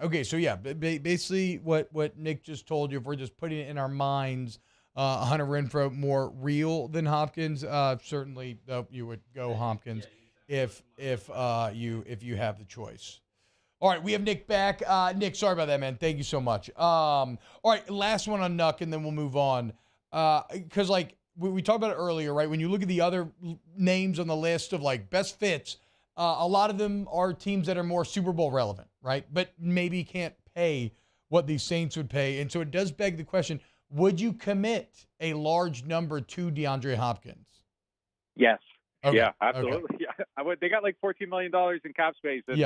Okay, so yeah, basically what Nick just told you, if we're just putting it in our minds, Hunter Renfrow more real than Hopkins, certainly you would go Hopkins if you have the choice. All right, we have Nick back. Nick, sorry about that, man. Thank you so much. All right, last one on Nuck, and then we'll move on. Because like we talked about it earlier, right? When you look at the other names on the list of like best fits, a lot of them are teams that are more Super Bowl relevant, right? But maybe can't pay what these Saints would pay. And so it does beg the question, would you commit a large number to DeAndre Hopkins? Yes. Okay. Yeah, absolutely. Okay. Yeah, I would. They got like $14 million in cap space. And,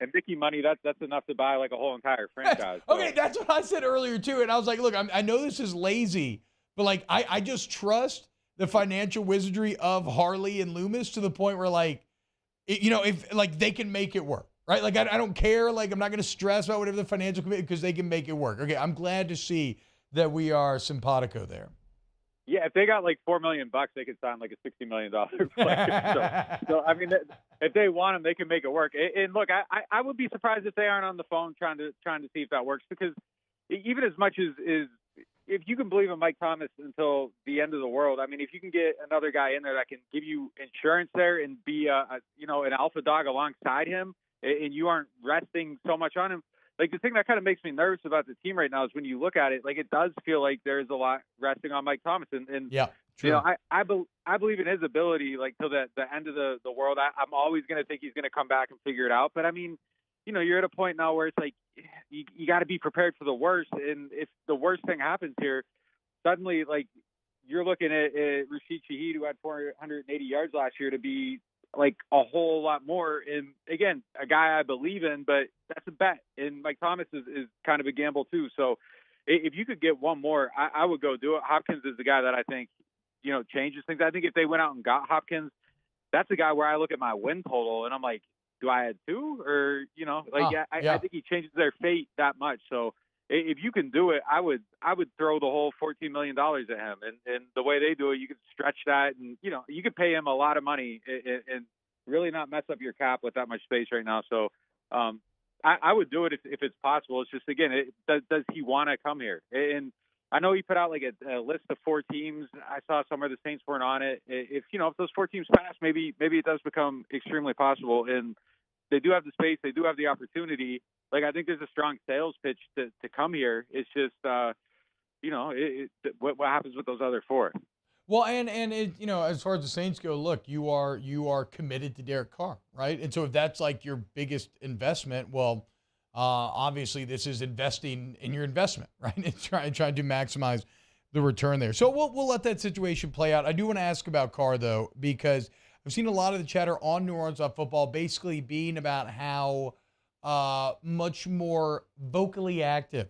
and Mickey money, that's enough to buy like a whole entire franchise. Okay, that's what I said earlier too. And I was like, look, I know this is lazy, but like I just trust the financial wizardry of Harley and Loomis to the point where like, if like they can make it work, right? Like I don't care. Like I'm not going to stress about whatever the financial committee, because they can make it work. Okay, I'm glad to see that we are simpatico there. Yeah, if they got like $4 million, they could sign like a $60 million player. So I mean, if they want him, they can make it work. And look, I would be surprised if they aren't on the phone trying to see if that works, because even as much as if you can believe in Mike Thomas until the end of the world, I mean, if you can get another guy in there that can give you insurance there and be an alpha dog alongside him, and you aren't resting so much on him. Like the thing that kind of makes me nervous about the team right now is when you look at it, like it does feel like there's a lot resting on Mike Thomas, and yeah, true. I believe in his ability, like till the end of the world. I'm always going to think he's going to come back and figure it out. But I mean, you're at a point now where it's like you got to be prepared for the worst, and if the worst thing happens here, suddenly like you're looking at Rashid Shaheed, who had 480 yards last year, to be like a whole lot more. And again, a guy I believe in, but that's a bet. And Mike Thomas is kind of a gamble too. So if you could get one more, I would go do it. Hopkins is the guy that I think, changes things. I think if they went out and got Hopkins, that's the guy where I look at my win total and I'm like, do I add two? Or, I think he changes their fate that much. So if you can do it, I would throw the whole $14 million at him. And the way they do it, you could stretch that, and you could pay him a lot of money and really not mess up your cap with that much space right now. So I would do it if it's possible. It's just, again, does he want to come here? And I know he put out like a list of 4 teams. I saw somewhere the Saints weren't on it. If those 4 teams pass, maybe it does become extremely possible. And they do have the space. They do have the opportunity. Like, I think there's a strong sales pitch to come here. It's just, what happens with those other 4? Well, and it, as far as the Saints go, look, you are committed to Derek Carr, right? And so if that's like your biggest investment, well, obviously this is investing in your investment, right? And trying to maximize the return there. So we'll let that situation play out. I do want to ask about Carr though, because I've seen a lot of the chatter on New Orleans football basically being about how much more vocally active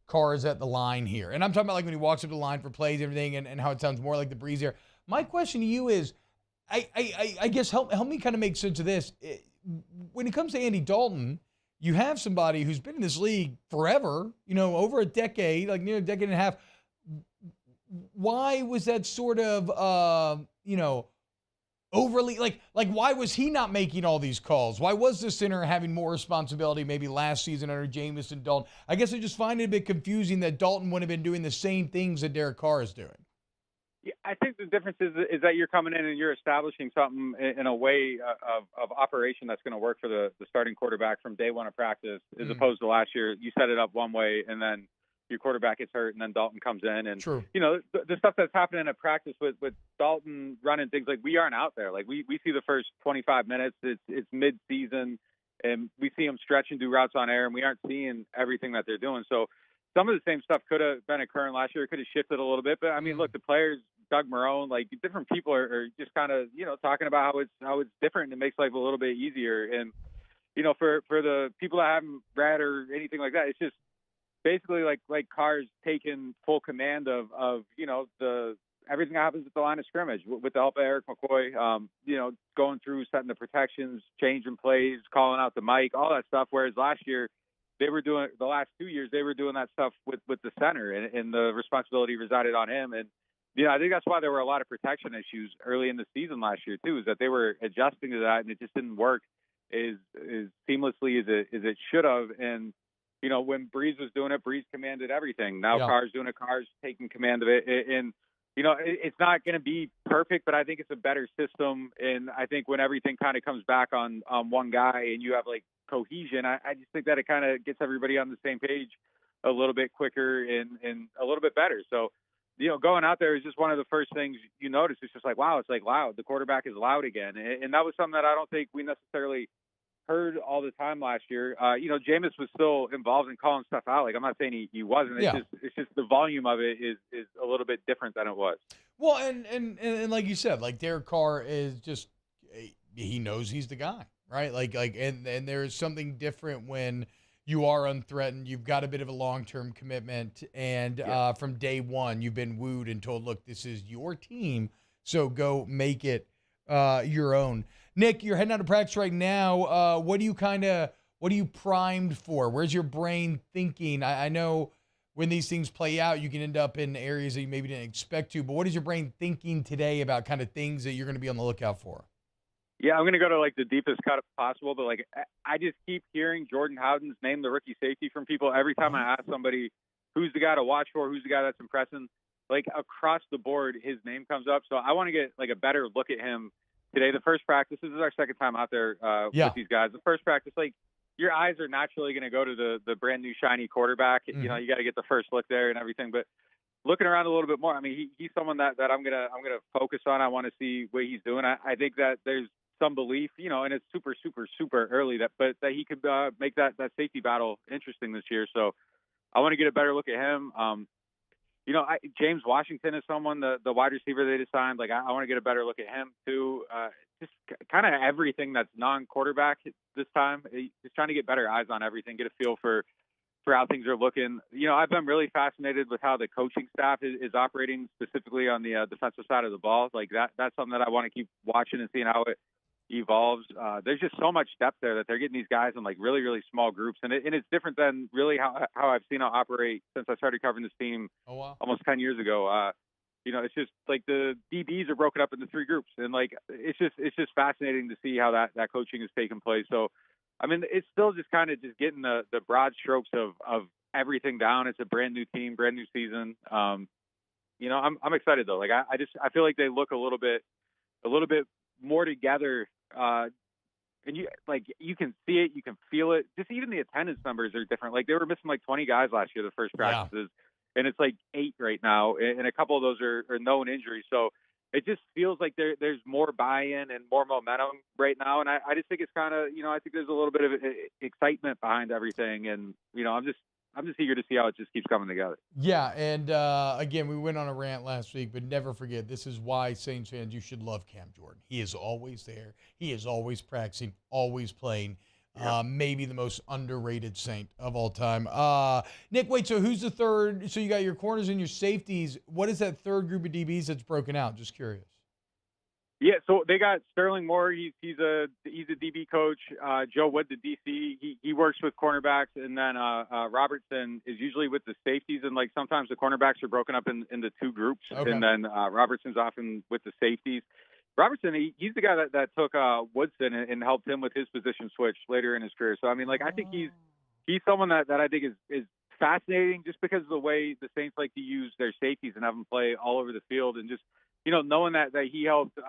Carr is at the line here. And I'm talking about like when he walks up the line for plays and everything, and how it sounds more like the breeze here. My question to you is, I guess help me kind of make sense of this. When it comes to Andy Dalton, you have somebody who's been in this league forever, over a decade, like near a decade and a half. Why was that sort of, overly, like why was he not making all these calls? Why was the center having more responsibility maybe last season under Jameis and Dalton? I guess I just find it a bit confusing that Dalton wouldn't have been doing the same things that Derek Carr is doing. Yeah, I think the difference is that you're coming in and you're establishing something in a way of operation that's going to work for the starting quarterback from day one of practice, as opposed to last year. You set it up one way, and then your quarterback gets hurt, and then Dalton comes in. And, True. The stuff that's happening at practice with Dalton running things, like, we aren't out there. Like, we see the first 25 minutes. It's mid-season, and we see them stretch and do routes on air, and we aren't seeing everything that they're doing. So some of the same stuff could have been occurring last year. It could have shifted a little bit. But, I mean, look, the players, Doug Marrone, like, different people are just kind of, talking about how it's different and it makes life a little bit easier. And, for the people that haven't read or anything like that, it's just basically like Carr's taking full command of the everything that happens at the line of scrimmage with the help of Eric McCoy, going through, setting the protections, changing plays, calling out the mic, all that stuff. Whereas last year, the last 2 years, they were doing that stuff with the center, and the responsibility resided on him. And, I think that's why there were a lot of protection issues early in the season last year, too, is that they were adjusting to that, and it just didn't work as seamlessly as it should have. And, when Breeze was doing it, Breeze commanded everything. Now Carr's doing it, Carr's taking command of it. And, it's not going to be perfect, but I think it's a better system. And I think when everything kind of comes back on one guy and you have, like, cohesion, I just think that it kind of gets everybody on the same page a little bit quicker and a little bit better. So, going out there is just one of the first things you notice. It's just like, wow, it's like loud. The quarterback is loud again. And that was something that I don't think we necessarily heard all the time last year. Jameis was still involved in calling stuff out. Like, I'm not saying he wasn't. It's just the volume of it is a little bit different than it was. Well, and like you said, like, Derek Carr is just, he knows he's the guy, right? And there's something different when you are unthreatened. You've got a bit of a long-term commitment, and from day one, you've been wooed and told, look, this is your team, so go make it your own. Nick, you're heading out of practice right now. What are you primed for? Where's your brain thinking? I know when these things play out, you can end up in areas that you maybe didn't expect to, but what is your brain thinking today about kind of things that you're going to be on the lookout for? Yeah, I'm going to go to, like, the deepest cut possible, but, like, I just keep hearing Jordan Howden's name, the rookie safety, from people every time I ask somebody who's the guy to watch for, who's the guy that's impressing. Like, across the board, his name comes up. So I want to get, like, a better look at him today. The first practice, this is our second time out there with these guys. The first practice, like, your eyes are naturally going to go to the brand new shiny quarterback. Mm-hmm. You got to get the first look there and everything. But looking around a little bit more, I mean, he's someone that I'm gonna focus on. I want to see what he's doing. I think that there's some belief, and it's super, super, super early that he could make that safety battle interesting this year. So I want to get a better look at him. James Washington is someone, the wide receiver they just signed. Like, I want to get a better look at him too. Just kind of everything that's non-quarterback this time. Just trying to get better eyes on everything, get a feel for how things are looking. I've been really fascinated with how the coaching staff is operating, specifically on the defensive side of the ball. Like, that's something that I want to keep watching and seeing how it evolves. There's just so much depth there that they're getting these guys in, like, really, really small groups. And it's different than really how I've seen it operate since I started covering this team almost 10 years ago. It's just like the DBs are broken up into three groups, and, like, it's just fascinating to see how that coaching is taking place. So, I mean, it's still just kind of just getting the broad strokes of everything down. It's a brand new team, brand new season. I'm excited though. Like, I feel like they look a little bit more together. And you can see it, you can feel it. Just even the attendance numbers are different. Like, they were missing like 20 guys last year, the first practices, and it's like 8 right now, and a couple of those are known injuries. So it just feels like there's more buy-in and more momentum right now. And I just think it's kind of, I think there's a little bit of excitement behind everything. And, I'm just eager to see how it just keeps coming together. Yeah, and again, we went on a rant last week, but never forget, this is why Saints fans, you should love Cam Jordan. He is always there. He is always practicing, always playing. Maybe the most underrated Saint of all time. Nick, wait, so who's the third? So you got your corners and your safeties. What is that third group of DBs that's broken out? Just curious. Yeah, so they got Sterling Moore. He's a DB coach. Joe Wood, the DC, he works with cornerbacks, and then Robertson is usually with the safeties. And, like, sometimes the cornerbacks are broken up into two groups, and then Robertson's often with the safeties. Robertson, he's the guy that took Woodson and helped him with his position switch later in his career. So, I mean, like, I think he's someone that I think is fascinating just because of the way the Saints like to use their safeties and have them play all over the field, and just, you know, knowing that he helped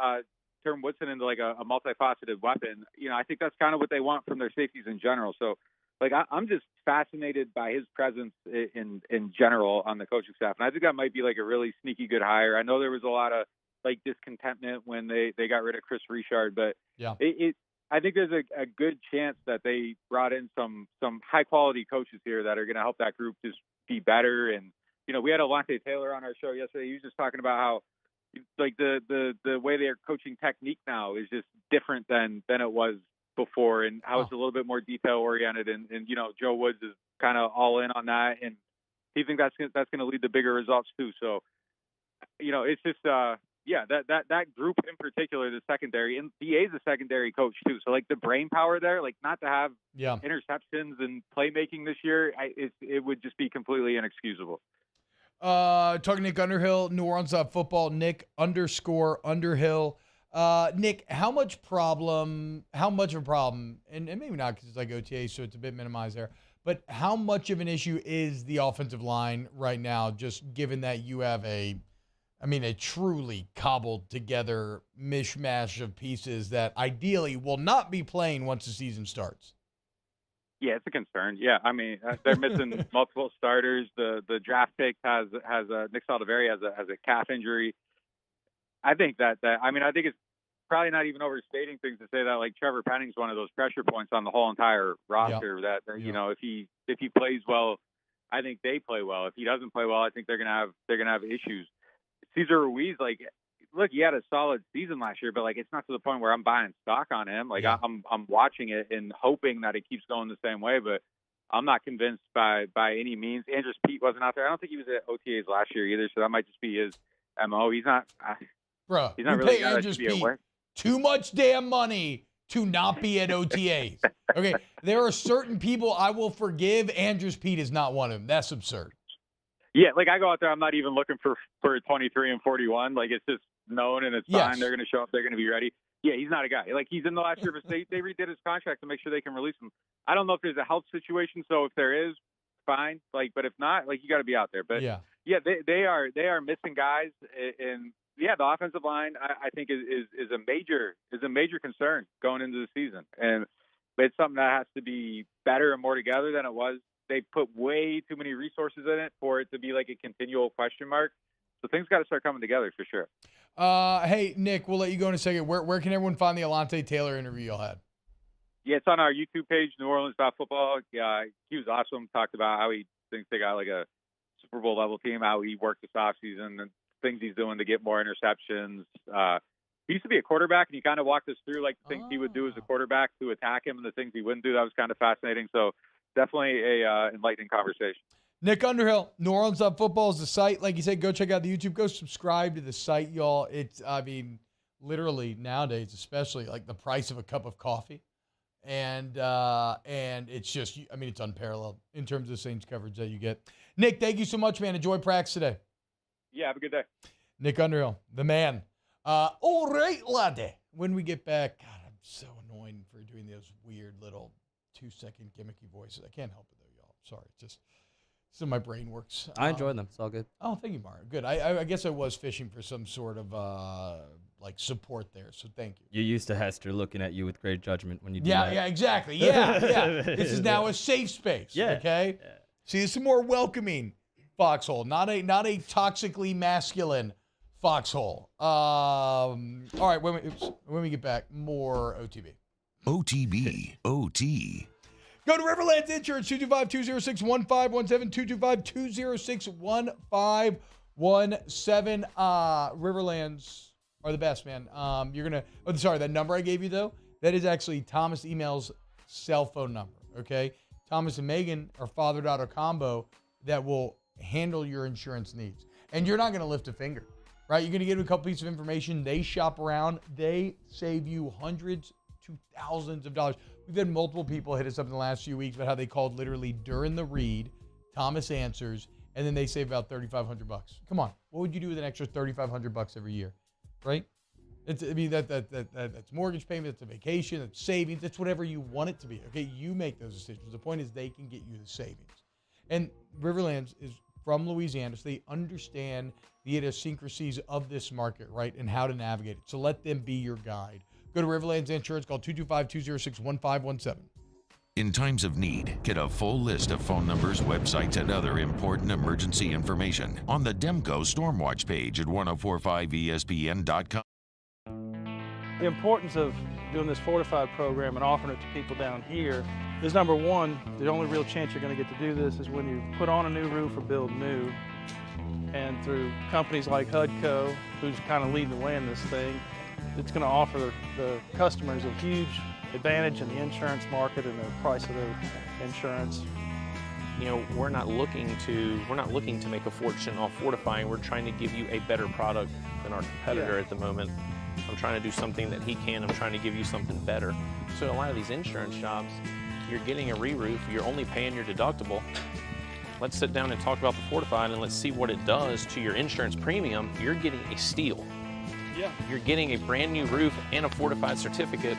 turn Woodson into like a multifaceted weapon. You know, I think that's kind of what they want from their safeties in general. So, like, I'm just fascinated by his presence in general on the coaching staff, and I think that might be like a really sneaky good hire. I know there was a lot of like discontentment when they got rid of Chris Richard, but yeah, I think there's a good chance that they brought in some high quality coaches here that are going to help that group just be better. And, you know, we had Alante Taylor on our show yesterday. He was just talking about how like the way they're coaching technique now is just different than it was before, and how it's a little bit more detail oriented. And, you know, Joe Woods is kind of all in on that, and he thinks that's going to lead to bigger results too. So, you know, it's just, that group in particular, the secondary, and DA's a secondary coach too. So like the brain power there, like not to have interceptions and playmaking this year, it would just be completely inexcusable. Talking Nick Underhill, New Orleans football, Nick _Underhill. Nick, how much of a problem, and maybe not because it's like OTA, so it's a bit minimized there, but how much of an issue is the offensive line right now, just given that you have a truly cobbled together mishmash of pieces that ideally will not be playing once the season starts? Yeah, it's a concern. Yeah, I mean, they're missing multiple starters. The draft pick has Nick Saldiveri has a calf injury. I think I think it's probably not even overstating things to say that like Trevor Penning's one of those pressure points on the whole entire roster. You know, if he plays well, I think they play well. If he doesn't play well, I think they're gonna have issues. Cesar Ruiz, like, look, he had a solid season last year, but like it's not to the point where I'm buying stock on him. Like I'm watching it and hoping that it keeps going the same way, but I'm not convinced by any means. Andrews Pete wasn't out there. I don't think he was at OTAs last year either, so that might just be his MO. He's not. Bro, he's not you really pay Andrews Pete too much damn money to not be at OTAs. Okay, there are certain people I will forgive. Andrews Pete is not one of them. That's absurd. Yeah, like I go out there, I'm not even looking for 23 and 41. Like it's just known and it's fine. They're going to show up. They're going to be ready. Yeah, he's not a guy. Like he's in the last year, but they redid his contract to make sure they can release him. I don't know if there's a health situation, so if there is, fine. Like, but if not, like you got to be out there. But they are missing guys, and the offensive line I think is a major concern going into the season, and it's something that has to be better and more together than it was. They put way too many resources in it for it to be like a continual question mark. So things got to start coming together for sure. Hey, Nick, we'll let you go in a second. Where can everyone find the Alante Taylor interview y'all had? Yeah, it's on our YouTube page, New Orleans Football. He was awesome. Talked about how he thinks they got like a Super Bowl level team, how he worked this offseason, and things he's doing to get more interceptions. He used to be a quarterback, and he kind of walked us through like the things he would do as a quarterback to attack him and the things he wouldn't do. That was kind of fascinating. So definitely a enlightening conversation. Nick Underhill, New Orleans Football is the site. Like you said, go check out the YouTube. Go subscribe to the site, y'all. It's, literally nowadays, especially like the price of a cup of coffee. And it's just, it's unparalleled in terms of the Saints coverage that you get. Nick, thank you so much, man. Enjoy practice today. Yeah, have a good day. Nick Underhill, the man. All right, laddie. When we get back, God, I'm so annoying for doing those weird little 2-second gimmicky voices. I can't help it though, y'all. Sorry, just so my brain works. I enjoy them. It's all good. Oh, thank you, Mario. Good. I guess I was fishing for some sort of support there, so thank you. You're used to Hester looking at you with great judgment when you do that. that. Yeah, exactly. Yeah. This is now a safe space. Yeah. Okay. Yeah. See, it's a more welcoming foxhole, not a toxically masculine foxhole. All right. When we get back, more OTB. OTB. OT. Go to Riverlands Insurance, 225-206-1517, 225-206-1517. Riverlands are the best, man. That number I gave you, though, that is actually Thomas Email's cell phone number, okay? Thomas and Megan are father-daughter combo that will handle your insurance needs. And you're not going to lift a finger, right? You're going to give them a couple pieces of information. They shop around. They save you hundreds to thousands of dollars. We've had multiple people hit us up in the last few weeks about how they called literally during the read. Thomas answers, and then they save about $3,500. Come on, what would you do with an extra $3,500 every year, right? That's mortgage payment, that's a vacation, that's savings, that's whatever you want it to be. Okay, you make those decisions. The point is they can get you the savings. And Riverlands is from Louisiana, so they understand the idiosyncrasies of this market, right, and how to navigate it. So let them be your guide. Go to Riverlands Insurance, call 225-206-1517. In times of need, get a full list of phone numbers, websites, and other important emergency information on the Demco Stormwatch page at 1045ESPN.com. The importance of doing this fortified program and offering it to people down here is, number one, the only real chance you're going to get to do this is when you put on a new roof or build new. And through companies like HUDCO, who's kind of leading the way in this thing, it's going to offer the customers a huge advantage in the insurance market and the price of their insurance. You know, we're not looking to make a fortune off fortifying. We're trying to give you a better product than our competitor at the moment. I'm trying to do something that he can. I'm trying to give you something better. So a lot of these insurance shops, you're getting a re-roof, you're only paying your deductible. Let's sit down and talk about the fortified and let's see what it does to your insurance premium. You're getting a steal. Yeah. You're getting a brand new roof and a fortified certificate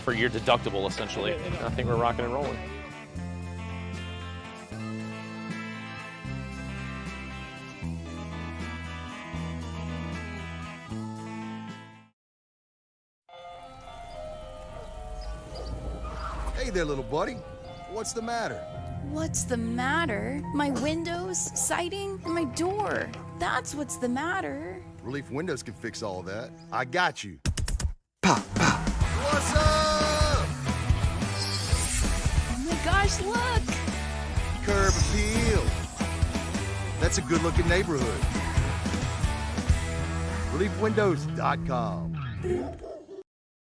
for your deductible, essentially. I think we're rocking and rolling. Hey there, little buddy. What's the matter? What's the matter? My windows, siding, and my door. That's what's the matter. Relief Windows can fix all that. I got you. Pop, pop. What's up? Oh my gosh, look! Curb appeal. That's a good-looking neighborhood. ReliefWindows.com.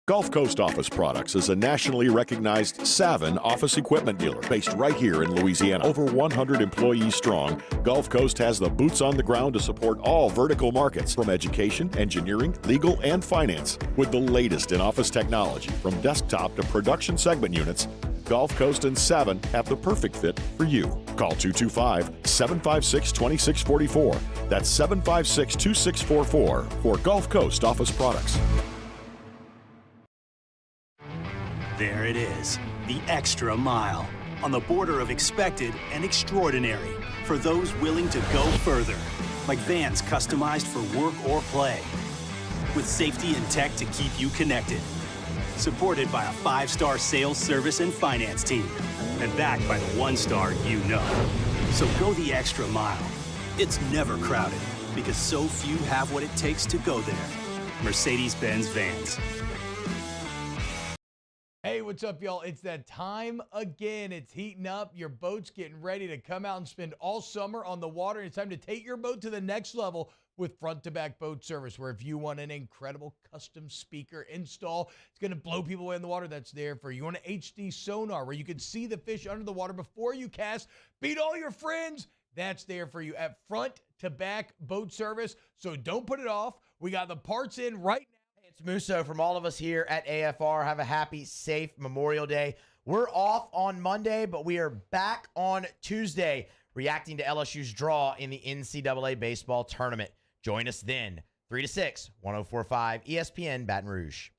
Gulf Coast Office Products is a nationally recognized Savin office equipment dealer based right here in Louisiana. Over 100 employees strong, Gulf Coast has the boots on the ground to support all vertical markets, from education, engineering, legal, and finance. With the latest in office technology, from desktop to production segment units, Gulf Coast and Savin have the perfect fit for you. Call 225-756-2644. That's 756-2644 for Gulf Coast Office Products. There it is, the extra mile, on the border of expected and extraordinary, for those willing to go further, like vans customized for work or play, with safety and tech to keep you connected, supported by a 5-star sales, service, and finance team, and backed by the 1-star you know. So go the extra mile. It's never crowded, because so few have what it takes to go there. Mercedes-Benz Vans. Hey, what's up, y'all? It's that time again. It's heating up. Your boat's getting ready to come out and spend all summer on the water. It's time to take your boat to the next level with front-to-back boat service, where if you want an incredible custom speaker install, it's going to blow people away in the water, that's there for you. You want an HD sonar where you can see the fish under the water before you cast, beat all your friends, that's there for you at front-to-back boat service. So don't put it off. We got the parts in right now. It's Musso from all of us here at AFR. Have a happy, safe Memorial Day. We're off on Monday, but we are back on Tuesday reacting to LSU's draw in the NCAA baseball tournament. Join us then, 3 to 6, 104.5 ESPN Baton Rouge.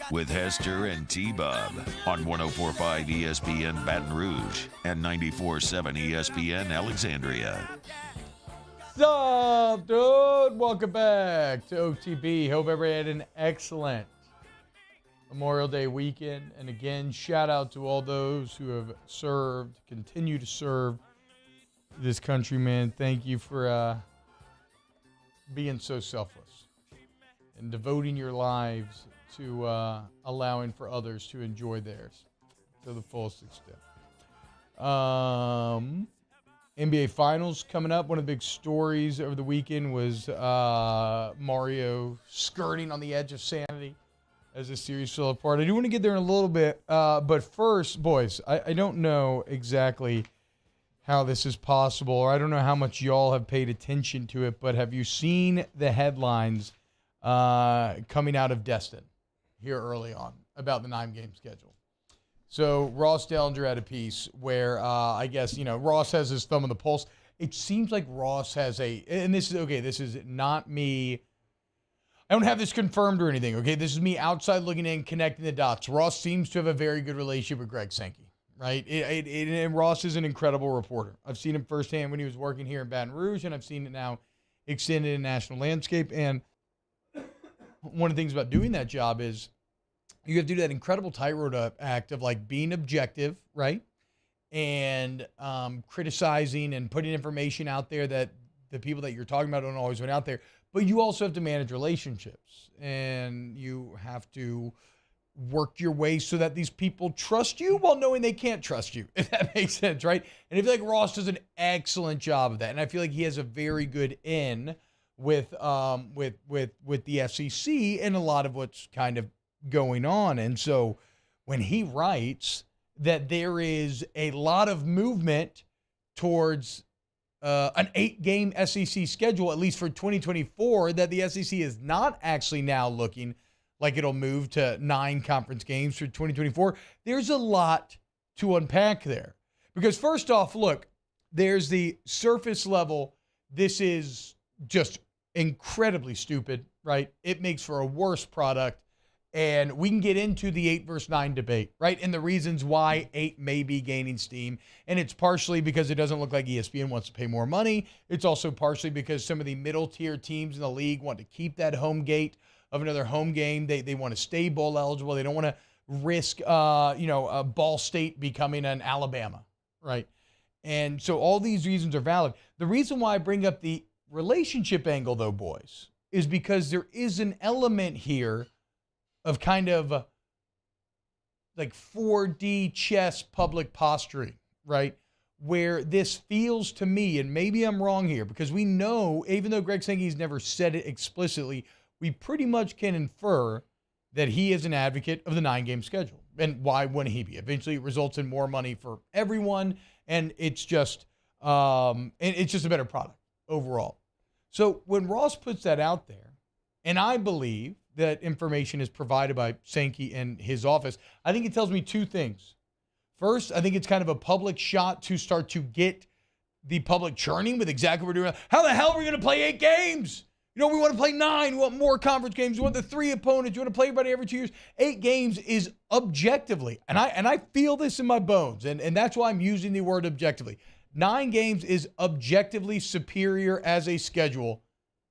With Hester and T-Bob on 104.5 ESPN Baton Rouge and 94.7 ESPN Alexandria. What's up, dude? Welcome back to OTB. Hope everybody had an excellent Memorial Day weekend. And again, shout out to all those who have served, continue to serve this country, man. Thank you for being so selfless and devoting your lives to allowing for others to enjoy theirs to the fullest extent. NBA Finals coming up. One of the big stories over the weekend was Mario skirting on the edge of sanity as the series fell apart. I do want to get there in a little bit, but first, boys, I don't know exactly how this is possible, or I don't know how much y'all have paid attention to it, but have you seen the headlines coming out of Destin here early on about the 9-game schedule? So Ross Dellinger had a piece where I guess, Ross has his thumb on the pulse. It seems like Ross has and this is not me. I don't have this confirmed or anything, okay? This is me outside looking in, connecting the dots. Ross seems to have a very good relationship with Greg Sankey, right? And Ross is an incredible reporter. I've seen him firsthand when he was working here in Baton Rouge, and I've seen it now extended in national landscape. And one of the things about doing that job is you have to do that incredible tightrope act of like being objective, right? And criticizing and putting information out there that the people that you're talking about don't always want out there. But you also have to manage relationships, and you have to work your way so that these people trust you while knowing they can't trust you, if that makes sense, right? And I feel like Ross does an excellent job of that. And I feel like he has a very good in with the SEC and a lot of what's kind of going on. And so when he writes that there is a lot of movement towards an 8-game SEC schedule, at least for 2024, that the SEC is not actually now looking like it'll move to 9 conference games for 2024, there's a lot to unpack there. Because first off, look, there's the surface level. This is just incredibly stupid, right? It makes for a worse product. And we can get into the 8 versus 9 debate, right? And the reasons why 8 may be gaining steam. And it's partially because it doesn't look like ESPN wants to pay more money. It's also partially because some of the middle tier teams in the league want to keep that home gate of another home game. They want to stay bowl eligible. They don't want to risk, Ball State becoming an Alabama, right? And so all these reasons are valid. The reason why I bring up the relationship angle, though, boys, is because there is an element here of kind of like 4D chess public posturing, right? Where this feels to me, and maybe I'm wrong here, because we know, even though Greg Sankey's never said it explicitly, we pretty much can infer that he is an advocate of the 9-game schedule. And why wouldn't he be? Eventually it results in more money for everyone, and it's just a better product overall. So when Ross puts that out there, and I believe that information is provided by Sankey and his office, I think it tells me 2 things. First, I think it's kind of a public shot to start to get the public churning with exactly what we're doing. How the hell are we going to play 8 games? We want to play 9. We want more conference games. We want the 3 opponents. You want to play everybody every 2 years. 8 games is objectively, and I feel this in my bones, and that's why I'm using the word objectively. 9 games is objectively superior as a schedule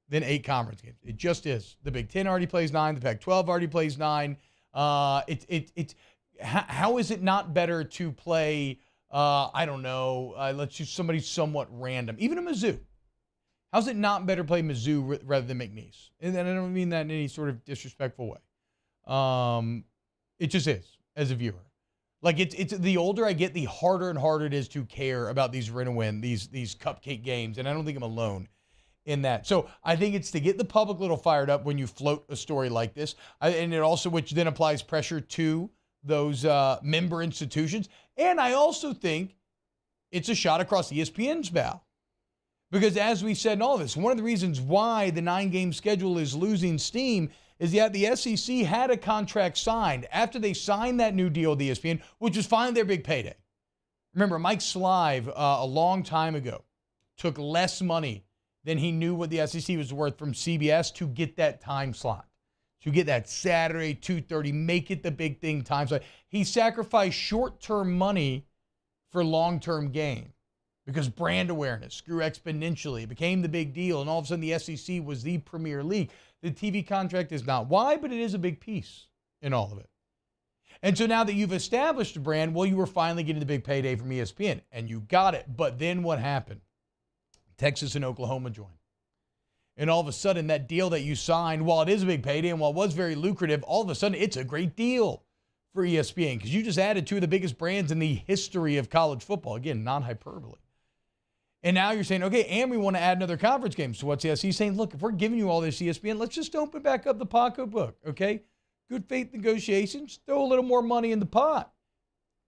than 8 conference games. It just is. The Big Ten already plays 9. The Pac-12 already plays 9. How is it not better to play, let's use somebody somewhat random, even a Mizzou. How's it not better to play Mizzou rather than McNeese? And I don't mean that in any sort of disrespectful way. It just is, as a viewer. Like, it's the older I get, the harder and harder it is to care about these win-and-win, these cupcake games, and I don't think I'm alone in that. So I think it's to get the public a little fired up when you float a story like this. And it also, which then applies pressure to those member institutions. And I also think it's a shot across ESPN's bow. Because as we said in all of this, one of the reasons why the 9-game schedule is losing steam is that the SEC had a contract signed after they signed that new deal with ESPN, which was finally their big payday. Remember, Mike Slive, a long time ago, took less money than he knew what the SEC was worth from CBS to get that time slot, to get that Saturday 2:30, make it the big thing time slot. He sacrificed short-term money for long-term gain because brand awareness grew exponentially. It became the big deal, and all of a sudden the SEC was the premier league. The TV contract is not why, but it is a big piece in all of it. And so now that you've established a brand, well, you were finally getting the big payday from ESPN, and you got it. But then what happened? Texas and Oklahoma joined. And all of a sudden, that deal that you signed, while it is a big payday and while it was very lucrative, all of a sudden, it's a great deal for ESPN because you just added 2 of the biggest brands in the history of college football. Again, not hyperbole. And now you're saying, okay, and we want to add another conference game. So what's the SEC saying? Look, if we're giving you all this ESPN, let's just open back up the pocketbook, okay? Good faith negotiations, throw a little more money in the pot.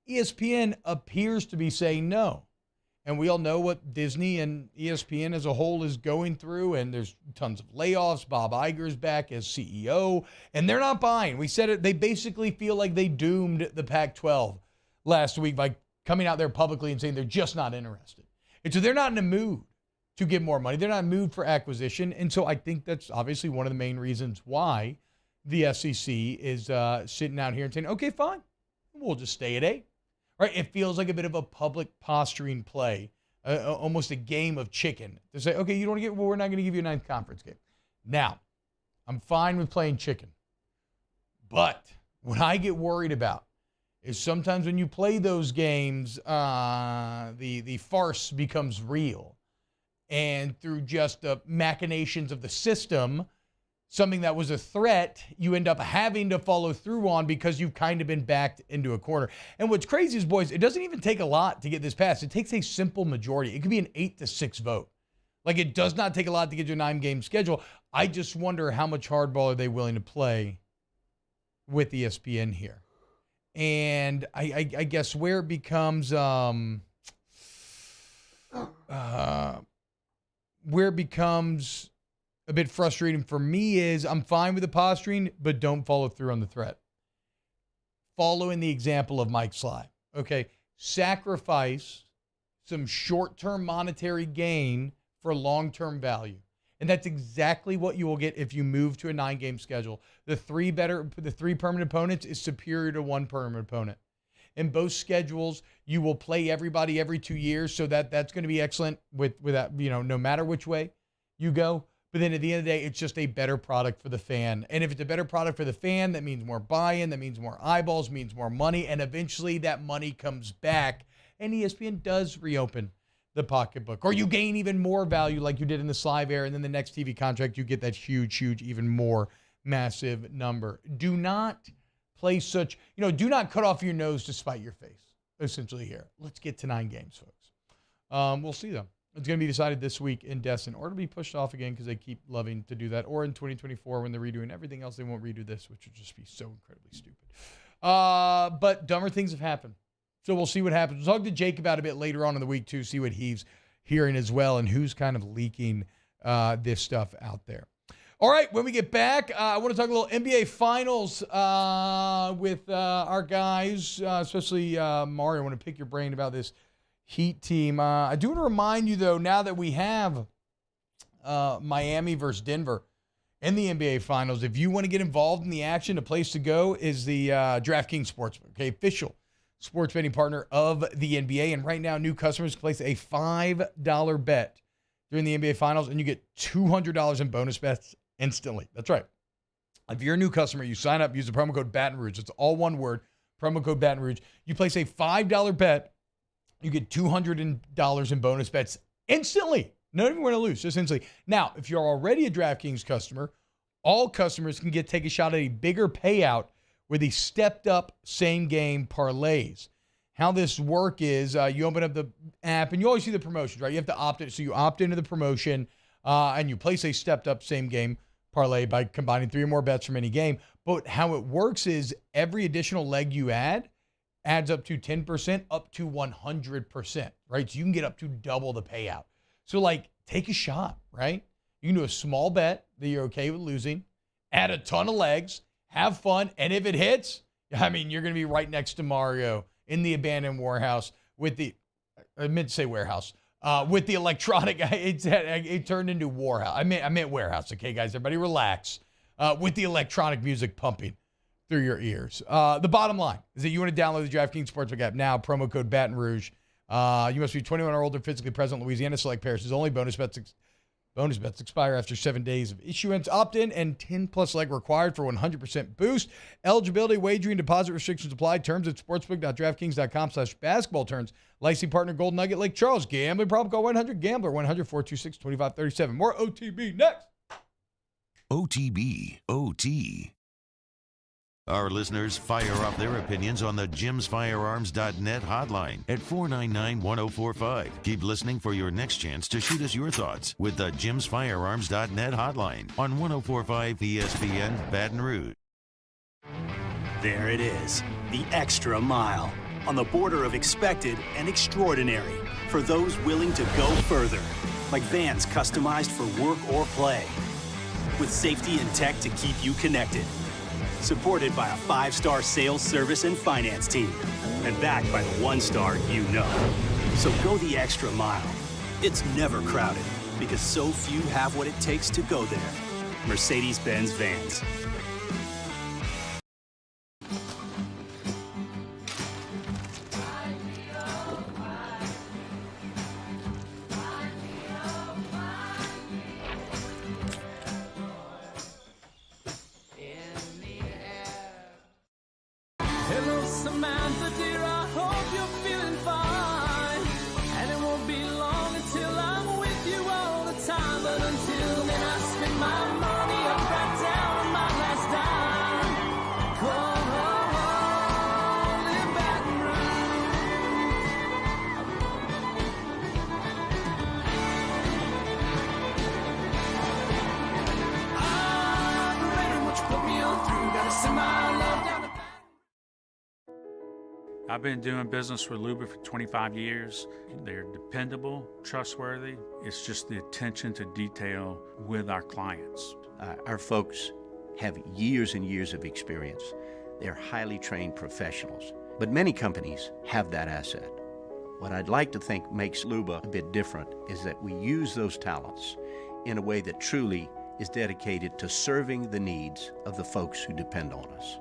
ESPN appears to be saying no. And we all know what Disney and ESPN as a whole is going through, and there's tons of layoffs. Bob Iger's back as CEO, and they're not buying. We said it. They basically feel like they doomed the Pac-12 last week by coming out there publicly and saying they're just not interested. And so they're not in a mood to give more money. They're not in a mood for acquisition. And so I think that's obviously one of the main reasons why the SEC is sitting out here and saying, okay, fine, we'll just stay at 8. Right? It feels like a bit of a public posturing play, almost a game of chicken to say, okay, you don't want to get, well, we're not going to give you a 9th conference game. Now, I'm fine with playing chicken. But what I get worried about is sometimes when you play those games, the farce becomes real. And through just the machinations of the system, something that was a threat, you end up having to follow through on because you've kind of been backed into a corner. And what's crazy is, boys, it doesn't even take a lot to get this passed. It takes a simple majority. It could be an 8-6 vote. Like, it does not take a lot to get your 9-game schedule. I just wonder how much hardball are they willing to play with ESPN here. And I guess where it becomes a bit frustrating for me is I'm fine with the posturing, but don't follow through on the threat. Following the example of Mike Sly. Okay, sacrifice some short-term monetary gain for long-term value. And that's exactly what you will get if you move to a 9-game schedule. The 3 permanent opponents is superior to 1 permanent opponent. In both schedules, you will play everybody every 2 years, so that's going to be excellent with that, no matter which way you go. But then at the end of the day, it's just a better product for the fan. And if it's a better product for the fan, that means more buy-in, that means more eyeballs, means more money, and eventually that money comes back. And ESPN does reopen the pocketbook. Or you gain even more value like you did in the Slive era, and then the next TV contract, you get that huge, even more massive number. Do not play such, do not cut off your nose to spite your face, essentially here. Let's get to 9 games, folks. We'll see, though. It's going to be decided this week in Destin, or it'll be pushed off again because they keep loving to do that, or in 2024 when they're redoing everything else, they won't redo this, which would just be so incredibly stupid. But dumber things have happened. So we'll see what happens. We'll talk to Jake about it a bit later on in the week, too, see what he's hearing as well and who's kind of leaking this stuff out there. All right, when we get back, I want to talk a little NBA Finals with our guys, especially Mario. I want to pick your brain about this Heat team. I do want to remind you, though, now that we have Miami versus Denver in the NBA Finals, if you want to get involved in the action, a place to go is the DraftKings Sportsbook, okay, official sports betting partner of the NBA. And right now, new customers place a $5 bet during the NBA Finals, and you get $200 in bonus bets instantly. That's right. If you're a new customer, you sign up, use the promo code Baton Rouge. It's all one word, promo code Baton Rouge. You place a $5 bet, you get $200 in bonus bets instantly. Not even going to lose, just instantly. Now, if you're already a DraftKings customer, all customers can take a shot at a bigger payout with the stepped-up same-game parlays. How this works is you open up the app, and you always see the promotions, right? You have to opt in. So you opt into the promotion, and you place a stepped-up same-game parlay by combining 3 or more bets from any game. But how it works is every additional leg you add adds up to 10%, up to 100%, right? So you can get up to double the payout. So, take a shot, right? You can do a small bet that you're okay with losing, add a ton of legs, have fun, and if it hits, you're going to be right next to Mario in the abandoned warehouse with the, I meant to say warehouse, with the electronic, it turned into warehouse. I meant warehouse, okay, guys? Everybody relax. With the electronic music pumping through your ears. The bottom line is that you want to download the DraftKings Sportsbook app now, promo code Baton Rouge. You must be 21 or older, physically present in Louisiana, select parishes only. Bonus bets expire after 7 days of issuance. Opt-in and 10-plus leg required for 100% boost. Eligibility, wagering, deposit restrictions apply. Terms at sportsbook.draftkings.com/basketball terms. Licensing partner, Golden Nugget, Lake Charles. Gambling problem, call 1-800-GAMBLER, 1-426-2537. More OTB next. OTB, OT. Our listeners fire off their opinions on the jimsfirearms.net hotline at 499-1045. Keep listening for your next chance to shoot us your thoughts with the jimsfirearms.net hotline on 1045 ESPN Baton Rouge. There it is, the extra mile, on the border of expected and extraordinary, for those willing to go further, like vans customized for work or play, with safety and tech to keep you connected, supported by a 5-star sales, service, and finance team, and backed by the 1-star you know. So go the extra mile. It's never crowded, because so few have what it takes to go there. Mercedes-Benz Vans. Hello, Samantha, dear, I hope you're feeling fine. And it won't be long until I'm with you all the time. But until then, I spend my money up right down to my last dime. Come home, live Baton Rouge. I'm ready, what you put me on through. Gotta send my love down to I've been doing business with Luba for 25 years. They're dependable, trustworthy. It's just the attention to detail with our clients. Our folks have years and years of experience. They're highly trained professionals, but many companies have that asset. What I'd like to think makes Luba a bit different is that we use those talents in a way that truly is dedicated to serving the needs of the folks who depend on us.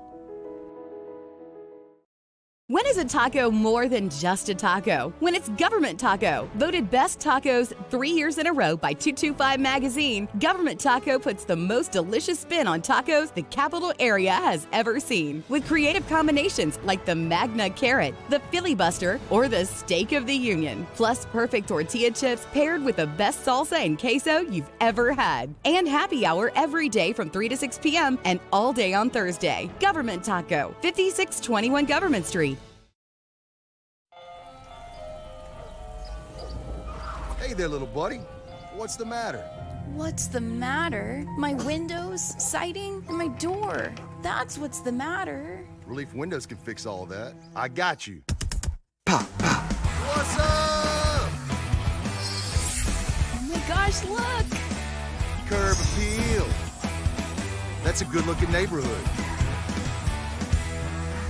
When is a taco more than just a taco? When it's Government Taco. Voted best tacos 3 years in a row by 225 Magazine, Government Taco puts the most delicious spin on tacos the capital area has ever seen. With creative combinations like the Magna Carrot, the Filibuster, or the Steak of the Union. Plus perfect tortilla chips paired with the best salsa and queso you've ever had. And happy hour every day from 3 to 6 p.m. and all day on Thursday. Government Taco, 5621 Government Street. Hey there, little buddy. What's the matter? What's the matter? My windows, siding, and my door. That's what's the matter. Relief Windows can fix all of that. I got you. Pop, pop. What's up? Oh my gosh, look! Curb appeal. That's a good-looking neighborhood.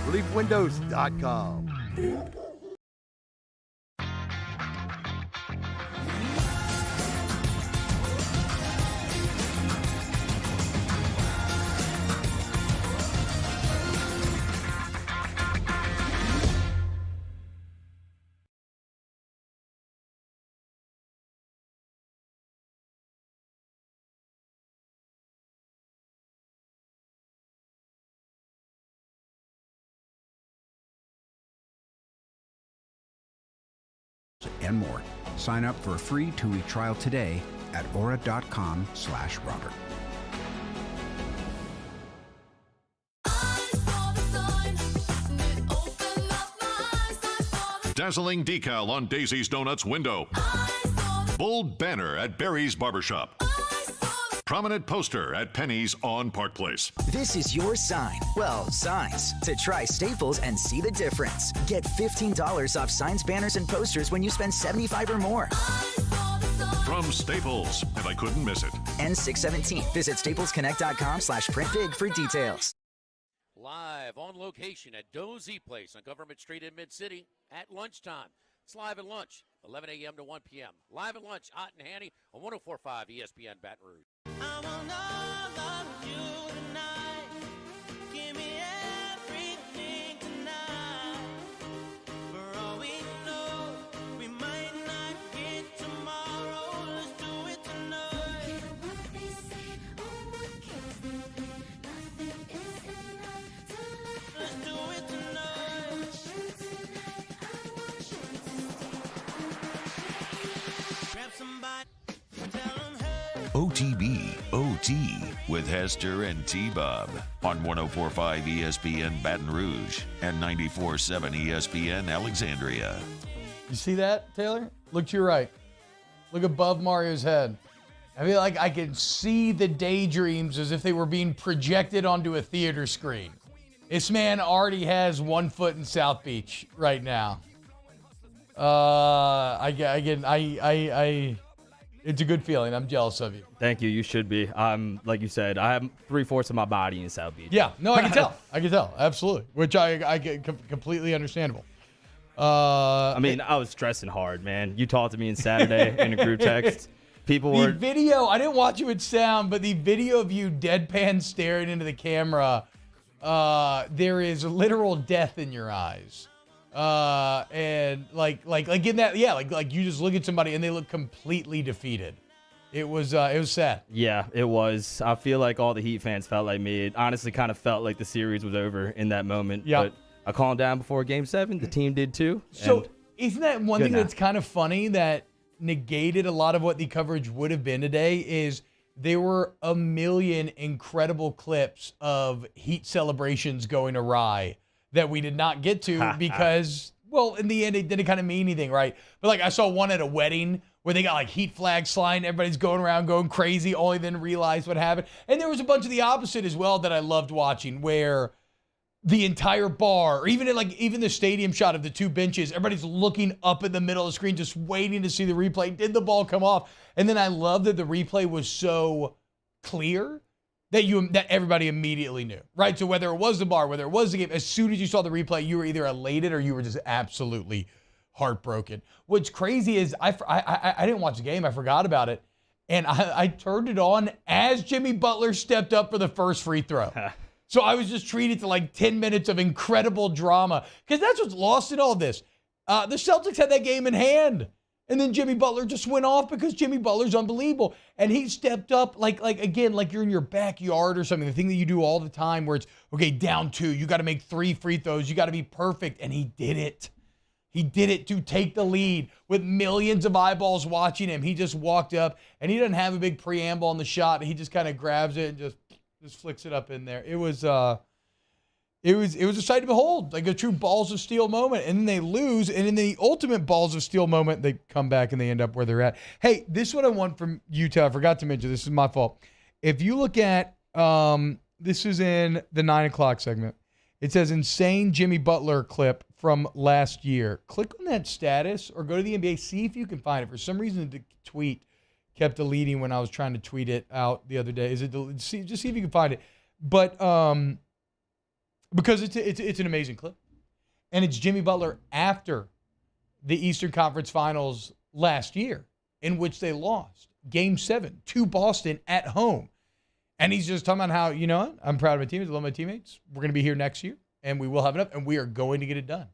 ReliefWindows.com. And more. Sign up for a free 2-week trial today at aura.com/Robert. Dazzling decal on Daisy's Donuts window. Bold banner at Barry's Barbershop. Prominent poster at Penny's on Park Place. This is your sign. Well, signs. To try Staples and see the difference. Get $15 off signs, banners, and posters when you spend $75 or more. From Staples, and I couldn't miss it. N617. Visit staplesconnect.com/printbig for details. Live on location at Dozy Place on Government Street in Mid-City at lunchtime. It's live at lunch, 11 a.m. to 1 p.m. Live at lunch, hot and handy on 104.5 ESPN Baton Rouge. I want all of you tonight. Give me everything tonight. For all we know, we might not get tomorrow. Let's do it tonight. Let's do it tonight. Grab somebody, tell them hey. OTB, OT with Hester and T-Bob on 104.5 ESPN Baton Rouge and 94.7 ESPN Alexandria. You see that, Taylor? Look to your right. Look above Mario's head. I feel like I can see the daydreams as if they were being projected onto a theater screen. This man already has 1 foot in South Beach right now. It's a good feeling. I'm jealous of you. Thank you. You should be. Like you said, I have 3/4 of my body in South Beach. Yeah, no, I can tell. I can tell. Absolutely. Which I get completely understandable. I mean, I was stressing hard, man. You talked to me on Saturday in a group text. The video, I didn't watch it with sound, but the video of you deadpan staring into the camera, there is literal death in your eyes. And like in that, yeah, like you just look at somebody and they look completely defeated. It was sad. Yeah, it was. I feel like all the Heat fans felt like me. It honestly kind of felt like the series was over in that moment. Yeah. But I calmed down before Game 7. The team did too. So isn't that one thing now. that's kind of funny that negated a lot of what the coverage would have been today is there were a million incredible clips of Heat celebrations going awry that we did not get to because, well, in the end, it didn't kind of mean anything, right? But like I saw one at a wedding where they got like Heat flags flying, everybody's going around going crazy, only then realized what happened. And there was a bunch of the opposite as well that I loved watching where the entire bar, or even the stadium shot of the 2 benches, everybody's looking up in the middle of the screen, just waiting to see the replay. Did the ball come off? And then I love that the replay was so clear that everybody immediately knew, right? So whether it was the bar, whether it was the game, as soon as you saw the replay, you were either elated or you were just absolutely heartbroken. What's crazy is I didn't watch the game. I forgot about it. And I turned it on as Jimmy Butler stepped up for the first free throw. So I was just treated to like 10 minutes of incredible drama because that's what's lost in all this. The Celtics had that game in hand. And then Jimmy Butler just went off because Jimmy Butler's unbelievable. And he stepped up like you're in your backyard or something. The thing that you do all the time where it's, okay, down 2. You got to make 3 free throws. You got to be perfect. And he did it. He did it to take the lead with millions of eyeballs watching him. He just walked up and he doesn't have a big preamble on the shot. He just kind of grabs it and just flicks it up in there. It was a sight to behold, like a true balls of steel moment. And then they lose, and in the ultimate balls of steel moment, they come back and they end up where they're at. Hey, this is what I want from you, Taylor. I forgot to mention, this is my fault. If you look at, this is in the 9 o'clock segment. It says insane Jimmy Butler clip from last year. Click on that status or go to the NBA, see if you can find it. For some reason, the tweet kept deleting when I was trying to tweet it out the other day. Just see if you can find it. But because it's an amazing clip. And it's Jimmy Butler after the Eastern Conference Finals last year, in which they lost Game 7 to Boston at home. And he's just talking about how, you know what, I'm proud of my teammates, I love my teammates. We're going to be here next year, and we will have enough, and we are going to get it done.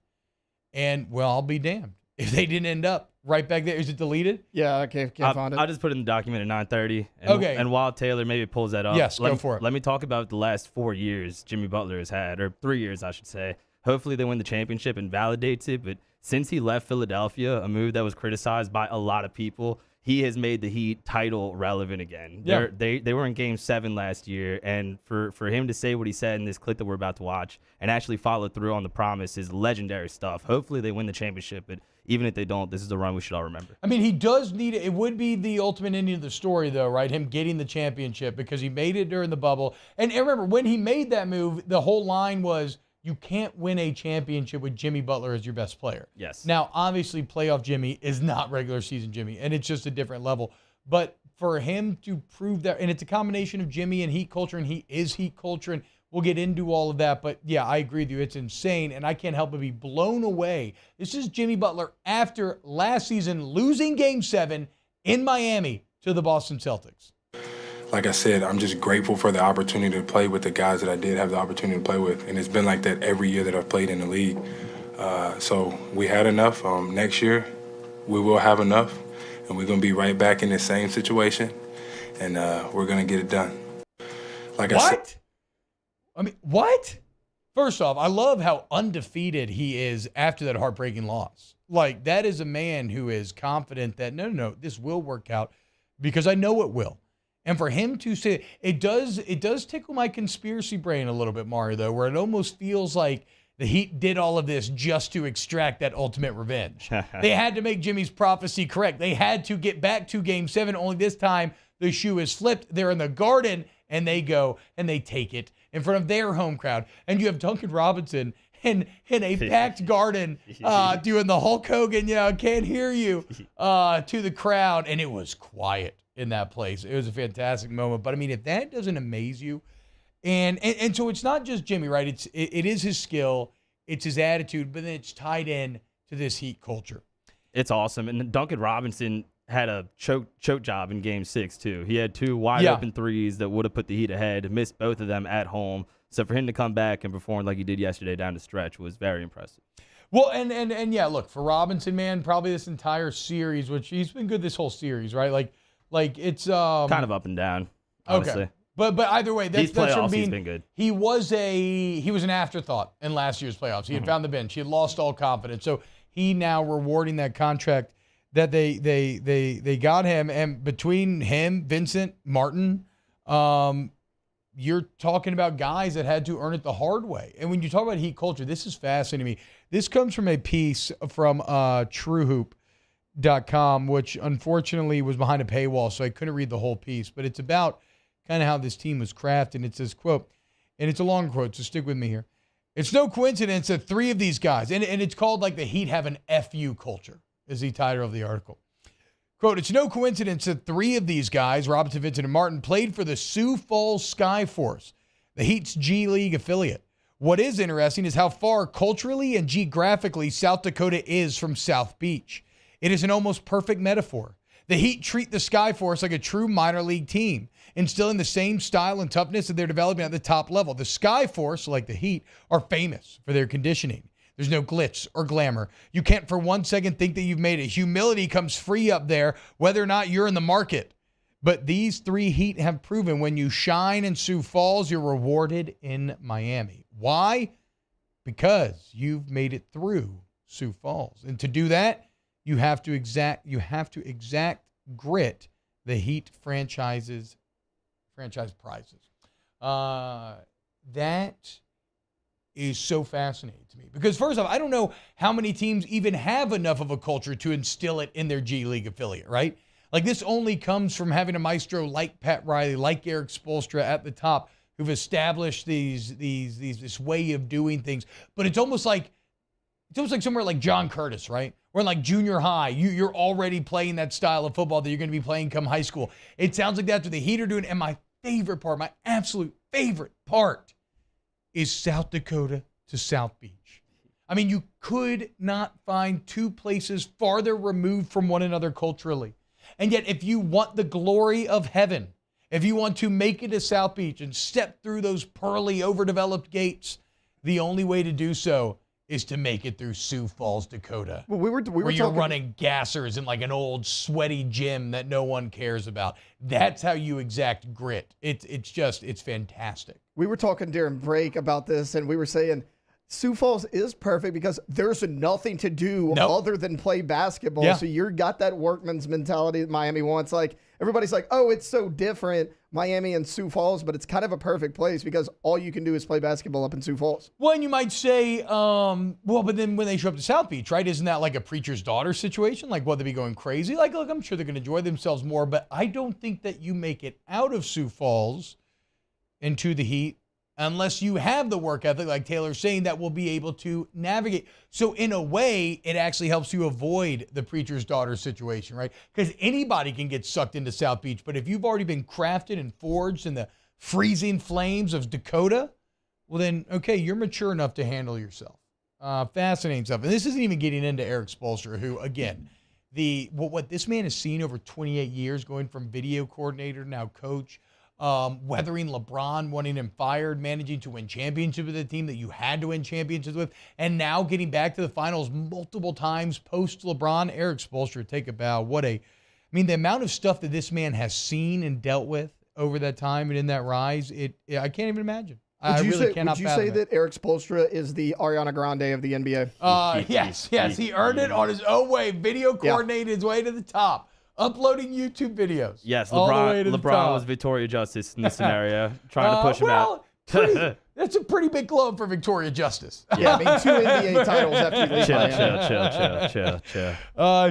And, well, I'll be damned if they didn't end up right back there. Is it deleted? Yeah, I can't find it. I'll just put it in the document at 9:30. Okay. And while Taylor maybe pulls that up, yes, go for it. Let me talk about the last 4 years Jimmy Butler has had, or 3 years, I should say. Hopefully they win the championship and validates it. But since he left Philadelphia, a move that was criticized by a lot of people, he has made the Heat title relevant again. Yeah. They were in Game 7 last year, and for him to say what he said in this clip that we're about to watch and actually follow through on the promise is legendary stuff. Hopefully they win the championship, but even if they don't, this is the run we should all remember. I mean, he does need it. It would be the ultimate ending of the story, though, right? Him getting the championship because he made it during the bubble. And remember, when he made that move, the whole line was, you can't win a championship with Jimmy Butler as your best player. Yes. Now, obviously, playoff Jimmy is not regular season Jimmy, and it's just a different level. But for him to prove that, and it's a combination of Jimmy and Heat culture, and he is Heat culture, and we'll get into all of that. But, yeah, I agree with you. It's insane, and I can't help but be blown away. This is Jimmy Butler after last season losing Game 7 in Miami to the Boston Celtics. Like I said, I'm just grateful for the opportunity to play with the guys that I did have the opportunity to play with. And it's been like that every year that I've played in the league. So we had enough. Next year, we will have enough. And we're going to be right back in the same situation. And we're going to get it done. What? I mean, what? First off, I love how undefeated he is after that heartbreaking loss. Like, that is a man who is confident that, no, this will work out because I know it will. And for him to say it does tickle my conspiracy brain a little bit, Mario, though, where it almost feels like the Heat did all of this just to extract that ultimate revenge. They had to make Jimmy's prophecy correct. They had to get back to Game 7, only this time the shoe is flipped. They're in the Garden, and they go and they take it in front of their home crowd. And you have Duncan Robinson in a packed Garden doing the Hulk Hogan, can't hear you, to the crowd. And it was quiet in that place. It was a fantastic moment. But, I mean, if that doesn't amaze you, and so it's not just Jimmy, right? It is his skill, it's his attitude, but then it's tied in to this Heat culture. It's awesome. And Duncan Robinson had a choke job in Game 6, too. He had 2 wide-open threes that would have put the Heat ahead, missed both of them at home. So for him to come back and perform like he did yesterday down the stretch was very impressive. Well, and yeah, look, for Robinson, man, probably this entire series, which he's been good this whole series, right? Like it's kind of up and down, honestly. Okay. But either way, that's from being, he's been good. He was an afterthought in last year's playoffs. He had found the bench. He had lost all confidence. So he now rewarding that contract that they got him. And between him, Vincent, Martin, you're talking about guys that had to earn it the hard way. And when you talk about Heat culture, this is fascinating to me. This comes from a piece from TrueHoop.com, which unfortunately was behind a paywall, so I couldn't read the whole piece. But it's about kind of how this team was crafted. And it says, quote, and it's a long quote, so stick with me here. It's no coincidence that 3 of these guys, and it's called like the Heat have an FU culture, is the title of the article. Quote, it's no coincidence that 3 of these guys, Robinson, Vincent, and Martin, played for the Sioux Falls Skyforce, the Heat's G League affiliate. What is interesting is how far culturally and geographically South Dakota is from South Beach. It is an almost perfect metaphor. The Heat treat the Skyforce like a true minor league team, instilling the same style and toughness that they're developing at the top level. The Skyforce, like the Heat, are famous for their conditioning. There's no glitz or glamour. You can't for one second think that you've made it. Humility comes free up there, whether or not you're in the market. But these 3 Heat have proven when you shine in Sioux Falls, you're rewarded in Miami. Why? Because you've made it through Sioux Falls. And to do that, you have to exact grit the Heat franchise prizes. That is so fascinating to me. Because first off, I don't know how many teams even have enough of a culture to instill it in their G League affiliate, right? Like this only comes from having a maestro like Pat Riley, like Eric Spoelstra at the top, who've established this way of doing things. But it's almost like somewhere like John Curtis, right? Where in like junior high, you're already playing that style of football that you're going to be playing come high school. It sounds like that's what the Heat are doing. And my favorite part, my absolute favorite part, is South Dakota to South Beach. I mean, you could not find 2 places farther removed from one another culturally. And yet, if you want the glory of heaven, if you want to make it to South Beach and step through those pearly, overdeveloped gates, the only way to do so is to make it through Sioux Falls, Dakota. Well, we were where you're running gassers in like an old sweaty gym that no one cares about. That's how you exact grit. It's fantastic. We were talking during break about this, and we were saying Sioux Falls is perfect because there's nothing to do other than play basketball. Yeah. So you've got that workman's mentality that Miami wants. Like everybody's like, oh, it's so different, Miami and Sioux Falls, but it's kind of a perfect place because all you can do is play basketball up in Sioux Falls. Well, and you might say, but then when they show up to South Beach, right, isn't that like a preacher's daughter situation? Like, will they be going crazy? Like, look, I'm sure they're going to enjoy themselves more, but I don't think that you make it out of Sioux Falls into the Heat unless you have the work ethic, like Taylor's saying, that will be able to navigate. So in a way, it actually helps you avoid the preacher's daughter situation, right? Because anybody can get sucked into South Beach, but if you've already been crafted and forged in the freezing flames of Dakota, well then, okay, you're mature enough to handle yourself. Fascinating stuff. And this isn't even getting into Eric Spoelstra, who, again, what this man has seen over 28 years, going from video coordinator, now coach, weathering LeBron, wanting him fired, managing to win championships with a team that you had to win championships with, and now getting back to the finals multiple times post-LeBron. Eric Spoelstra, take a bow. The amount of stuff that this man has seen and dealt with over that time and in that rise, I can't even imagine. Would you say that Eric Spoelstra is the Ariana Grande of the NBA? Yes. He earned it on his own way, video coordinated his way to the top. uploading YouTube videos. Yes, all the way to the LeBron top. was Victoria Justice in this scenario, trying to push him out. That's a pretty big globe for Victoria Justice. Yeah, I mean, 2 NBA titles after you leave Miami. Chill.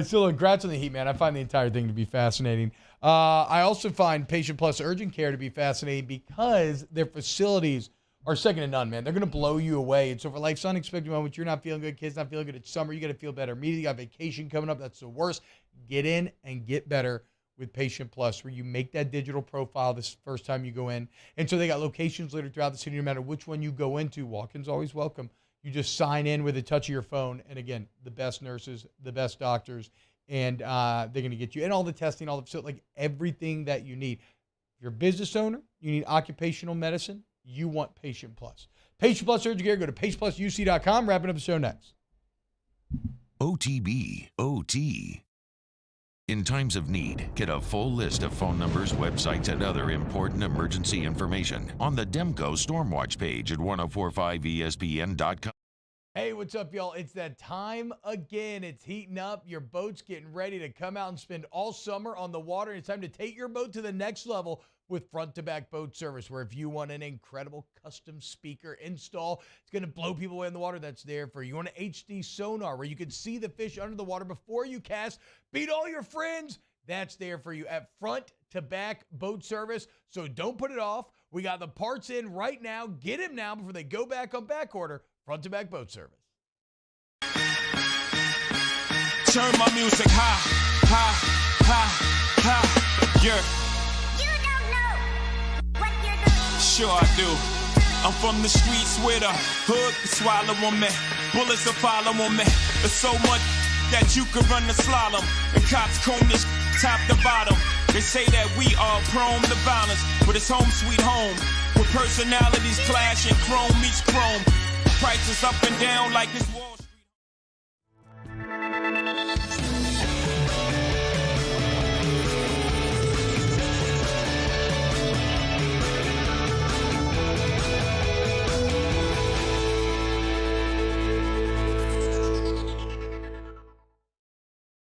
So congrats on the Heat, man. I find the entire thing to be fascinating. I also find Patient Plus Urgent Care to be fascinating because their facilities are second to none, man. They're going to blow you away. And so for life's unexpected moments, you're not feeling good, kids not feeling good, it's summer, you got to feel better immediately. You got vacation coming up. That's the worst. Get in and get better with Patient Plus, where you make that digital profile this first time you go in. And so they got locations littered throughout the city, no matter which one you go into. Walk-ins always welcome. You just sign in with a touch of your phone. And again, the best nurses, the best doctors, and they're going to get you. And all the testing, like everything that you need. If you're a business owner, you need occupational medicine, you want Patient Plus. Patient Plus Urgent Care, go to patientplusuc.com. Wrapping up the show next. OTB, OT. In times of need, get a full list of phone numbers, websites, and other important emergency information on the Demco Stormwatch page at 1045ESPN.com. Hey, what's up, y'all? It's that time again. It's heating up. Your boat's getting ready to come out and spend all summer on the water. It's time to take your boat to the next level with front-to-back boat service, where if you want an incredible custom speaker install, it's going to blow people away in the water, that's there for you. You want an HD sonar where you can see the fish under the water before you cast, beat all your friends, that's there for you at front-to-back boat service. So don't put it off. We got the parts in right now. Get them now before they go back on back order. Front-to-back boat service. Turn my music high, high, high, high, yeah. Sure I do. I'm from the streets where the hood can swallow on me. Bullets will follow on me. There's so much that you can run the slalom. The cops comb this top to bottom. They say that we are prone to violence, but it's home sweet home. With personalities clashing, chrome meets chrome. Prices up and down like this Wall Street.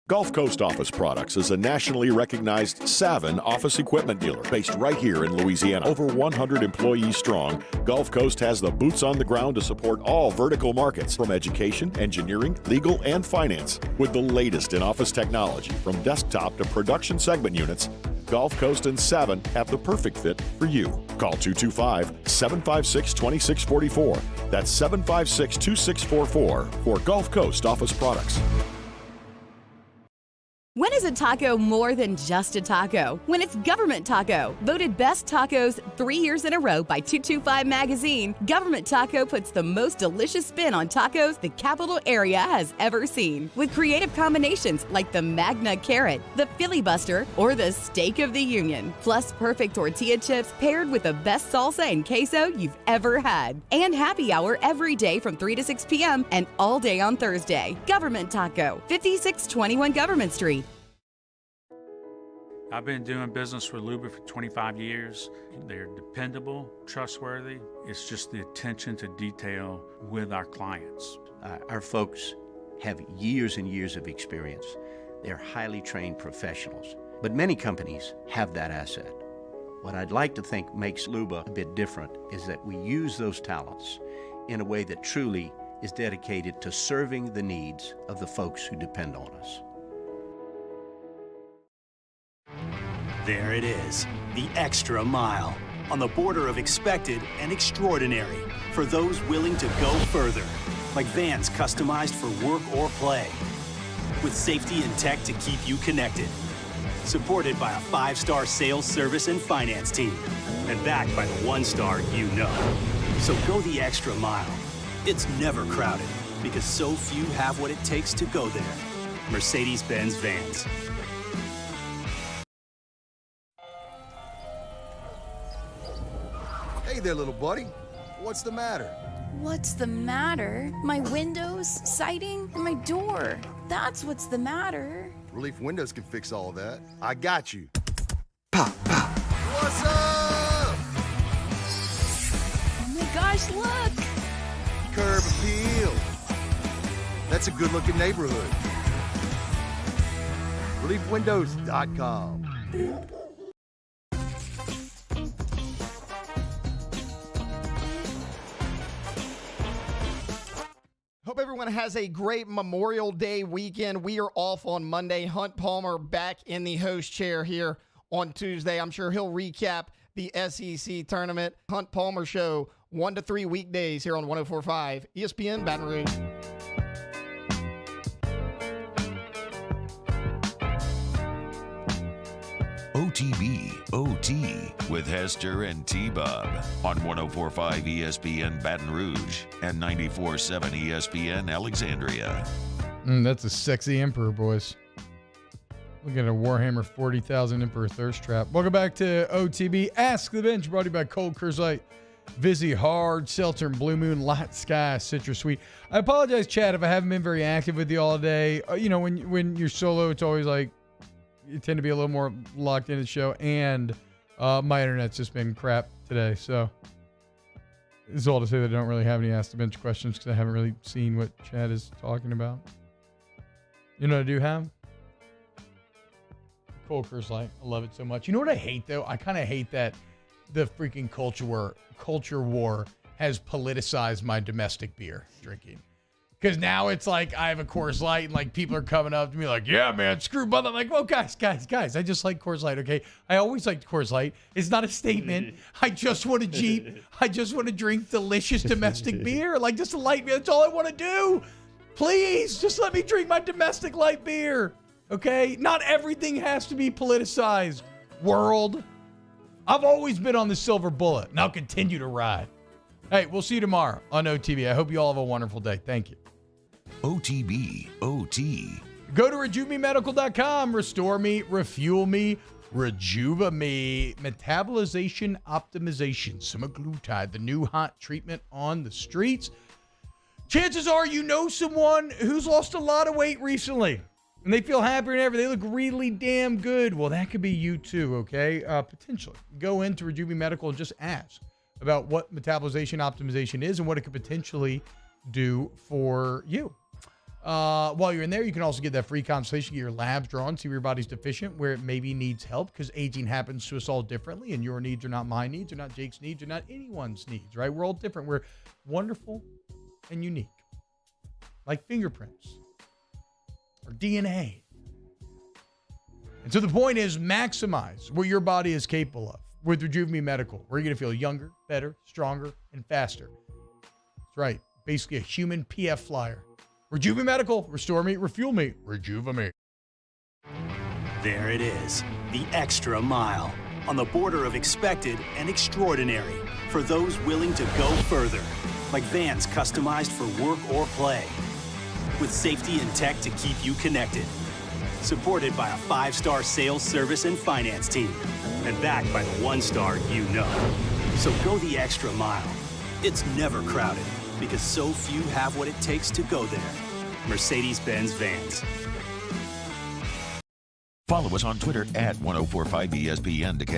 Gulf Coast Office Products is a nationally recognized Savin office equipment dealer based right here in Louisiana. Over 100 employees strong, Gulf Coast has the boots on the ground to support all vertical markets, from education, engineering, legal, and finance. With the latest in office technology, from desktop to production segment units, Gulf Coast and Savin have the perfect fit for you. Call 225-756-2644. That's 756-2644 for Gulf Coast Office Products. When is a taco more than just a taco? When it's Government Taco. Voted best tacos 3 years in a row by 225 Magazine, Government Taco puts the most delicious spin on tacos the capital area has ever seen. With creative combinations like the Magna Carrot, the Filibuster, or the Steak of the Union. Plus perfect tortilla chips paired with the best salsa and queso you've ever had. And happy hour every day from 3 to 6 p.m. and all day on Thursday. Government Taco, 5621 Government Street. I've been doing business with Luber for 25 years. They're dependable, trustworthy. It's just the attention to detail with our clients. Our folks have years and years of experience. They're highly trained professionals. But many companies have that asset. What I'd like to think makes Luba a bit different is that we use those talents in a way that truly is dedicated to serving the needs of the folks who depend on us. There it is, the extra mile, on the border of expected and extraordinary, for those willing to go further, like vans customized for work or play, with safety and tech to keep you connected, supported by a 5-star sales, service, and finance team, and backed by the 1-star you know. So go the extra mile. It's never crowded, because so few have what it takes to go there. Mercedes-Benz Vans. Hey there, little buddy. What's the matter? What's the matter? My windows, siding, and my door. That's what's the matter. Relief Windows can fix all of that. I got you. Pop, pop. What's up? Oh my gosh, look! Curb appeal. That's a good-looking neighborhood. leafwindows.com. Hope everyone has a great Memorial Day weekend. We are off on Monday. Hunt Palmer back in the host chair here on Tuesday. I'm sure he'll recap the SEC tournament. Hunt Palmer Show, 1 to 3 weekdays here on 104.5 ESPN Baton Rouge. OTB OT with Hester and T-Bob on 104.5 ESPN Baton Rouge and 94.7 ESPN Alexandria. That's a sexy Emperor, boys. Look at a Warhammer 40,000 Emperor thirst trap. Welcome back to OTB. Ask the Bench, brought to you by Cold Coors Light, Vizzy Hard Seltzer, and Blue Moon Light Sky Citrus Sweet. I apologize, Chad, if I haven't been very active with you all day. When you're solo, it's always like you tend to be a little more locked into the show, and my internet's just been crap today. So this is all to say that I don't really have any Ask the Bench questions because I haven't really seen what Chad is talking about. You know what I do have? Cold Coors Light. I love it so much. You know what I hate, though? I kind of hate that the freaking culture war has politicized my domestic beer drinking. Because now it's like I have a Coors Light and like people are coming up to me like, yeah, man, screw Bud. I'm like, well, guys, I just like Coors Light, okay? I always liked Coors Light. It's not a statement. I just want a Jeep. I just want to drink delicious domestic beer. Like, just a light beer. That's all I want to do. Please, just let me drink my domestic light beer, okay? Not everything has to be politicized, world. I've always been on the silver bullet, and I'll continue to ride. Hey, we'll see you tomorrow on OTB. I hope you all have a wonderful day. Thank you. OTB OT. Go to RejuveMeMedical.com. Restore me, refuel me, rejuva me. Metabolization optimization. Semaglutide, the new hot treatment on the streets. Chances are you know someone who's lost a lot of weight recently, and they feel happier than ever. They look really damn good. Well, that could be you too, okay? Potentially. Go into Rejuve Medical and just ask about what metabolization optimization is and what it could potentially do for you. While you're in there, you can also get that free consultation, get your labs drawn, see where your body's deficient, where it maybe needs help, because aging happens to us all differently, and your needs are not my needs, or not Jake's needs, or not anyone's needs, right? We're all different. We're wonderful and unique, like fingerprints or DNA. And so the point is, maximize what your body is capable of with Rejuve Me Medical, where you're going to feel younger, better, stronger, and faster. That's right. Basically a human PF flyer. Rejuve Me Medical. Restore me, refuel me, rejuve me. There it is, the extra mile, on the border of expected and extraordinary, for those willing to go further, like vans customized for work or play, with safety and tech to keep you connected, supported by a 5-star sales, service, and finance team, and backed by the 1-star you know. So go the extra mile. It's never crowded, because so few have what it takes to go there. Mercedes-Benz Vans. Follow us on Twitter at 1045 ESPN to catch